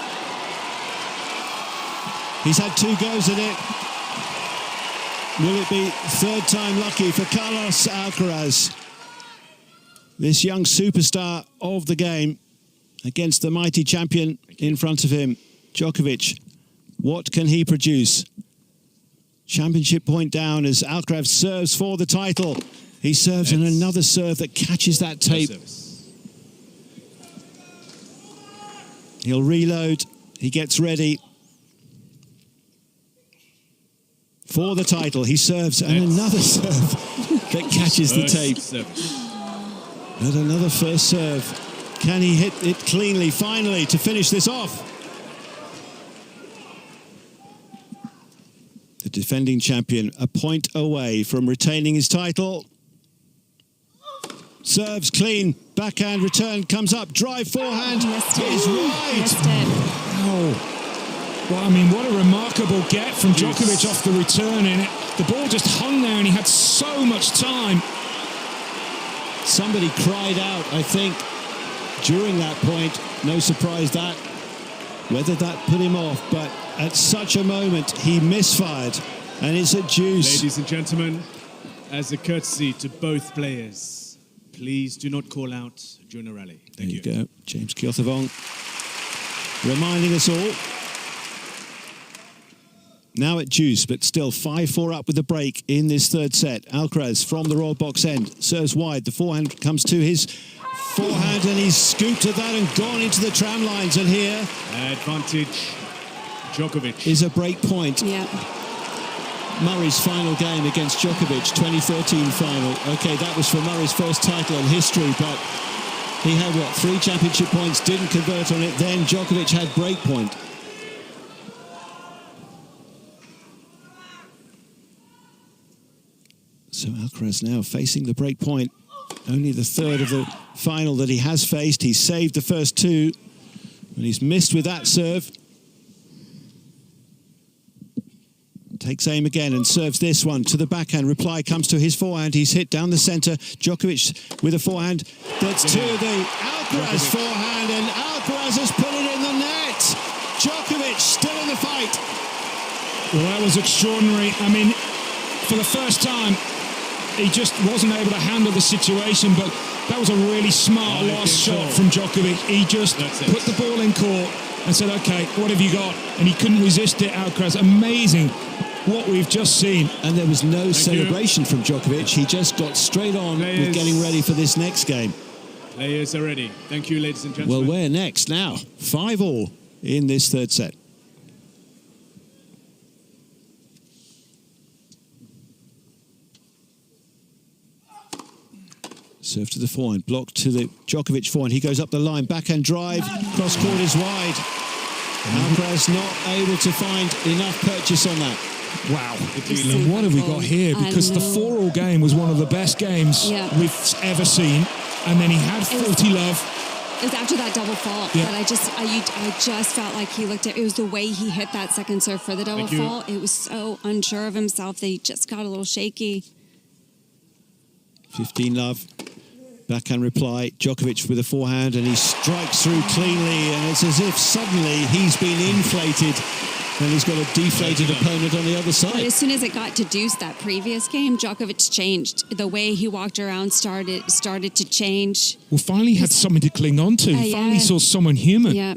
He's had 2 goes at it. Will it be third time lucky for Carlos Alcaraz? This young superstar of the game against the mighty champion in front of him, Djokovic. What can he produce? Championship point down as Alcaraz serves for the title. He serves and another serve that catches that tape. He'll reload. He gets ready for the title. He serves and another serve that catches the tape. And another first serve. Can he hit it cleanly finally to finish this off? The defending champion a point away from retaining his title. Serves clean, backhand return comes up, drive forehand is right. Oh, well, I mean, what a remarkable get from Djokovic off the return. And the ball just hung there, and he had so much time. Somebody cried out, I think, during that point. No surprise that, whether that put him off, but at such a moment, he misfired, and it's a deuce. Ladies and gentlemen, as a courtesy to both players, please do not call out during a rally. Thank you. There you go. James Kjothavong reminding us all. Now at deuce, but still 5-4 up with the break in this third set. Alcaraz from the royal box end serves wide. The forehand comes to his forehand, and he's scooped at that and gone into the tram lines. And here, advantage Djokovic. Is a break point. Yeah. Murray's final game against Djokovic, 2013 final. Okay, that was for Murray's first title in history, but he had, 3 championship points, didn't convert on it. Then Djokovic had break point. So Alcaraz now facing the break point. Only the third of the final that he has faced. He's saved the first 2, and he's missed with that serve. Takes aim again and serves this one to the backhand. Reply comes to his forehand. He's hit down the centre. Djokovic with a forehand. That's to the Alcaraz forehand, and Alcaraz has put it in the net. Djokovic still in the fight. Well, that was extraordinary. I mean, for the first time, he just wasn't able to handle the situation, but that was a really smart last shot from Djokovic. He just put the ball in court and said, okay, what have you got? And he couldn't resist it, Alcaraz. Amazing what we've just seen. And there was no celebration from Djokovic. He just got straight on with getting ready for this next game. Players are ready. Thank you, ladies and gentlemen. Well, where next now? 5-all in this third set. Serve to the forehand, blocked to the Djokovic forehand. He goes up the line, backhand drive, cross court is wide. Alcaraz not able to find enough purchase on that. Wow, what have we got here? Because the 4-all game was one of the best games we've ever seen, and then he had 40 love. It was after that double fault, but I just felt like he looked at it was the way he hit that second serve for the double fault. It was so unsure of himself that he just got a little shaky. 15 love. Backhand reply, Djokovic with a forehand, and he strikes through cleanly, and it's as if suddenly he's been inflated and he's got a deflated opponent on the other side. But as soon as it got to deuce that previous game, Djokovic changed. The way he walked around started to change. Well, finally had something to cling on to. Finally saw someone human. Yeah.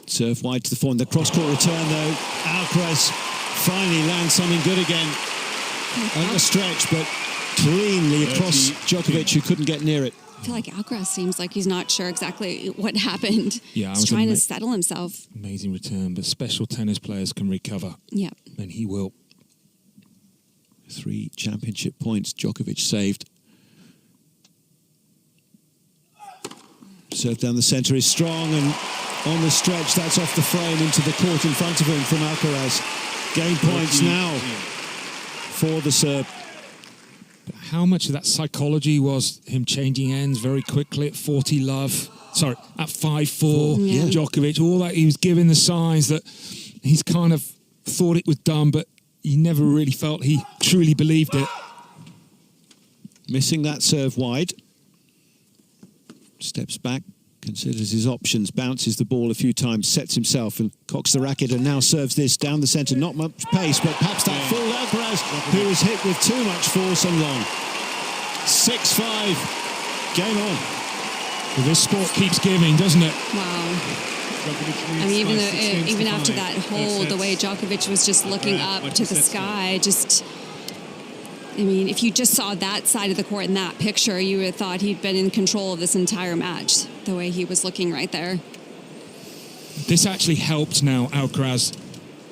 Serve wide to the forehand. The cross-court return, though. Alcaraz finally lands something good again. On the stretch, but cleanly across Djokovic, who couldn't get near it. I feel like Alcaraz seems like he's not sure exactly what happened. Yeah, he's trying to settle himself. Amazing return, but special tennis players can recover. Yeah. And he will. 3 championship points Djokovic saved. Serve down the centre is strong, and on the stretch, that's off the frame into the court in front of him from Alcaraz. Game points now for the serve. But how much of that psychology was him changing ends very quickly at 40 love? Sorry, at 5-4, Djokovic, all that, he was giving the signs that he's kind of thought it was done, but he never really felt he truly believed it. Missing that serve wide. Steps back, considers his options, bounces the ball a few times, sets himself and cocks the racket, and now serves this down the centre. Not much pace, but perhaps that full Alcaraz, who was hit with too much force and long. 6-5. Game on. Well, this sport keeps giving, doesn't it? Wow. I mean, even after that hold, the way Djokovic was just looking up to the sky, I mean, if you just saw that side of the court in that picture, you would have thought he'd been in control of this entire match, the way he was looking right there. This actually helped now Alcaraz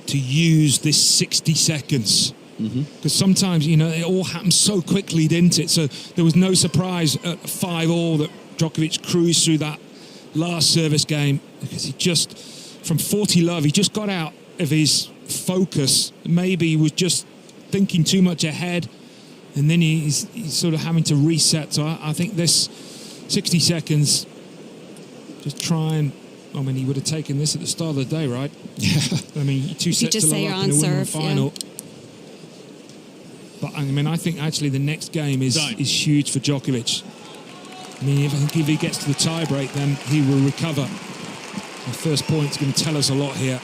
to use this 60 seconds. Because sometimes, you know, it all happened so quickly, didn't it? So there was no surprise at 5-all that Djokovic cruised through that last service game, because he just, from 40 love, he just got out of his focus. Maybe he was just thinking too much ahead, and then he's sort of having to reset. So I think this 60 seconds, just try and, I mean, he would have taken this at the start of the day, right? Yeah. I mean, 2 sets to love up in a women's final. But I mean, I think actually the next game is huge for Djokovic. I mean, if he gets to the tie-break, then he will recover. The first point's going to tell us a lot here.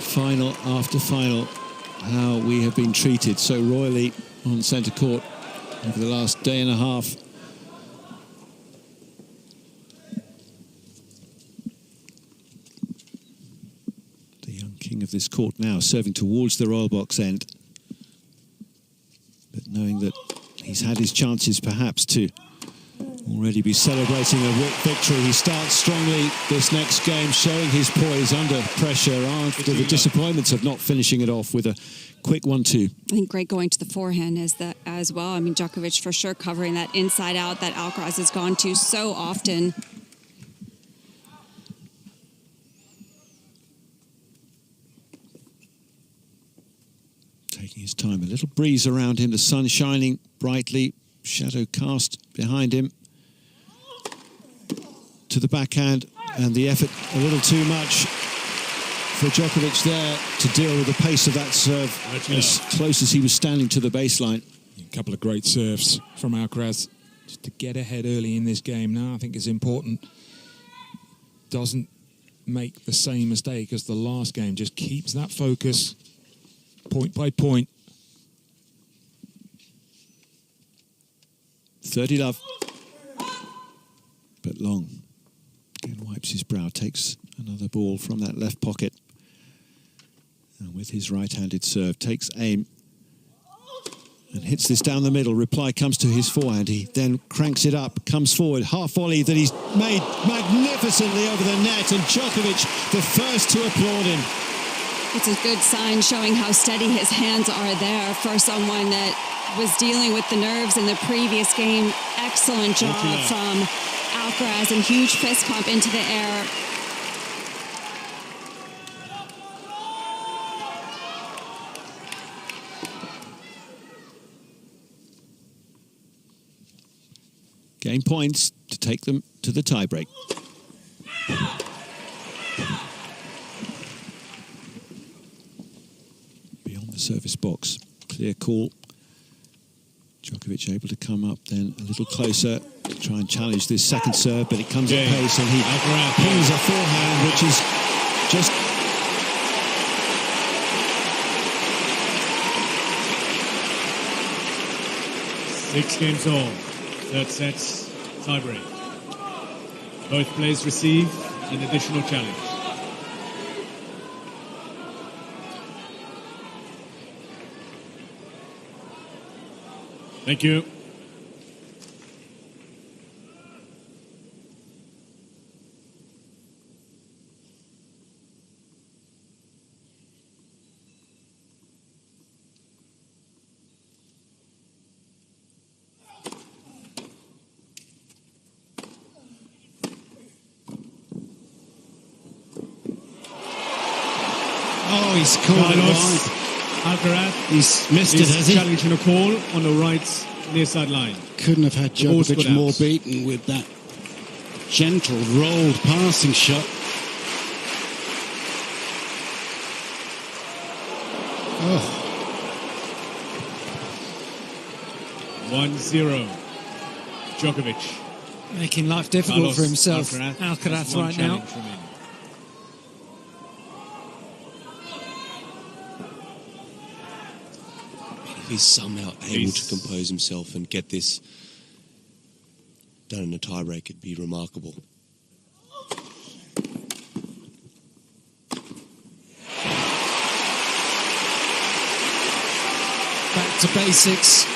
Final after final, how we have been treated so royally on centre court over the last day and a half. The young king of this court now serving towards the royal box end, but knowing that he's had his chances perhaps to already be celebrating a victory. He starts strongly this next game, showing his poise under pressure after the disappointments of not finishing it off with a quick 1-2. I think great going to the forehand as well. I mean, Djokovic for sure covering that inside out that Alcaraz has gone to so often. Taking his time, a little breeze around him, the sun shining brightly, shadow cast behind him. To the backhand, and the effort a little too much for Djokovic there to deal with the pace of that serve as close as he was standing to the baseline. A couple of great serves from Alcaraz just to get ahead early in this game now, I think is important. Doesn't make the same mistake as the last game, just keeps that focus point by point. 30 love. But Long again wipes his brow, takes another ball from that left pocket. And with his right-handed serve, takes aim and hits this down the middle. Reply comes to his forehand. He then cranks it up, comes forward, half volley that he's made magnificently over the net, and Djokovic the first to applaud him. It's a good sign showing how steady his hands are there for someone that was dealing with the nerves in the previous game. Excellent job from Alcaraz, and huge fist pump into the air. Game points to take them to the tiebreak. Beyond the service box, clear call. Djokovic able to come up then a little closer to try and challenge this second serve, but it comes at pace and he pulls a forehand, which is just... Six games all. Third sets, tiebreak. Both players receive an additional challenge. Thank you. Oh, he's called it wide. Alcaraz. He's missed it, has he? Challenging a call on the right near sideline. Couldn't have had Djokovic more beaten with that gentle, rolled passing shot. Oh. 1-0. Djokovic. Making life difficult Carlos for himself. Alcaraz right now. If he's somehow able to compose himself and get this done in a tiebreak, it'd be remarkable. Back to basics.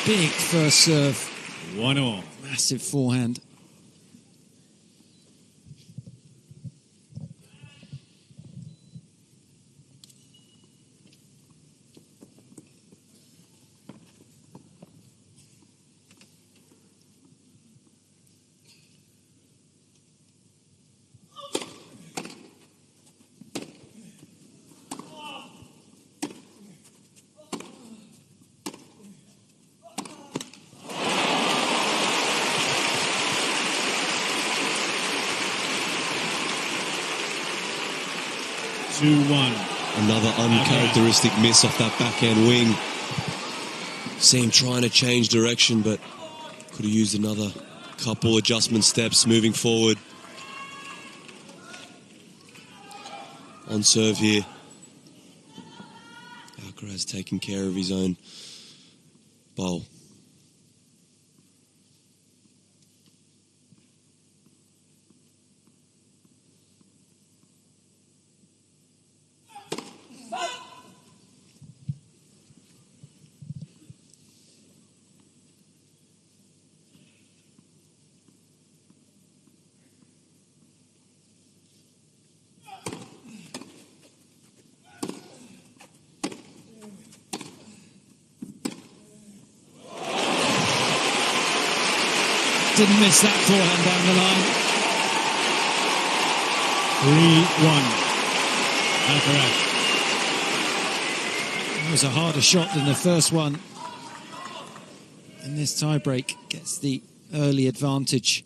Big first serve. 1-1. Massive forehand. Another uncharacteristic miss off that backhand wing. See him trying to change direction, but could have used another couple adjustment steps moving forward. On serve here. Alcaraz taking care of his own bowl. Didn't miss that forehand down the line. 3-1. Alcaraz. It was a harder shot than the first one. And this tiebreak gets the early advantage.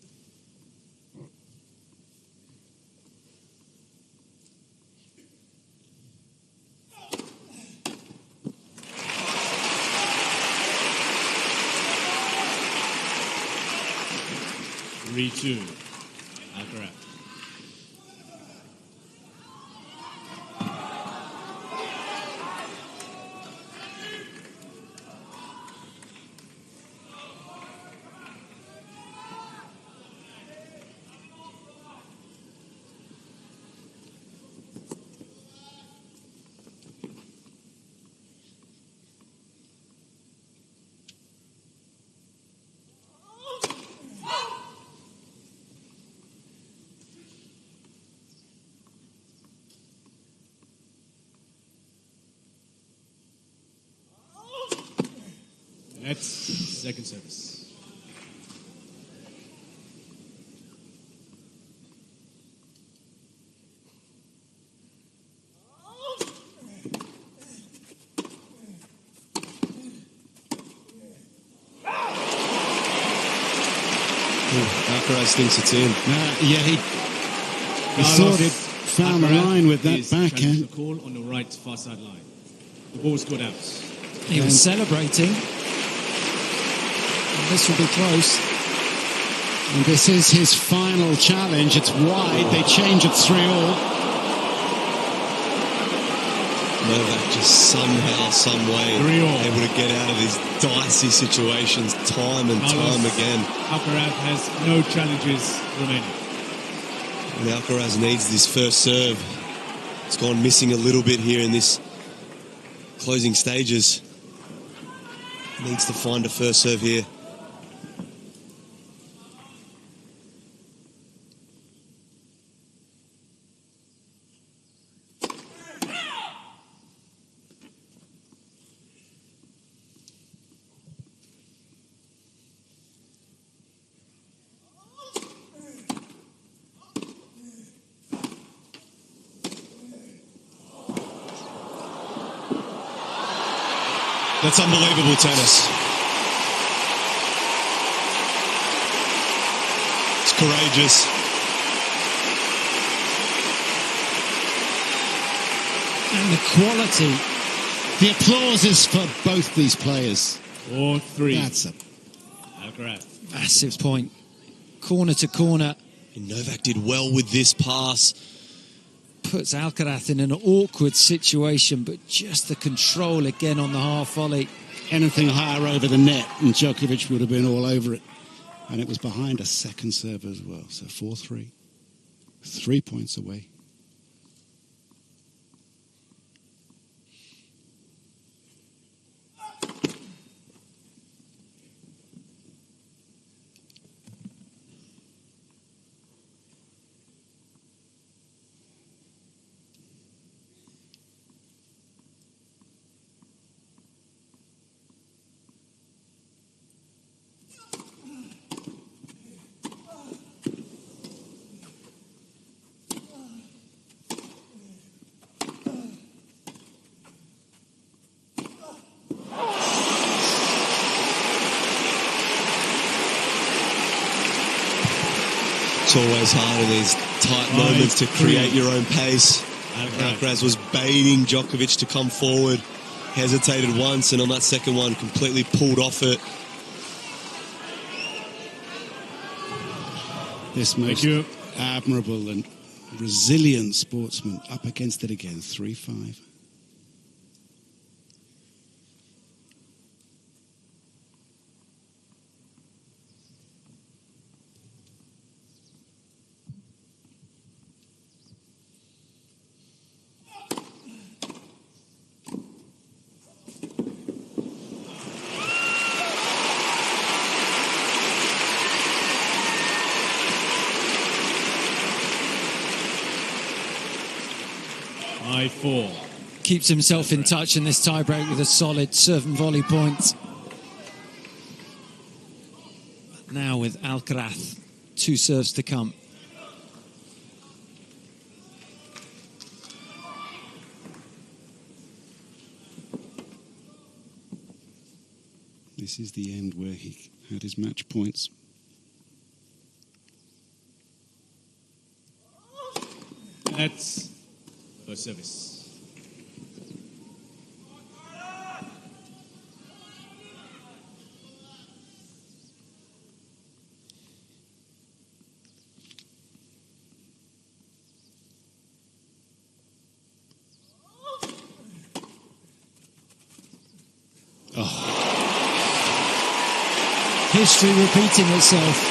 3-2. Alcaraz. That's second service. Alcaraz thinks it's in. Yeah, he thought it found the line with that backhand. The call on the right far side line. The ball's got out. He was celebrating. And this will be close. And this is his final challenge. It's wide. They change it 3-all. Novak just somehow, some way, able to get out of these dicey situations time and time again. Alcaraz has no challenges remaining. And Alcaraz needs this first serve. It's gone missing a little bit here in this closing stages. Needs to find a first serve here. That's unbelievable tennis. It's courageous. And the quality. The applause is for both these players. 4-3. That's a Alcaraz. Massive point. Corner to corner. And Novak did well with this pass. Puts Alcaraz in an awkward situation, but just the control again on the half volley. anything higher over the net, and Djokovic would have been all over it. And it was behind a second serve as well. So 4-3. 3 points away. It's always hard in these tight moments to create your own pace. Alcaraz was baiting Djokovic to come forward, hesitated once, and on that second one completely pulled off it. This most admirable and resilient sportsman up against it again, 3-5. Keeps himself in touch in this tiebreak with a solid serve and volley point. Now with Alcaraz, 2 serves to come. This is the end where he had his match points. That's first service. History repeating itself.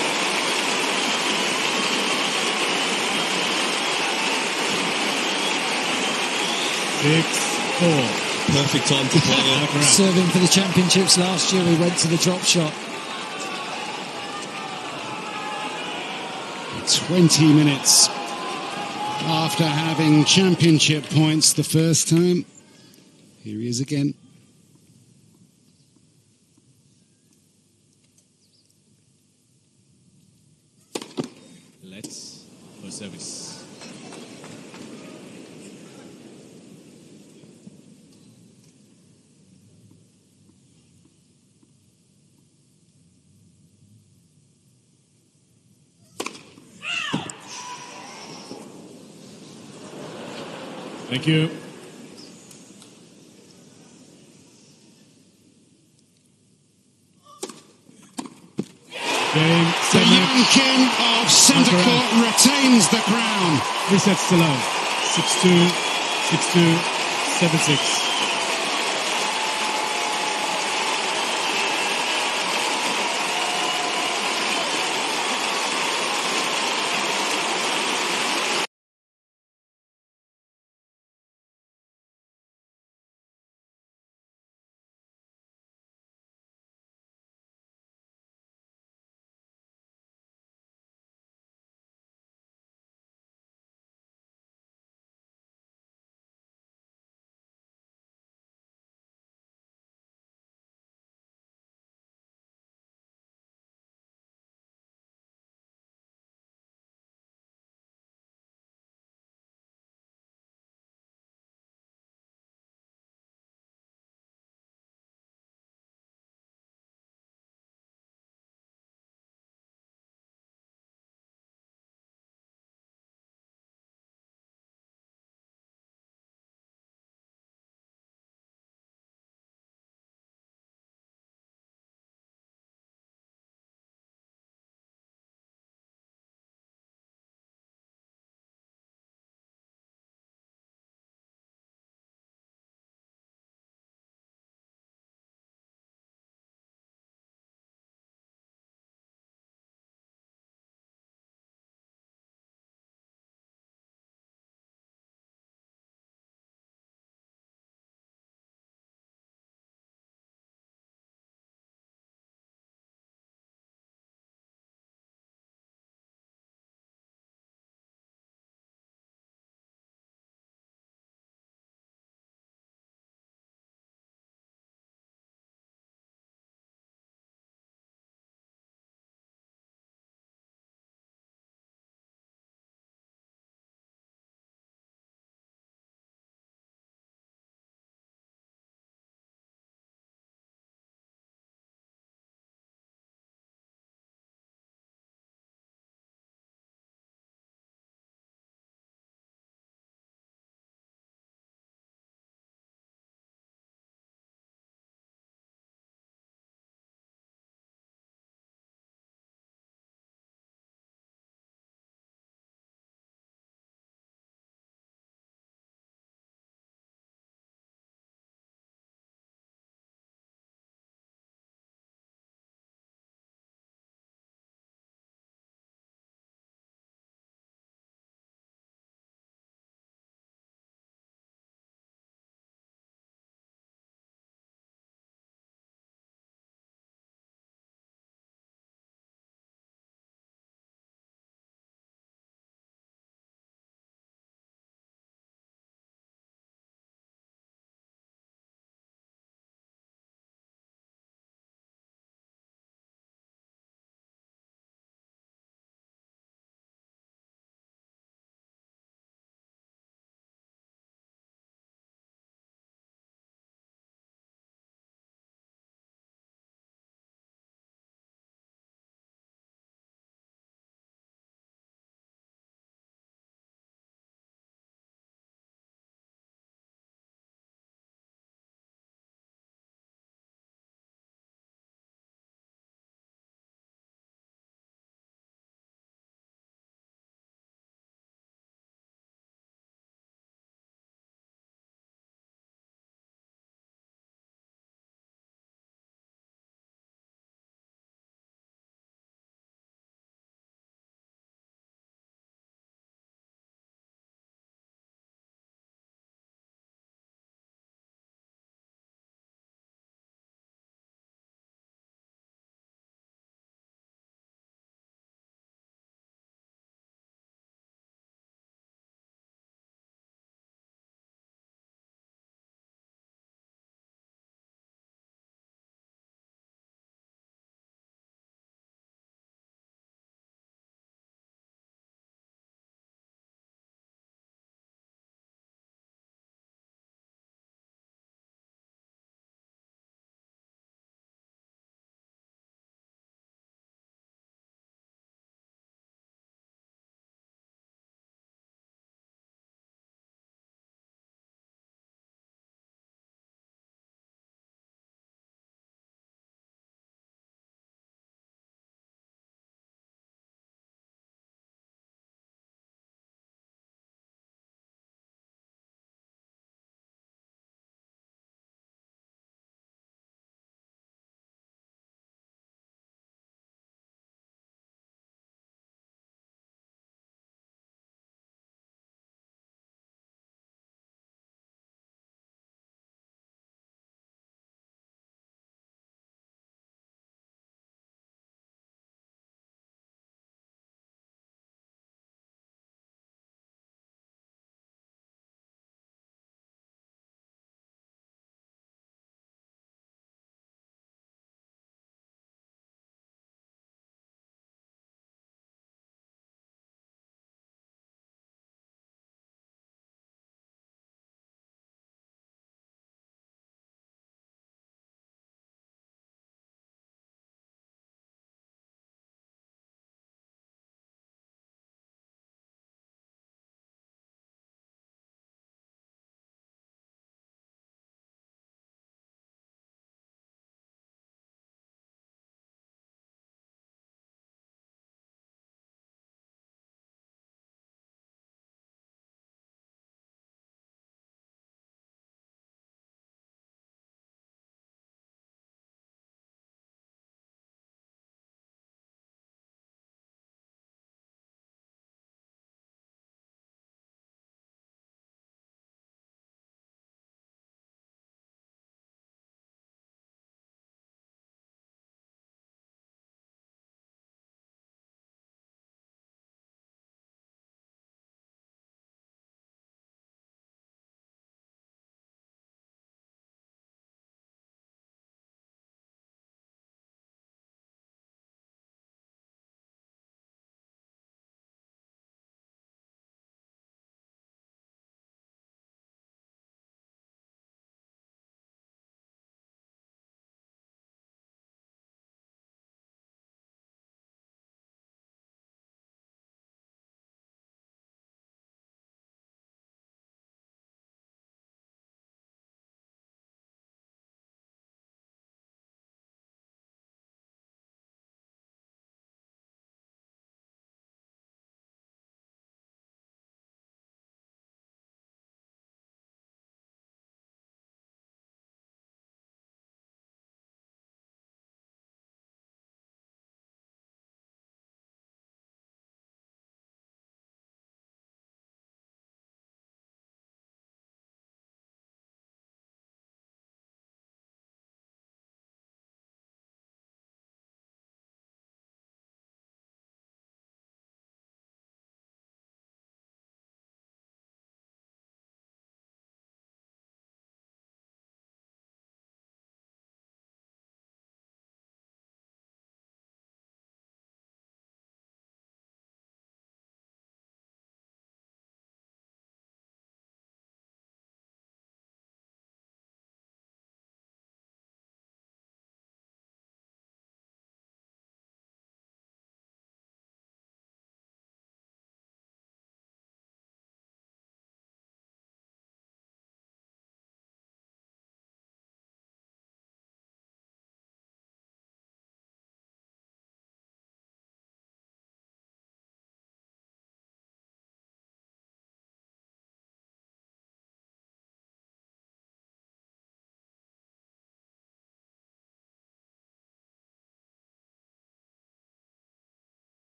Perfect time to play it. Serving for the championships last year, he went to the drop shot. 20 minutes after having championship points the first time. Here he is again. Let's for service. Thank you. Game, The young king of centre court retains the crown. 3 sets to love. 6-2, 6-2, 7-6.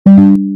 you.